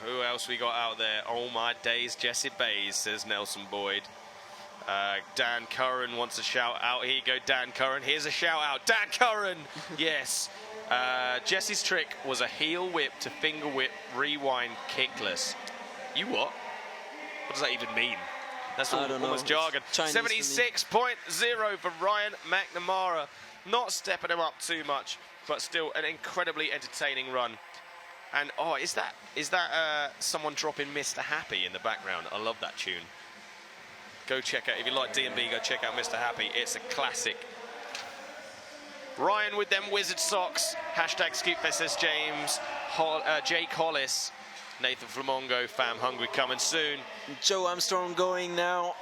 Who else we got out there? Oh my days, Jesse Bays, says Nelson Boyd. Dan Curran wants a shout out. Here you go, Dan Curran. Here's a shout out. Dan Curran! Yes. Jesse's trick was a heel whip to finger whip rewind kickless. You what? What does that even mean? That's almost jargon. 76.0 for Ryan McNamara. Not stepping him up too much, but still an incredibly entertaining run. And oh, is that someone dropping Mr. Happy in the background? I love that tune. Go check out, if you like D&B, go check out Mr. Happy. It's a classic. Ryan with them wizard socks. Hashtag Scootfest, says James. Jake Hollis. Nathan Flamongo, fam hungry, coming soon. Joe Armstrong going now.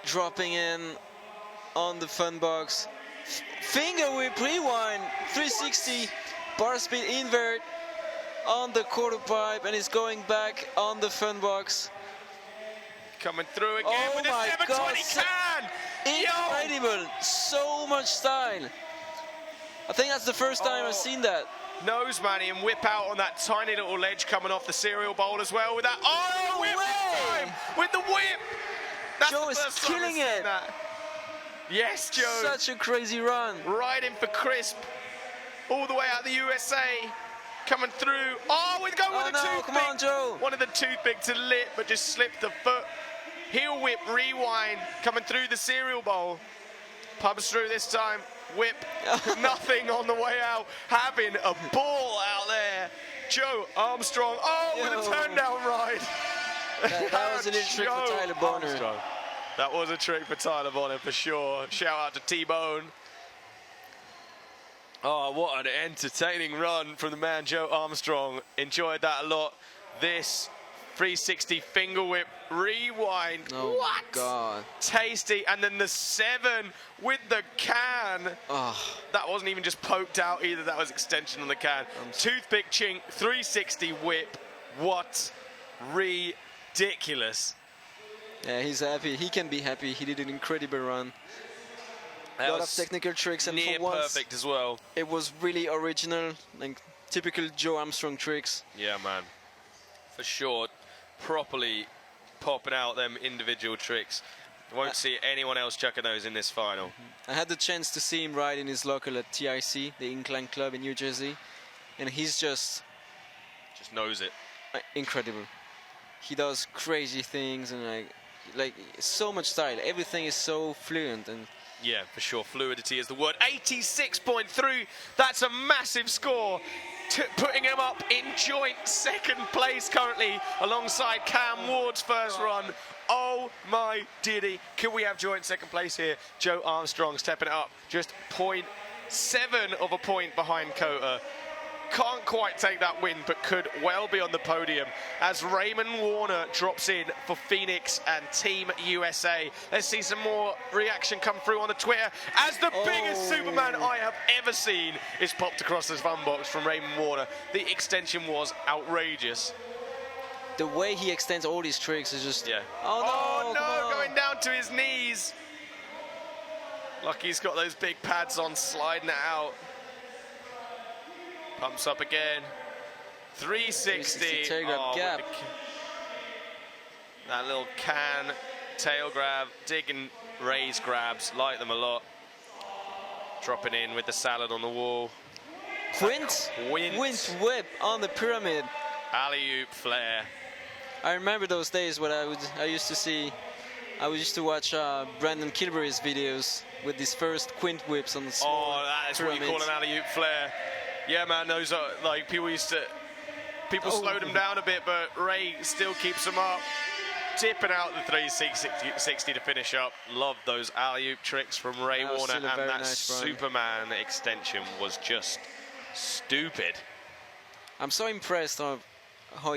Dropping in on the fun box. Finger whip rewind. 360. Bar speed invert. On the quarter pipe, and he's going back on the fun box. Coming through again with a 720 can! Incredible! So much style. I think that's the first time I've seen that. Nose manny and whip out on that tiny little ledge coming off the cereal bowl as well with that. Oh, whip time with the whip! That's Joe is killing it. Yes, Joe. Such a crazy run. Right in for crisp. All the way out the USA. Coming through. Oh, we're going with a toothpick. Come on, Joe. Wanted the toothpick to lip, but just slipped the foot. Heel whip, rewind. Coming through the cereal bowl. Pumps through this time. Whip. Nothing on the way out. Having a ball out there. Joe Armstrong. Oh, with a turn down ride. That was a little trick for Tyler Bonner. Armstrong. That was a trick for Tyler Bonner for sure. Shout out to T-Bone. Oh, what an entertaining run from the man Joe Armstrong. Enjoyed that a lot. This 360 finger whip rewind. Oh, what? God. Tasty. And then the 7 with the can. Oh. That wasn't even just poked out either. That was extension on the can. Toothpick chink, 360 whip. What ridiculous. Yeah, he's happy. He can be happy. He did an incredible run. A lot of technical tricks, and near for once, perfect as well. It was really original, like typical Joe Armstrong tricks. Yeah, man. For sure. Properly popping out them individual tricks. Won't see anyone else chucking those in this final. I had the chance to see him ride in his local at TIC, the Incline Club in New Jersey, and he's just knows it. Incredible. He does crazy things and like so much style. Everything is so fluent and. Yeah, for sure. Fluidity is the word. 86.3. That's a massive score. Putting him up in joint second place currently alongside Cam Ward's first run. Oh my diddy. Can we have joint second place here? Joe Armstrong stepping it up. Just 0.7 of a point behind Kota. Can't quite take that win, but could well be on the podium as Raymond Warner drops in for Phoenix and Team USA. Let's see some more reaction come through on the Twitter as the biggest Superman I have ever seen is popped across this fun box from Raymond Warner. The extension was outrageous. The way he extends all these tricks is just... Yeah. Oh no, going down to his knees. Lucky he's got those big pads on, sliding it out. Pumps up again. 360. Tail grab gap. That little can tail grab, digging raise grabs, like them a lot. Dropping in with the salad on the wall. Quint whip on the pyramid. Alley-oop flare. I remember those days when I used to watch Brandon Kilbury's videos with his first quint whips on the small that is pyramids. what you call an alley-oop flare. Yeah, man, those are like people slowed them down a bit, but Ray still keeps them up. Tipping out the 360 to finish up. Love those alley-oop tricks from Ray Warner, and that nice Superman extension was just stupid. I'm so impressed of how high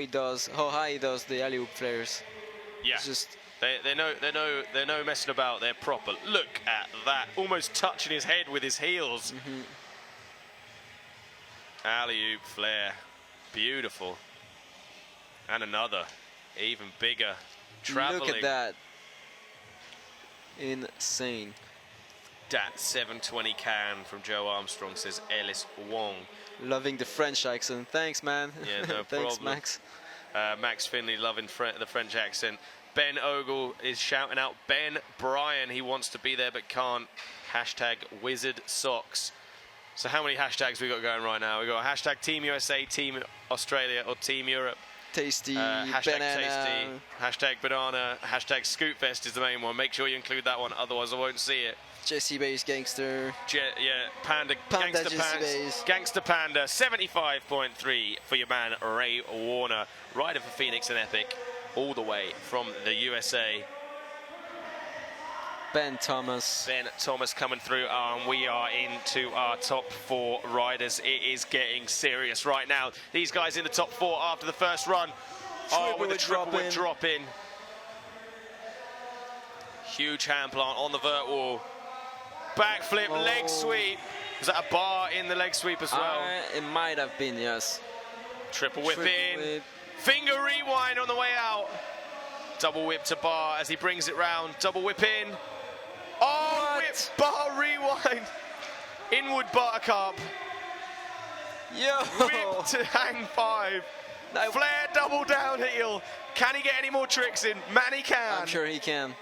he does the alley-oop flares. Yeah, it's just they're no messing about. They're proper. Look at that, almost touching his head with his heels. Alley-oop flare, beautiful. And another, even bigger. Traveling. Look at that. Insane. That 720 can from Joe Armstrong, says Ellis Wong. Loving the French accent. Thanks, man. Yeah, no Thanks, problem. Max. Max Finley loving the French accent. Ben Ogle is shouting out Ben Bryan. He wants to be there but can't. Hashtag Wizard Socks. So how many hashtags we got going right now? We got hashtag Team USA, Team Australia, or Team Europe. Tasty, hashtag banana. Tasty, hashtag banana, hashtag Scootfest is the main one. Make sure you include that one, otherwise I won't see it. Jesse Base Gangster. Panda Gangster Pants. Gangster Panda, 75.3 for your man Ray Warner. Rider for Phoenix and Epic, all the way from the USA. Ben Thomas coming through, and we are into our top 4 riders. It is getting serious right now. These guys in the top 4 after the first run. With a triple whip drop in. Huge hand plant on the vert wall. Backflip, leg sweep. Was that a bar in the leg sweep as well? It might have been, yes. Triple whip in. Finger rewind on the way out. Double whip to bar as he brings it round. Double whip in. Oh, whip, bar, rewind. Inward buttercup. Yo. Whip to hang 5. Flare double downhill. Can he get any more tricks in? Man, he can. I'm sure he can.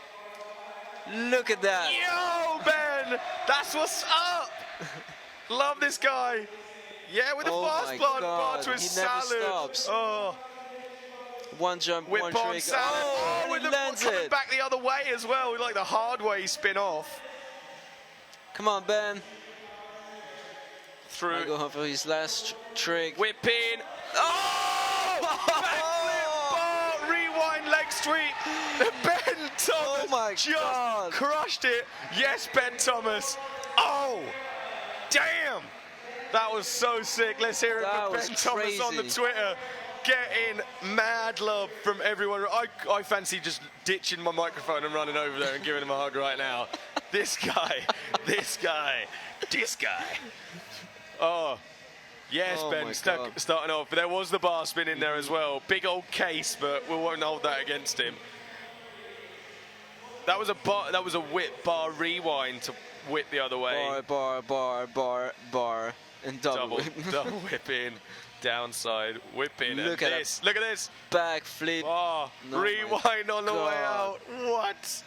Look at that. Yo, Ben. Ben, that's what's up. Love this guy. Yeah, with the fast bar to his he salad. never stops. Oh, One jump, whip one on trick. salad. Oh, with he the lands coming it. back the other way as well. With like the hard way spin off. Come on, Ben. Through. I go for his last trick. Whip in. Oh! Backflip bar, rewind leg sweep. Ben Thomas Oh my just God. crushed it. Yes, Ben Thomas. Oh, damn. That was so sick. Let's hear it That from was Ben Thomas on the crazy. Twitter. Getting mad love from everyone. I fancy just ditching my microphone and running over there and giving him a hug right now. This guy, this guy, this guy. Oh, yes, Oh Ben, my God. starting off. But there was the bar spin in there as well. Big old case, but we won't hold that against him. That was a bar. That was a whip bar rewind to whip the other way. Bar, and double. Double whip in, downside whip in. Look and at this. Look at this. Back flip. Oh, Oh rewind on the way God. out. What?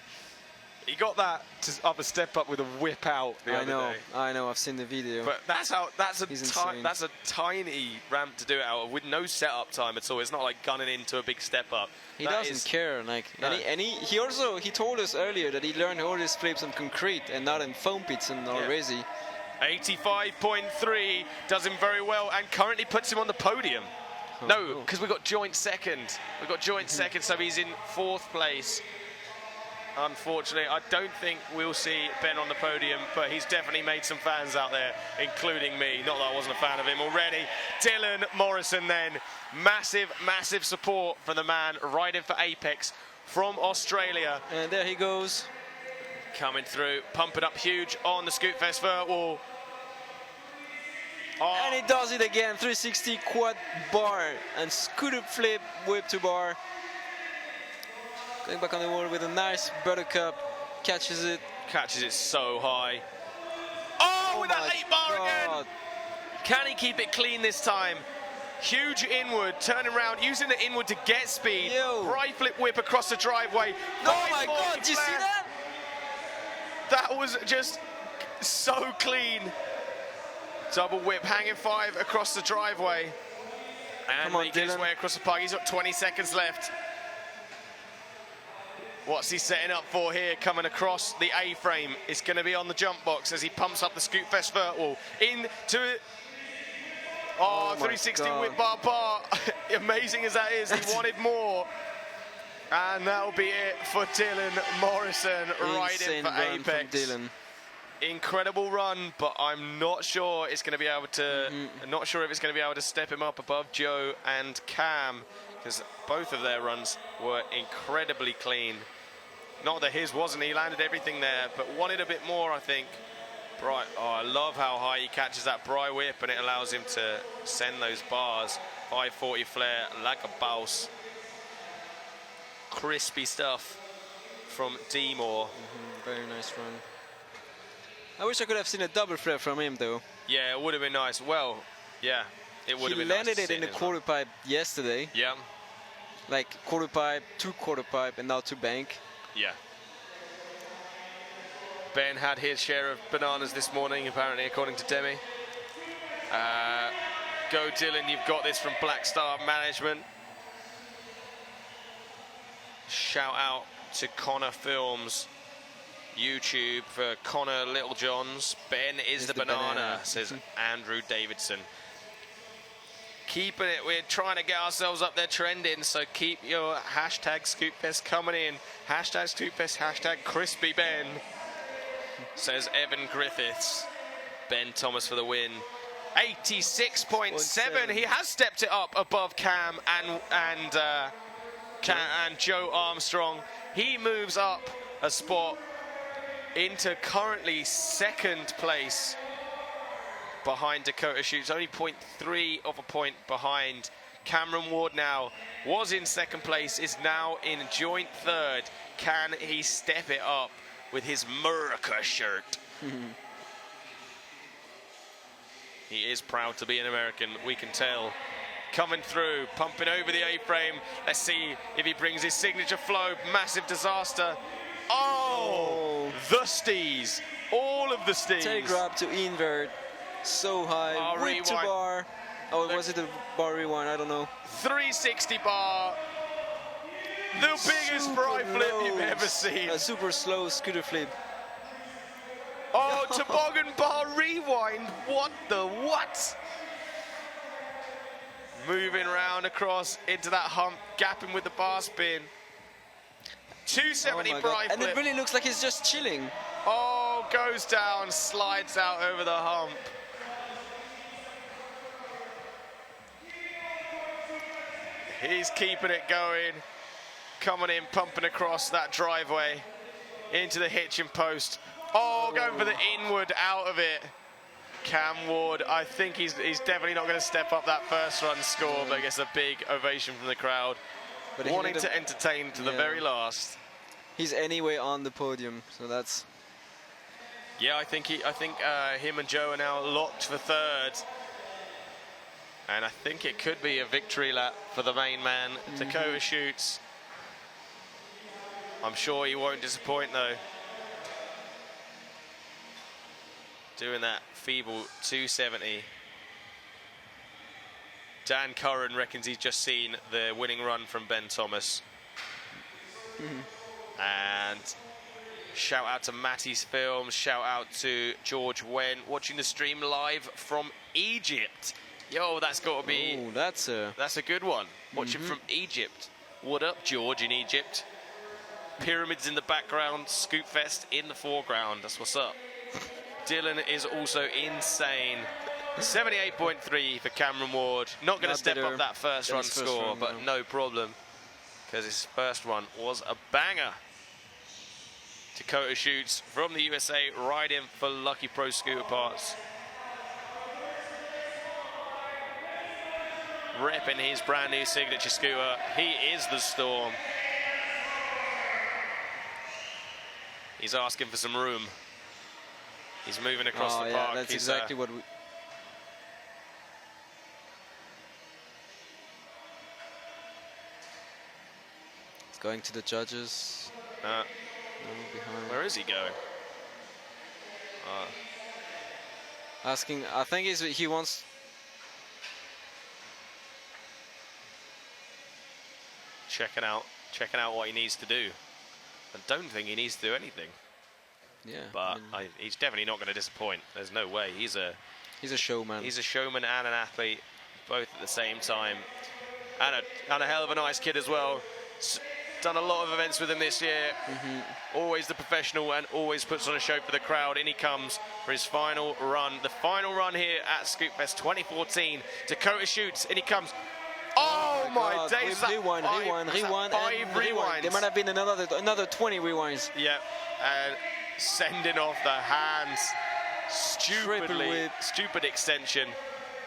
He got that up a step up with a whip out the other day. I know. I've seen the video. But that's how. That's He's insane. that's a tiny ramp to do it out of with no setup time at all. It's not like gunning into a big step up. He That doesn't is- care, like, No. and he told us earlier that he learned all his flips on concrete and not in foam pits and or Yeah. resi. 85.3 does him very well and currently puts him on the podium. No, because we got joint second. We got joint second, so he's in 4th place. Unfortunately, I don't think we'll see Ben on the podium, but he's definitely made some fans out there, including me. Not that I wasn't a fan of him already. Dylan Morrison then. Massive, massive support for the man riding for Apex from Australia. And there he goes. Coming through, pumping up huge on the Scootfest vert wall. Oh, And he does it again. 360 quad bar and scooter flip, whip to bar. Going back on the wall with a nice buttercup. Catches it. catches it so high. Oh, with that my late bar again. God. Can he keep it clean this time? Huge inward, turning around, using the inward to get speed. Yo. Right flip whip across the driveway. Oh my 540 God, did you see flare. that? That was just so clean. Double whip, hanging 5 across the driveway. And Come on, making his Dylan. way across the park. He's got 20 seconds left. What's he setting up for here? Coming across the A-frame. It's going to be on the jump box as he pumps up the Scootfest vert wall. Into it. Oh, Oh my 360 God. whip bar. Amazing as that is, he wanted more. And that'll be it for Dylan Morrison riding Insane for run from Apex. Dylan. Incredible run, but I'm not sure it's going to be able to. Mm-hmm. Not sure if it's going to be able to step him up above Joe and Cam, because both of their runs were incredibly clean. Not that his wasn't. He landed everything there, but wanted a bit more, I think. Bright. Oh, I love how high he catches that Bry whip, and it allows him to send those bars. 540 flare like a boss. Crispy stuff from D-Moore. Very nice run. I wish I could have seen a double flare from him though. Yeah, it would have been nice. Well, yeah, it would have He been landed nice to it sit in the as quarter pipe yesterday. Yeah, Like quarter pipe, 2 quarter pipe, and now 2 bank. yeah. Ben had his share of bananas this morning, apparently, according to Demi. Go Dylan, you've got this from Black Star Management. Shout out to Connor Films YouTube for Connor Littlejohns. Ben is the banana, says Andrew Davidson. Keeping it, we're trying to get ourselves up there trending, so keep your hashtag Scootfest coming in. Hashtag Scootfest, hashtag Crispy Ben, says Evan Griffiths. Ben Thomas for the win. 86.7. He has stepped it up above Cam and Joe Armstrong. He moves up a spot into currently 2nd place behind Dakota Schuetz, only 0.3 of a point behind. Cameron Ward now was in 2nd place, is now in joint 3rd. Can he step it up with his America shirt? He is proud to be an American, we can tell. Coming through, pumping over the A-frame. Let's see if he brings his signature flow. Massive disaster. Oh, the stees. All of the stees. Tail grab to invert. So high. Oh, Whip to rewind. bar. Oh, was it a bar rewind? I don't know. 360 bar. The biggest fry flip you've ever seen. A super slow scooter flip. Oh, toboggan bar rewind. What the what? Moving round across into that hump, gapping with the bar spin. 270 fry flip. And it really looks like he's just chilling. Oh, goes down, slides out over the hump. He's keeping it going. Coming in, pumping across that driveway into the hitching post. Oh, going for the inward out of it. Cam Ward, I think he's definitely not going to step up that first run score, but gets a big ovation from the crowd. But Wanting to entertain to the very last. He's anyway on the podium, so that's. Yeah, I think him and Joe are now locked for third. And I think it could be a victory lap for the main man, Dakota Schuetz. I'm sure he won't disappoint though. Doing that feeble 270. Dan Curran reckons he's just seen the winning run from Ben Thomas. And shout out to Matty's Films, shout out to George Wen, watching the stream live from Egypt. Yo, that's got to be... Oh, that's a good one. Watching from Egypt. What up, George, in Egypt? Pyramids in the background, Scootfest in the foreground. That's what's up. Dylan is also insane. 78.3 for Cameron Ward. Not going to step up that first run score, but no problem, because his first run was a banger. Dakota Schuetz from the USA, riding for Lucky Pro Scooter Parts. Repping his brand new signature scooter. He is the Storm. He's asking for some room. He's moving across the park. That's exactly what we... It's going to the judges. No, behind. Where is he going? Asking, I think he wants... Checking out what he needs to do. I don't think he needs to do anything. Yeah, but he's definitely not going to disappoint. There's no way. He's a showman. He's a showman and an athlete, both at the same time, and a hell of a nice kid as well. Done a lot of events with him this year. Always the professional and always puts on a show for the crowd. In he comes for his final run. The final run here at Scootfest 2014. Dakota Schuetz. In he comes. Oh my days! Rewind. There might have been another 20 rewinds. Yeah, and sending off the hands. Stupid extension.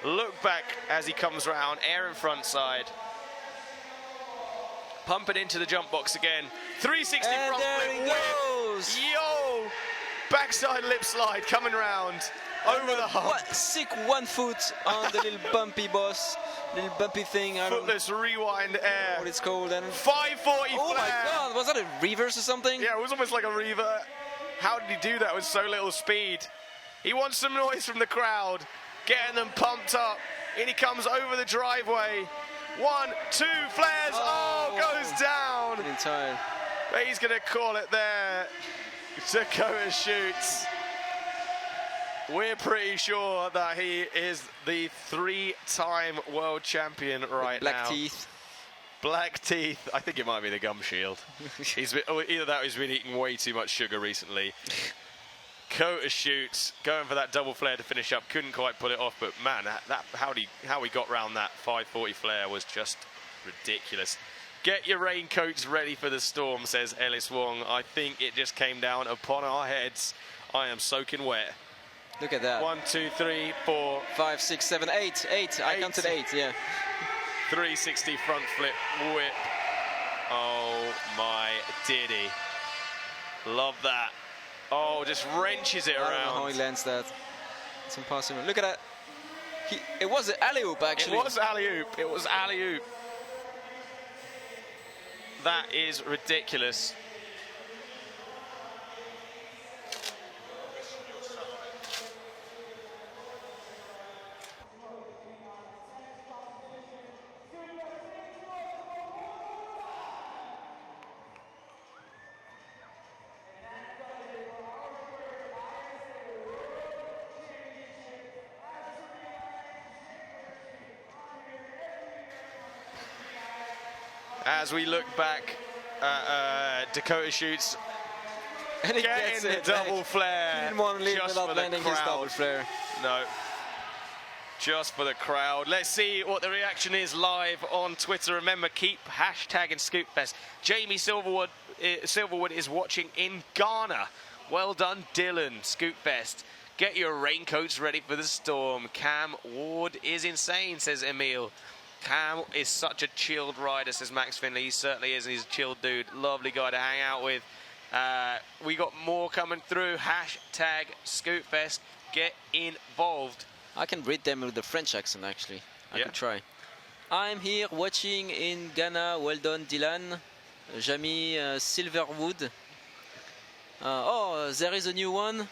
Look back as he comes round, air and front side. Pump it into the jump box again. 360 and front there flip. He goes. Yo! Backside lip slide coming round. Over the hump. What sick 1 foot on the little bumpy boss. Little bumpy thing. Footless rewind air. What it's called. And 540 oh flare. my god, was that a reverse or something? Yeah, it was almost like a revert. How did he do that with so little speed? He wants some noise from the crowd. Getting them pumped up. In he comes over the driveway. 1, 2, flares. Oh, goes down. Getting tired. But he's going to call it there. Dakota Schuetz. We're pretty sure that he is the 3-time world champion right now. Black teeth. Black teeth. I think it might be the gum shield. Either that or he's been eating way too much sugar recently. Dakota Schuetz going for that double flare to finish up. Couldn't quite pull it off, but man, how he got round that 540 flare was just ridiculous. Get your raincoats ready for the storm, says Ellis Wong. I think it just came down upon our heads. I am soaking wet. Look at that. 1, 2, 3, 4, 5, 6, 7, 8. 8. I counted 8, yeah. 360 front flip whip. Oh my diddy. Love that. Oh, just wrenches it around. I don't know how he lands that. It's impossible. Look at that. It was an alley-oop, actually. It was alley-oop. It was alley-oop. That is ridiculous. as we look back at Dakota Schuetz And he getting gets the it double back. flare. He didn't want to leave just without for the landing his double crowd. flare. No. Just for the crowd. Let's see what the reaction is live on Twitter. Remember, keep hashtagging Scootfest. Jamie Silverwood is watching in Ghana. Well done, Dylan. Scootfest. Get your raincoats ready for the storm. Cam Ward is insane, says Emil. Cam is such a chilled rider, says Max Finley. He certainly is. He's a chilled dude. Lovely guy to hang out with. We got more coming through. Hashtag Scootfest. Get involved. I can read them with the French accent, actually. I can try. I'm here watching in Ghana. Well done, Dylan. Jamie Silverwood. Oh, there is a new one.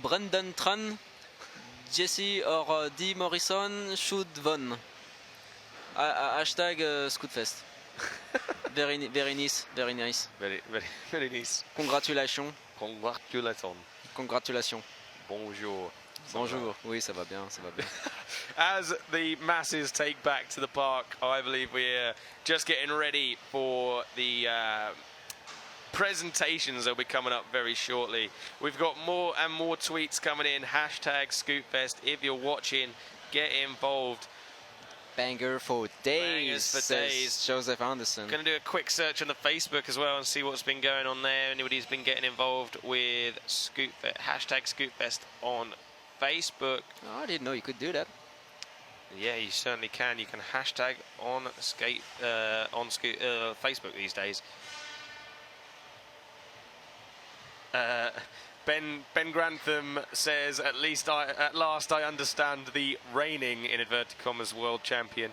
Brendan Tran. Jesse or D. Morrison should won. Hashtag Scootfest. Very nice. Very nice. Congratulations. Congratulations. Bonjour. Bonjour. Oui, ça va bien, ça va bien. As the masses take back to the park, I believe we're just getting ready for the presentations that will be coming up very shortly. We've got more and more tweets coming in. Hashtag Scootfest. If you're watching, get involved. Banger for days. Bangers for says days. Joseph Anderson. Going to do a quick search on the Facebook as well and see what's been going on there. Anybody's been getting involved with Scootfest, hashtag Scootfest on Facebook. Oh, I didn't know you could do that. Yeah, you certainly can. You can hashtag on Facebook these days. Ben Grantham says, at last I understand the reigning, in inverted commas, world champion.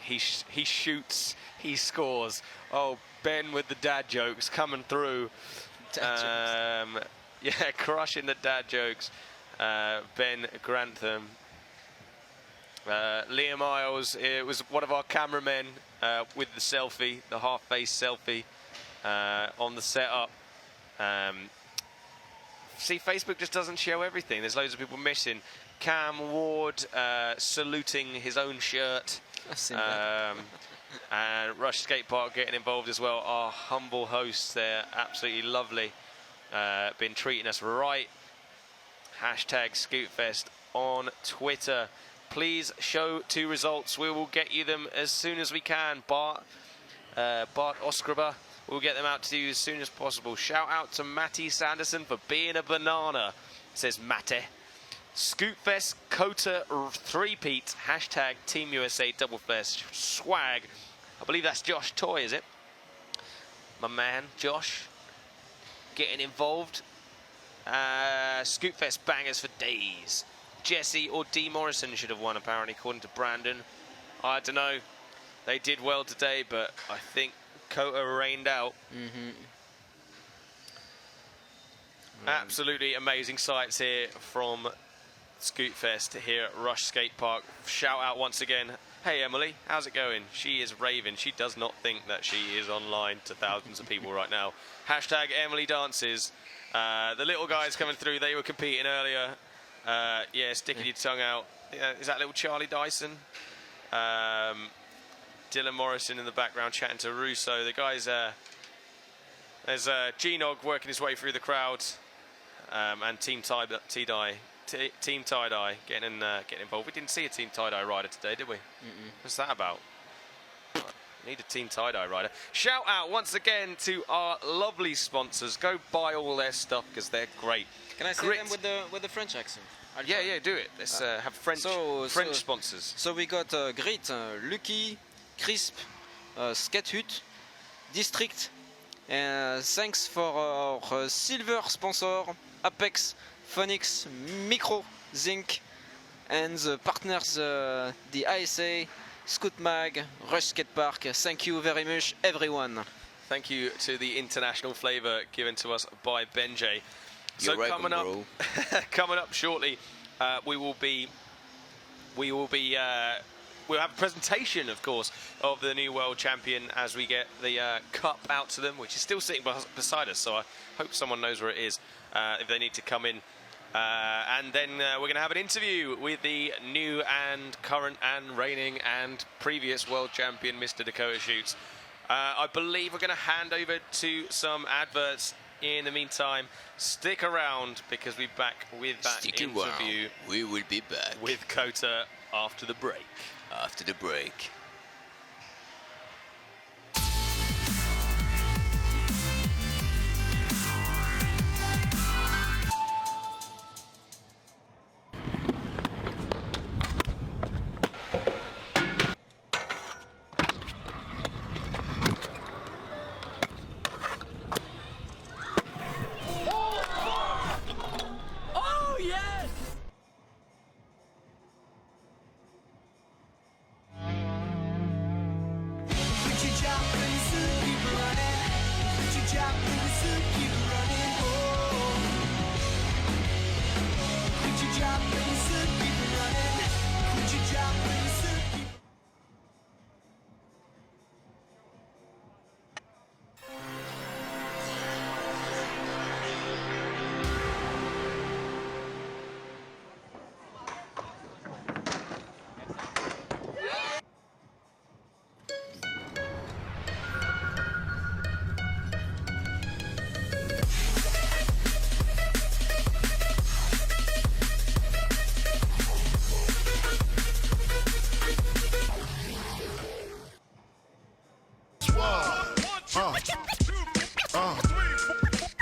He shoots, he scores. Oh, Ben with the dad jokes coming through. Yeah, crushing the dad jokes. Ben Grantham. Liam Miles, it was one of our cameramen with the selfie, the half-face selfie on the setup. See, Facebook just doesn't show everything. There's loads of people missing. Cam Ward saluting his own shirt. I've seen that. And Rush Skatepark getting involved as well. Our humble hosts there, absolutely lovely. Been treating us right. Hashtag Scootfest on Twitter. Please show 2 results. We will get you them as soon as we can. Bart Oskraba, we'll get them out to you as soon as possible. Shout out to Matty Sanderson for being a banana, says Matty. Scootfest Kota 3-peat. Hashtag Team USA Double Fest swag. I believe that's Josh Toy, is it? My man, Josh, getting involved. Scootfest bangers for days. Jesse or D. Morrison should have won, apparently, according to Brandon. I don't know. They did well today, but I think Kota rained out. Absolutely amazing sights here from Scootfest here at Rush Skatepark. Shout out once again. Hey Emily, how's it going? She is raving. She does not think that she is online to thousands of people right now. Hashtag Emily dances. The little guys coming through, they were competing earlier. Yeah, sticking your tongue out. Is that little Charlie Dyson? Dylan Morrison in the background chatting to Russo. The guys, there's G-Nog working his way through the crowd, and Team Tie-Dye getting involved. We didn't see a Team Tie-Dye rider today, did we? What's that about? Need a Team Tie-Dye rider. Shout out once again to our lovely sponsors. Go buy all their stuff because they're great. Can I say them with the French accent? Yeah, do it. Let's have French sponsors. So we got Grit, Lucky, Crisp, Skatehut, District, and thanks for our silver sponsor, Apex, Phonics, Micro, Zink, and the partners, the ISA, Scoot Mag, Rush Skatepark. Thank you very much, everyone. Thank you to the international flavour given to us by BenJ. So welcome, coming up shortly, we'll have a presentation, of course, of the new world champion as we get the cup out to them, which is still sitting beside us. So I hope someone knows where it is if they need to come in And then we're going to have an interview with the new and current and reigning and previous world champion, Mr. Dakota Schuetz. I believe we're going to hand over to some adverts. In the meantime, stick around because we're back with that interview. We will be back with Kota after the break. After the break.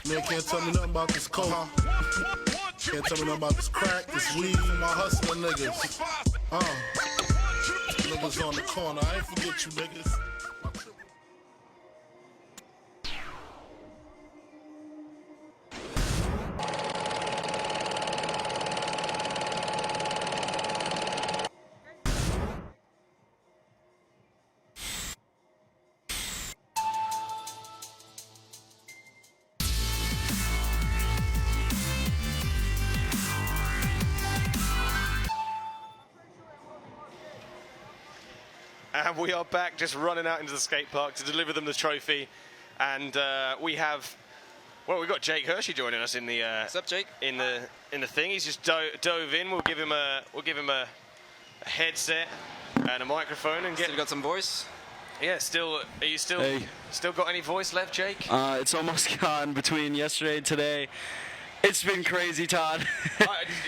Man, can't tell me nothing about this coke. Can't tell me nothing about this crack, this weed, my hustling niggas. Niggas on the corner, I ain't forget you niggas. And we are back, just running out into the skate park to deliver them the trophy. And we have, well, we've got Jake Hershey joining us in the. What's up, Jake? In the thing, he's just dove in. We'll give him a headset and a microphone and get. Still got some voice. Yeah, still. Are you still? Hey. Still got any voice left, Jake? It's almost gone between yesterday and today. It's been crazy, Todd.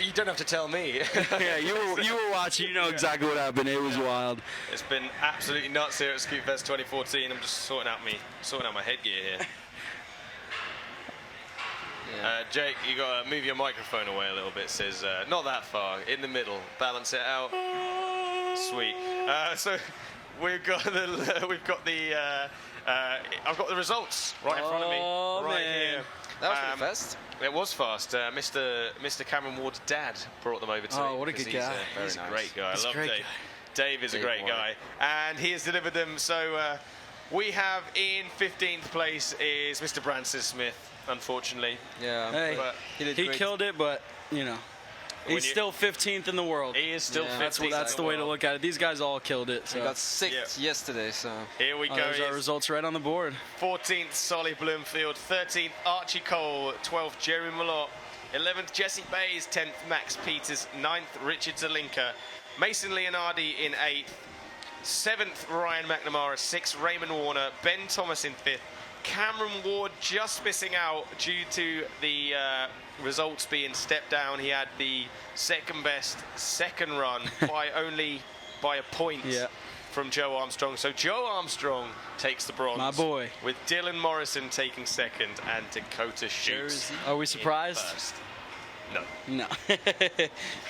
You don't have to tell me. Yeah, you were watching. You know exactly what happened. It was wild. It's been absolutely nuts here at Scootfest 2014. I'm just sorting out my headgear here. Jake, you gotta move your microphone away a little bit. It says not that far, in the middle. Balance it out. Sweet. So we've got the I've got the results right in front of me, right here. That was pretty fast. It was fast. Mr. Cameron Ward's dad brought them over to me. Oh, what a good guy. He's a great guy. I love great Dave. guy. Dave is a great guy. And he has delivered them. So we have in 15th place is Mr. Branson Smith, unfortunately. Yeah. Hey, But he killed it, but, you know. He's still 15th in the world. He is still 15th. That's the way to look at it. These guys all killed it. So. We got 6th yesterday, so. Here we go. There's our results right on the board. 14th, Solly Bloomfield. 13th, Archie Cole. 12th, Jeremy Malott. 11th, Jesse Bays. 10th, Max Peters. 9th, Richard Zelinka. Mason Leonardi in 8th. 7th, Ryan McNamara. 6th, Raymond Warner. Ben Thomas in 5th. Cameron Ward just missing out due to the results being stepped down. He had the second best second run by a point from Joe Armstrong. So Joe Armstrong takes the bronze. My boy. With Dylan Morrison taking second and Dakota Schuetz. Are we surprised? No.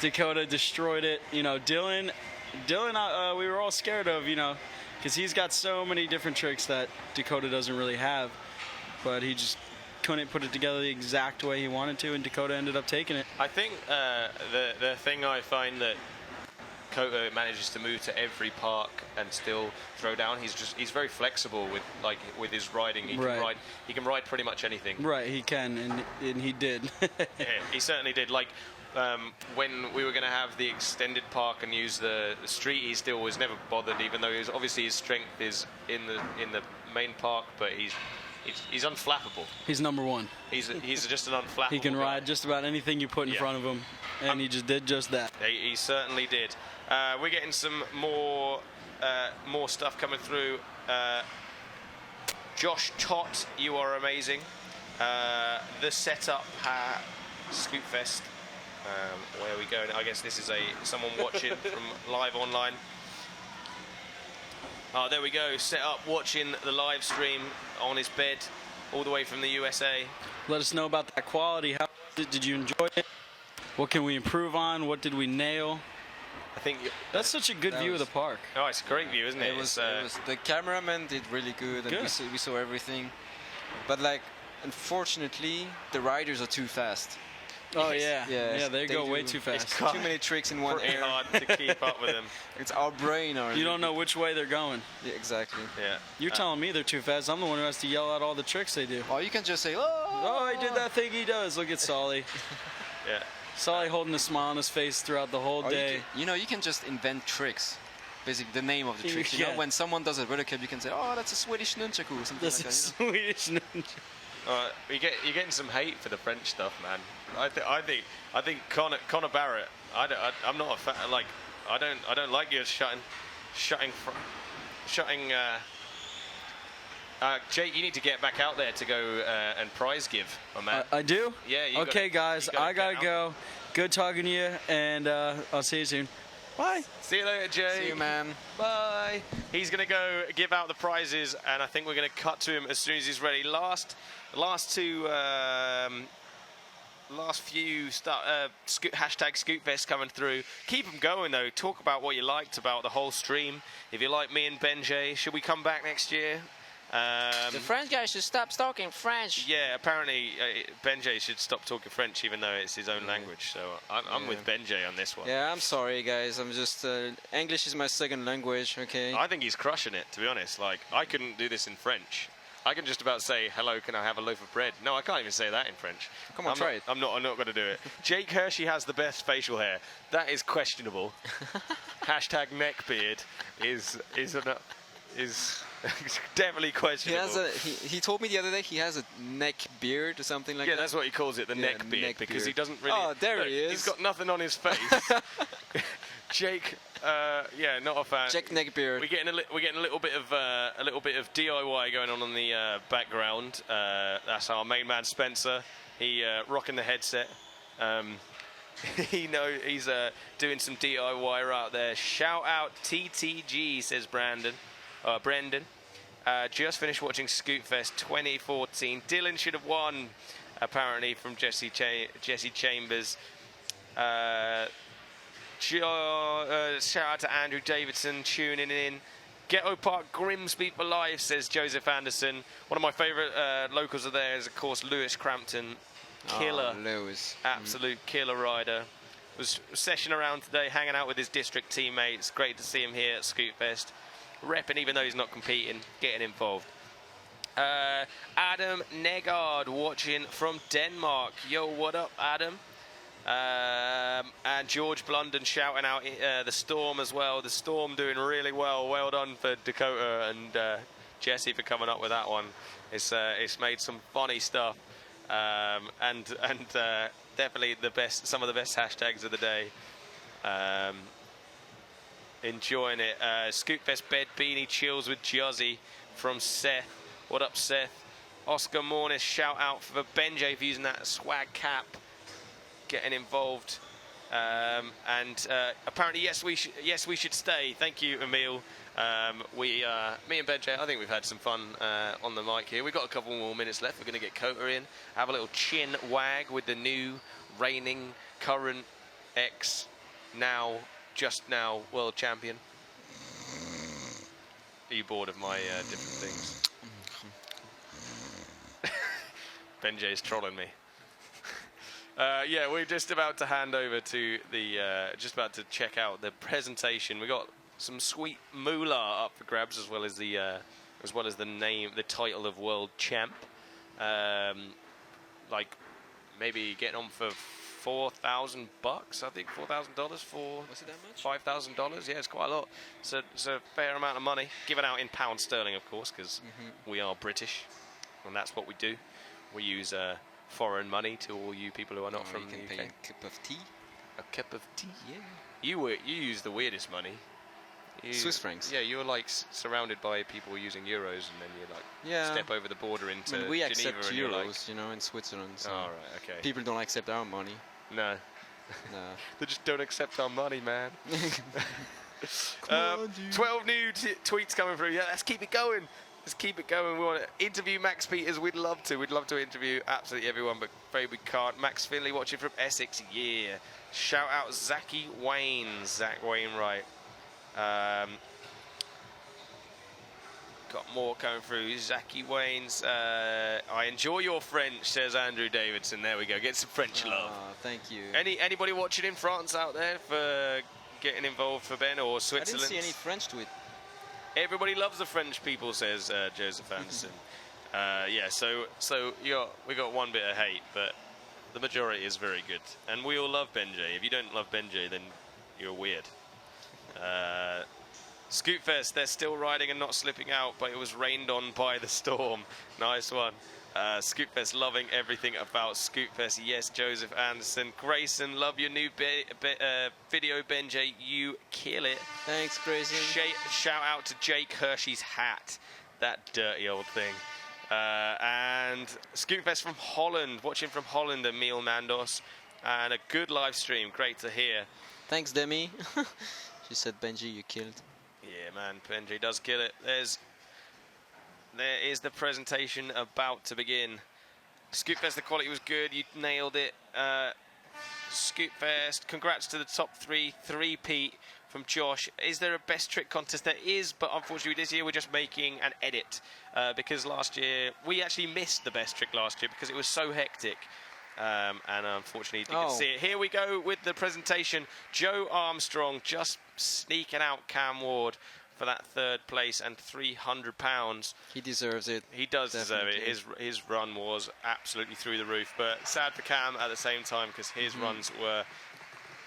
Dakota destroyed it. You know, Dylan, we were all scared of, you know, because he's got so many different tricks that Dakota doesn't really have. But he just couldn't put it together the exact way he wanted to, and Dakota ended up taking it. I think the thing I find that Kota manages to move to every park and still throw down. He's very flexible with his riding. He can ride pretty much anything. Right, he can, and he did. Yeah, he certainly did. Like when we were going to have the extended park and use the street, he still was never bothered, even though obviously his strength is in the main park, but he's He's unflappable. He's #1. He's just an unflappable. He can guy. ride just about anything you put in front of him, and he just did just that. He certainly did. We're getting some more stuff coming through. Josh Tott, you are amazing. The setup at Scootfest. Where are we going? I guess this is someone watching from live online. Oh, there we go. Set up watching the live stream on his bed, all the way from the USA. Let us know about that quality. How did you enjoy it? What can we improve on? What did we nail? I think that's such a good view of the park. Oh, it's a great view, isn't it? It was the cameraman did really good, and we saw everything. But like, unfortunately, the riders are too fast. Oh yeah, they go way too fast. Too many tricks in one pretty air. hard to keep up with them. It's our brain. You don't know which way they're going. Yeah, exactly. Yeah. You're telling me they're too fast. I'm the one who has to yell out all the tricks they do. Oh, you can just say, oh, he did that thing he does. Look at Solly. Yeah. Solly holding a smile on his face throughout the whole day. You can just invent tricks. Basically, the name of the tricks. You Yeah. know, when someone does a rudder cup, you can say, oh, that's a Swedish nunchaku or something That's like a that. You know? Swedish ninja. You're getting some hate for the French stuff, man. I think Connor Barrett. I'm not a fan. Like, I don't like you shutting. Jake, you need to get back out there to go and prize give, my man. I do? Yeah. Okay, guys, I gotta go. Good talking to you, and I'll see you soon. Bye. See you later, Jake. See you, man. Bye. He's going to go give out the prizes, and I think we're going to cut to him as soon as he's ready. Last few hashtag Scootfest coming through. Keep them going, though. Talk about what you liked about the whole stream. If you like me and BenJ, should we come back next year? The French guy should stop talking French. Yeah, apparently BenJ should stop talking French, even though it's his own language. So I'm with BenJ on this one. Yeah, I'm sorry, guys. I'm just English is my second language. Okay. I think he's crushing it, to be honest. Like, I couldn't do this in French. I can just about say, hello, can I have a loaf of bread? No, I can't even say that in French. Come on, try it. I'm not going to do it. Jake Hershey has the best facial hair. That is questionable. Hashtag neckbeard is definitely questionable. He told me the other day he has a neck beard or something like that. Yeah, that's what he calls it, the neck beard, because he doesn't really... Oh, there he is. He's got nothing on his face. Jake, yeah, not a fan. Jake neckbeard. We're getting a little bit of DIY going on in the background. That's our main man Spencer. He rocking the headset. He's doing some DIY out there. Shout out TTG, says Brendan. Just finished watching Scootfest 2014. Dylan should have won, apparently, from Jesse Chambers. Shout out to Andrew Davidson tuning in. Ghetto Park Grimsby for life, says Joseph Anderson. One of my favourite locals are there is, of course, Lewis Crampton. Killer. Lewis. Absolute killer rider. Was session around today, hanging out with his district teammates. Great to see him here at Scootfest. Repping, even though he's not competing, getting involved. Adam Negard watching from Denmark. Yo, what up, Adam? And George Blunden shouting out the Storm as well. The Storm doing really well. Well done for Dakota and Jesse for coming up with that one. It's made some funny stuff, and definitely some of the best hashtags of the day. Enjoying it. Scootfest bed beanie chills with Juzzy from Seth. What up, Seth? Oscar Mornis, shout out for BenJ for using that swag cap, getting involved. And apparently, yes, we should stay. Thank you, Emil. Me and BenJ, I think we've had some fun on the mic here. We've got a couple more minutes left. We're going to get Kota in, have a little chin wag with the new reigning, current, just now world champion. Are you bored of my different things? BenJ's trolling me. Yeah, we're just about to hand over to the, just about to check out the presentation. We got some sweet moolah up for grabs, as well as the title of world champ. Like maybe getting on for $4,000, I think $4,000 for. Was it that much? $5,000. Yeah, it's quite a lot. So it's a fair amount of money, given out in pound sterling, of course, because we are British. and that's what we do. We use foreign money to all you people who are not from the UK. Pay a cup of tea. A cup of tea. Yeah. You use the weirdest money. Swiss francs. Yeah, you're like surrounded by people using euros, and then you like step over the border into we Geneva accept and you're euros, like, you know, in Switzerland. So all right, okay. people don't accept our money. No. No. They just don't accept our money, man. 12 new tweets coming through. Yeah, let's keep it going. Let's keep it going. We want to interview Max Peters. We'd love to. We'd love to interview absolutely everyone, but afraid we can't. Max Finley watching from Essex. Yeah. Shout out Zachy Wayne. Zach Wainwright. Got more coming through. Zachy Wayne's. I enjoy your French, says Andrew Davidson. There we go. Get some French love. Thank you. Anybody watching in France out there for getting involved for Ben or Switzerland? I didn't see any French tweet. Everybody loves the French people, says Joseph Anderson. Yeah, so we got one bit of hate, but the majority is very good, and we all love BenJ. If you don't love BenJ, then you're weird. Scootfest, they're still riding and not slipping out, but it was rained on by the storm. Nice one. Scootfest, loving everything about Scootfest. Yes, Joseph Anderson. Grayson, love your new video, BenJ. You kill it. Thanks, Grayson. Shout out to Jake Hershey's hat. That dirty old thing. And Scootfest from Holland. Watching from Holland, Emil Mandos. And a good live stream. Great to hear. Thanks, Demi. She said, BenJ, you killed. Yeah, man, BenJ does kill it. There is the presentation about to begin. Scootfest, the quality was good. You nailed it. Scootfest, congrats to the top three-peat from Josh. Is there a best trick contest? There is, but unfortunately this year we're just making an edit because last year we actually missed the best trick last year because it was so hectic. And unfortunately you didn't see it. Here we go with the presentation. Joe Armstrong just sneaking out Cam Ward for that third place and £300. He deserves it. He does deserve it. His run was absolutely through the roof, but sad for Cam at the same time because his runs were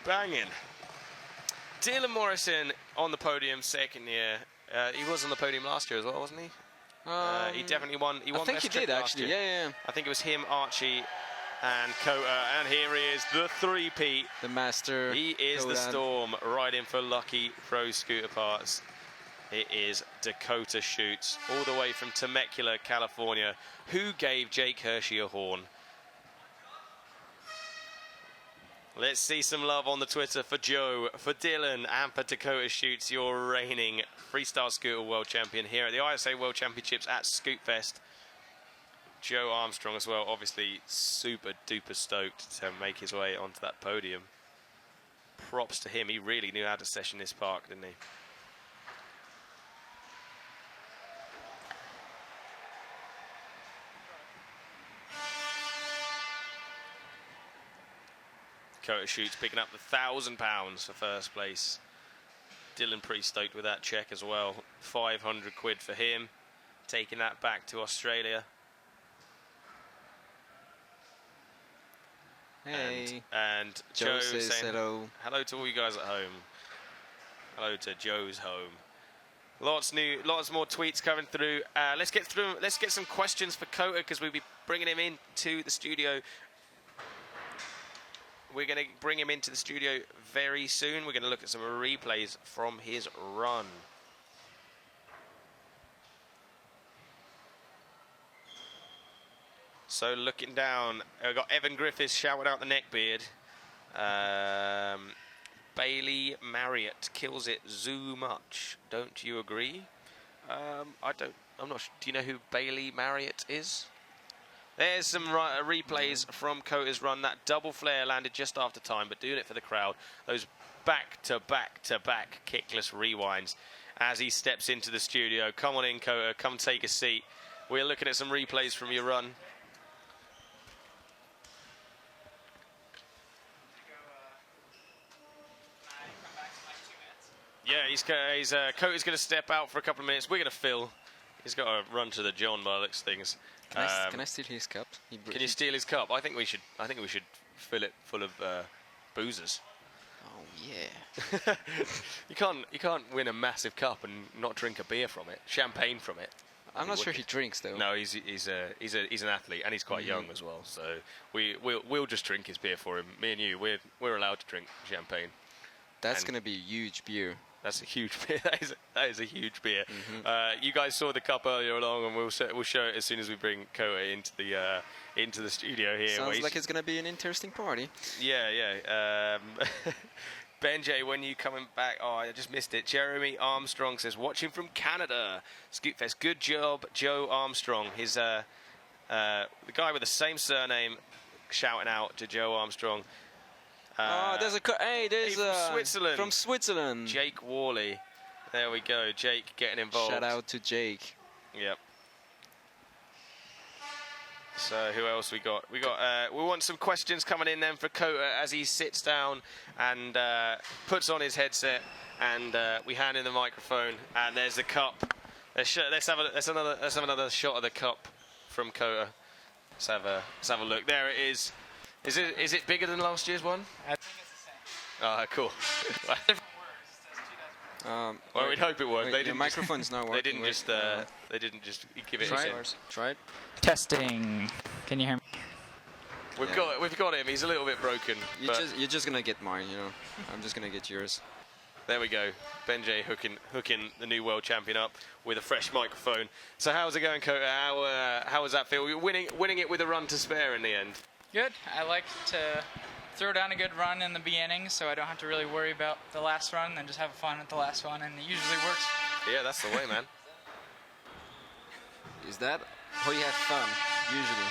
banging. Dylan Morrison on the podium, second year. He was on the podium last year as well, wasn't he? He definitely won. He won. I think he did actually. Yeah. I think it was him, Archie, and Dakota, and here he is, the three-peat. The master. He is the Storm, riding for Lucky Pro Scooter Parts. It is Dakota Schuetz, all the way from Temecula, California, who gave Jake Hershey a horn. Let's see some love on the Twitter for Joe, for Dylan, and for Dakota Schuetz, your reigning freestyle scooter world champion here at the ISA World Championships at Scootfest. Joe Armstrong as well, obviously super duper stoked to make his way onto that podium. Props to him, he really knew how to session this park, didn't he? Dakota Schuetz picking up the £1,000 for first place. Dylan pretty stoked with that check as well. 500 quid for him, taking that back to Australia. Hey. And Joe Joe says saying hello. Hello to all you guys at home. Hello to Joe's home. Lots more tweets coming through. Let's get some questions for Kota because we'll be bringing him into the studio. We're going to bring him into the studio very soon. We're going to look at some replays from his run. So looking down, I've got Evan Griffiths shouting out the neckbeard. Bailey Marriott kills it zoo much. Don't you agree? I'm not sure. Do you know who Bailey Marriott is? There's some replays from Kota's run. That double flare landed just after time, but doing it for the crowd. Those back-to-back-to-back kickless rewinds as he steps into the studio. Come on in, Kota. Come take a seat. We're looking at some replays from your run. Yeah, Kota's going to step out for a couple of minutes. We're going to fill. He's got to run to the John by the looks of things. Can I steal his cup? Can you steal his cup? I think we should fill it full of boozers. Oh yeah. You can't win a massive cup and not drink a beer from it, champagne from it. I'm not sure he drinks though. No, he's an athlete, and he's quite young as well. So we'll just drink his beer for him. Me and you, we're allowed to drink champagne. That's gonna be a huge beer. That's a huge beer. That is a huge beer. You guys saw the cup earlier along, and we'll show it as soon as we bring Kota into the studio here. Sounds like it's gonna be an interesting party. Yeah. BenJ, when you coming back? Oh, I just missed it. Jeremy Armstrong says, watching from Canada. Scootfest, good job, Joe Armstrong. His the guy with the same surname, shouting out to Joe Armstrong. There's from Switzerland. From Switzerland. Jake Worley. There we go. Jake getting involved. Shout out to Jake. Yep. So who else we got? We want some questions coming in then for Kota as he sits down and puts on his headset, and we hand in the microphone, and there's the cup. Let's have another shot of the cup from Kota. Let's have a look. There it is. Is it bigger than last year's one? I think it's the same. Cool. Well, we'd hope it worked. The microphone's not working. They didn't just give it. Try it. Testing. Can you hear me? We've got him. He's a little bit broken. You're just gonna get mine, you know. I'm just gonna get yours. There we go. BenJ hooking the new world champion up with a fresh microphone. So how's it going, Kota? How does that feel? You're winning it with a run to spare in the end. Good. I like to throw down a good run in the beginning, so I don't have to really worry about the last run, and just have fun at the last one, and it usually works. Yeah, that's the way, man. Is that how you have fun, usually?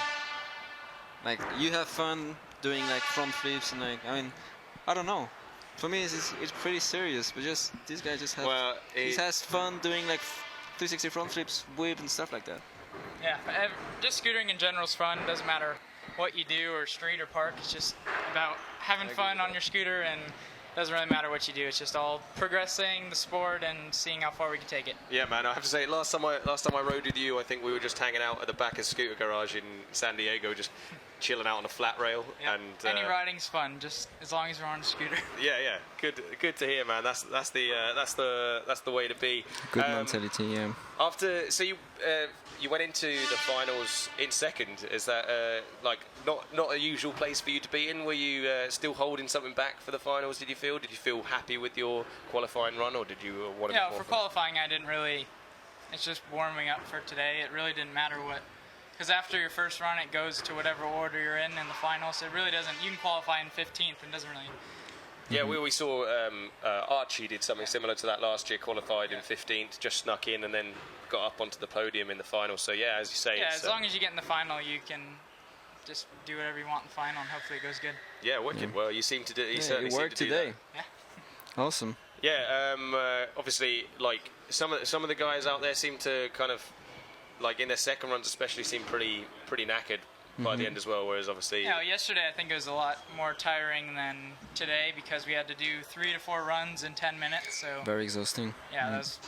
Like, you have fun doing, like, front flips and, like, I mean, I don't know. For me, it's pretty serious, but just, this guy just has, he has fun doing, like, 360 front flips, whip, and stuff like that. Yeah, just scootering in general is fun. Doesn't matter what you do, or street or park. It's just about having fun on your scooter, and doesn't really matter what you do. It's just all progressing the sport and seeing how far we can take it. Yeah, man. I have to say, last time I rode with you, I think we were just hanging out at the back of Scooter Garage in San Diego, just chilling out on a flat rail. Yep. And any riding's fun, just as long as we're on a scooter. Yeah. Good to hear, man. That's the way to be. Good mentality, yeah. So you went into the finals in second. Is that like not a usual place for you to be in? Were you still holding something back for the finals? Did you feel happy with your qualifying run, or did you want to? Yeah, for qualifying, I didn't really. It's just warming up for today. It really didn't matter what. Because after your first run, it goes to whatever order you're in the finals. So it really doesn't. You can qualify in 15th, and doesn't really. Yeah, we saw Archie did something similar to that last year. Qualified in 15th, just snuck in, and then got up onto the podium in the final. So yeah, as you say. Yeah, as long as you get in the final, you can just do whatever you want in the final, and hopefully it goes good. Yeah, wicked. Well, you seem to do. You certainly it worked seem to today. Do that. Yeah. Awesome. Yeah. Obviously, like some of the guys out there seem to kind of. Like in their second runs especially seem pretty knackered by the end as well, whereas obviously... Yeah, yesterday I think it was a lot more tiring than today because we had to do 3 to 4 runs in 10 minutes, so... Very exhausting. Yeah, that was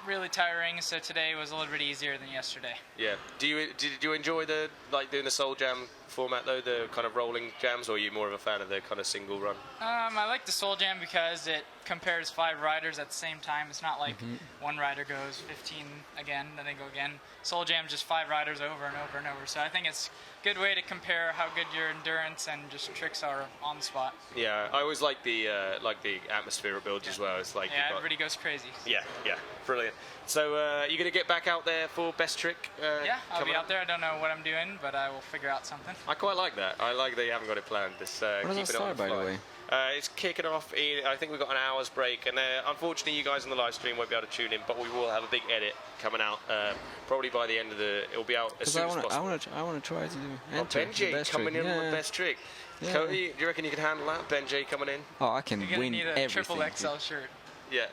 really tiring, so today was a little bit easier than yesterday. Yeah. Did you enjoy doing the soul jam format though, the kind of rolling jams, or are you more of a fan of the kind of single run? I like the soul jam because it compares 5 riders at the same time. It's not like one rider goes 15 again, then they go again. Soul jam just 5 riders over and over and over. So I think it's a good way to compare how good your endurance and just tricks are on the spot. Yeah, I always like the atmosphere builds as well. It's like everybody goes crazy. Yeah, brilliant. So you're gonna get back out there for best trick? Yeah, I'll be out there. I don't know what I'm doing, but I will figure out something. I quite like that. I like that you haven't got it planned. Just what does that start, by the way? It's kicking off I think we've got an hour's break, and unfortunately you guys on the live stream won't be able to tune in, but we will have a big edit coming out probably by the end of it'll be out as soon as possible. I want to try to do BenJ coming in with the best trick. Yeah. Cody, do you reckon you can handle that? BenJ coming in? Oh, I can win everything. You're going to need a triple XL shirt. Yeah.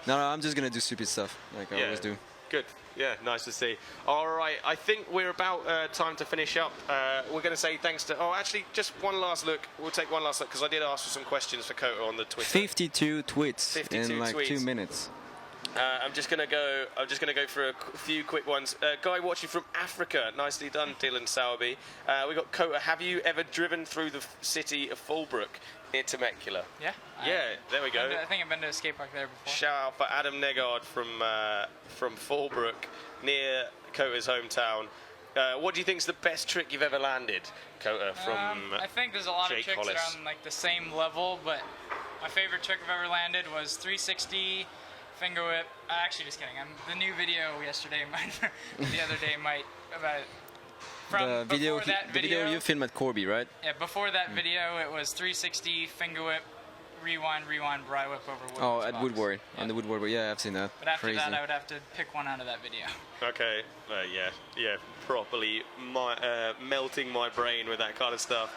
No, I'm just going to do stupid stuff like I always do. Good. Yeah, nice to see. All right, I think we're about time to finish up. We're going to say thanks to... Oh, actually, just one last look. We'll take one last look, because I did ask for some questions for Kota on the Twitter. 52 tweets in like 2 minutes. I'm just gonna go for a few quick ones. Guy watching from Africa, nicely done, Dylan Sowerby. We got Kota. Have you ever driven through the city of Fallbrook near Temecula? Yeah. Yeah, there we go. I think I've been to a skate park there before. Shout out for Adam Negard from Fallbrook, near Kota's hometown. What do you think is the best trick you've ever landed, Kota? I think there's a lot Jake of tricks Hollis. that are on like the same level, but my favorite trick I've ever landed was 360 finger whip. Actually, just kidding. The new video yesterday, the other day, The video you filmed at Corby, right? Yeah, before that video, it was 360 finger whip, rewind, bri whip over woodward. Oh, at Woodward, on the Woodward. Yeah, I've seen that. But after Crazy. that, I would have to pick one out of that video. Okay, yeah, properly melting my brain with that kind of stuff.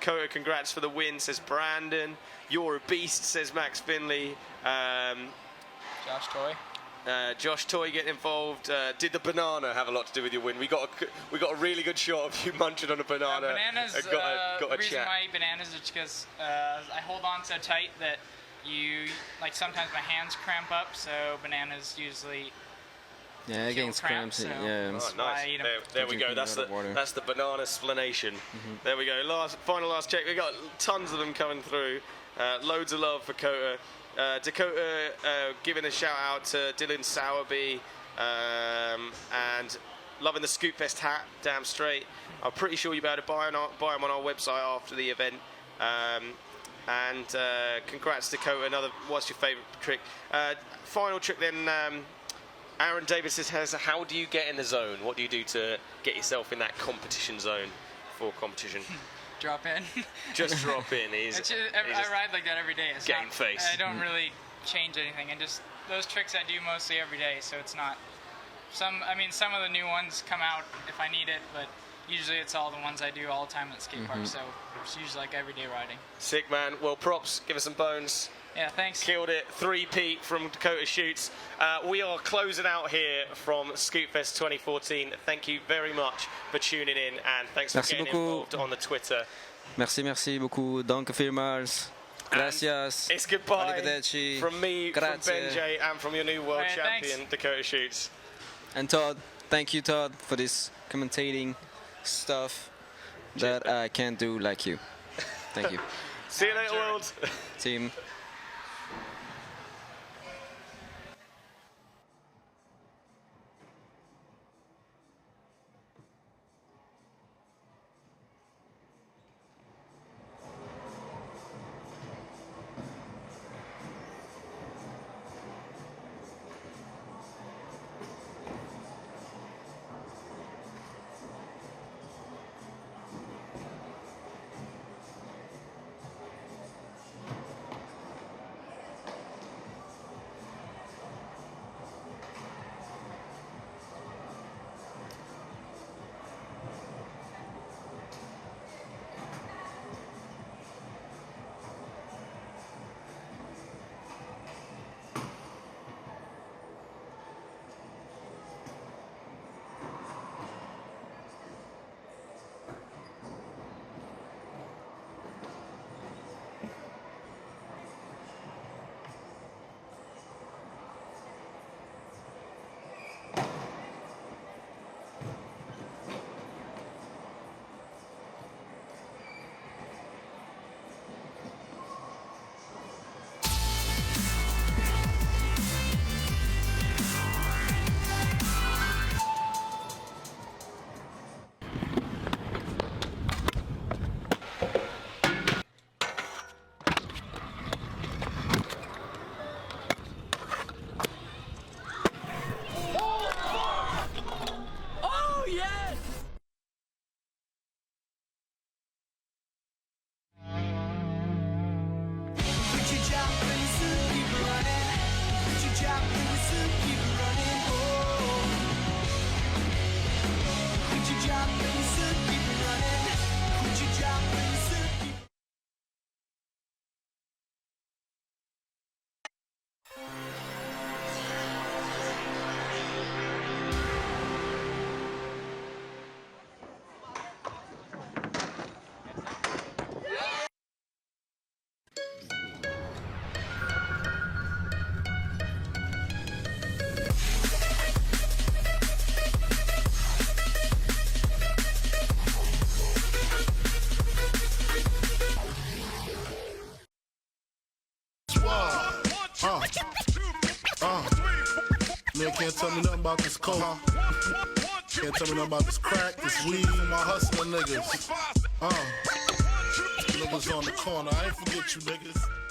Kota, congrats for the win, says Brandon. You're a beast, says Max Finley. Josh Toy. Josh Toy getting involved. Did the banana have a lot to do with your win? We got a really good shot of you munching on a banana. Bananas. Got the a reason chat. why I eat bananas is because I hold on so tight that sometimes my hands cramp up. So bananas usually. Yeah, against cramps. So Yeah. Oh, nice. There we go. That's the banana explanation. There we go. Final check. We got tons of them coming through. Loads of love for Kota. Dakota giving a shout out to Dylan Sowerby and loving the Scootfest hat, damn straight. I'm pretty sure you'll be able to buy them on our website after the event. And congrats Dakota. What's your favourite trick? Final trick then. Aaron Davis says, how do you get in the zone? What do you do to get yourself in that competition zone for competition? Drop in. Just drop in. I ride like that every day. It's getting face. I don't really change anything, and just those tricks I do mostly every day. So it's not some of the new ones come out if I need it, but usually it's all the ones I do all the time at the skate park. So it's usually like everyday riding. Sick, man. Well, props. Give us some bones. Yeah, thanks. Killed it. 3-peat from Dakota Schuetz. We are closing out here from Scootfest 2014. Thank you very much for tuning in, and thanks for getting involved on the Twitter. Merci beaucoup. Danke vielmals. Gracias. It's goodbye Arrivederci. from me, Grazie. from BenJ, and from your new world champion, thanks. Dakota Schuetz. And Todd, thank you, Todd, for this commentating stuff that I can't do like you. Thank you. See you later, world. Team. Man, can't tell me nothing about this coke. Can't tell me nothing about this crack, this weed, and my hustling niggas. Niggas on the corner, I ain't forget you niggas.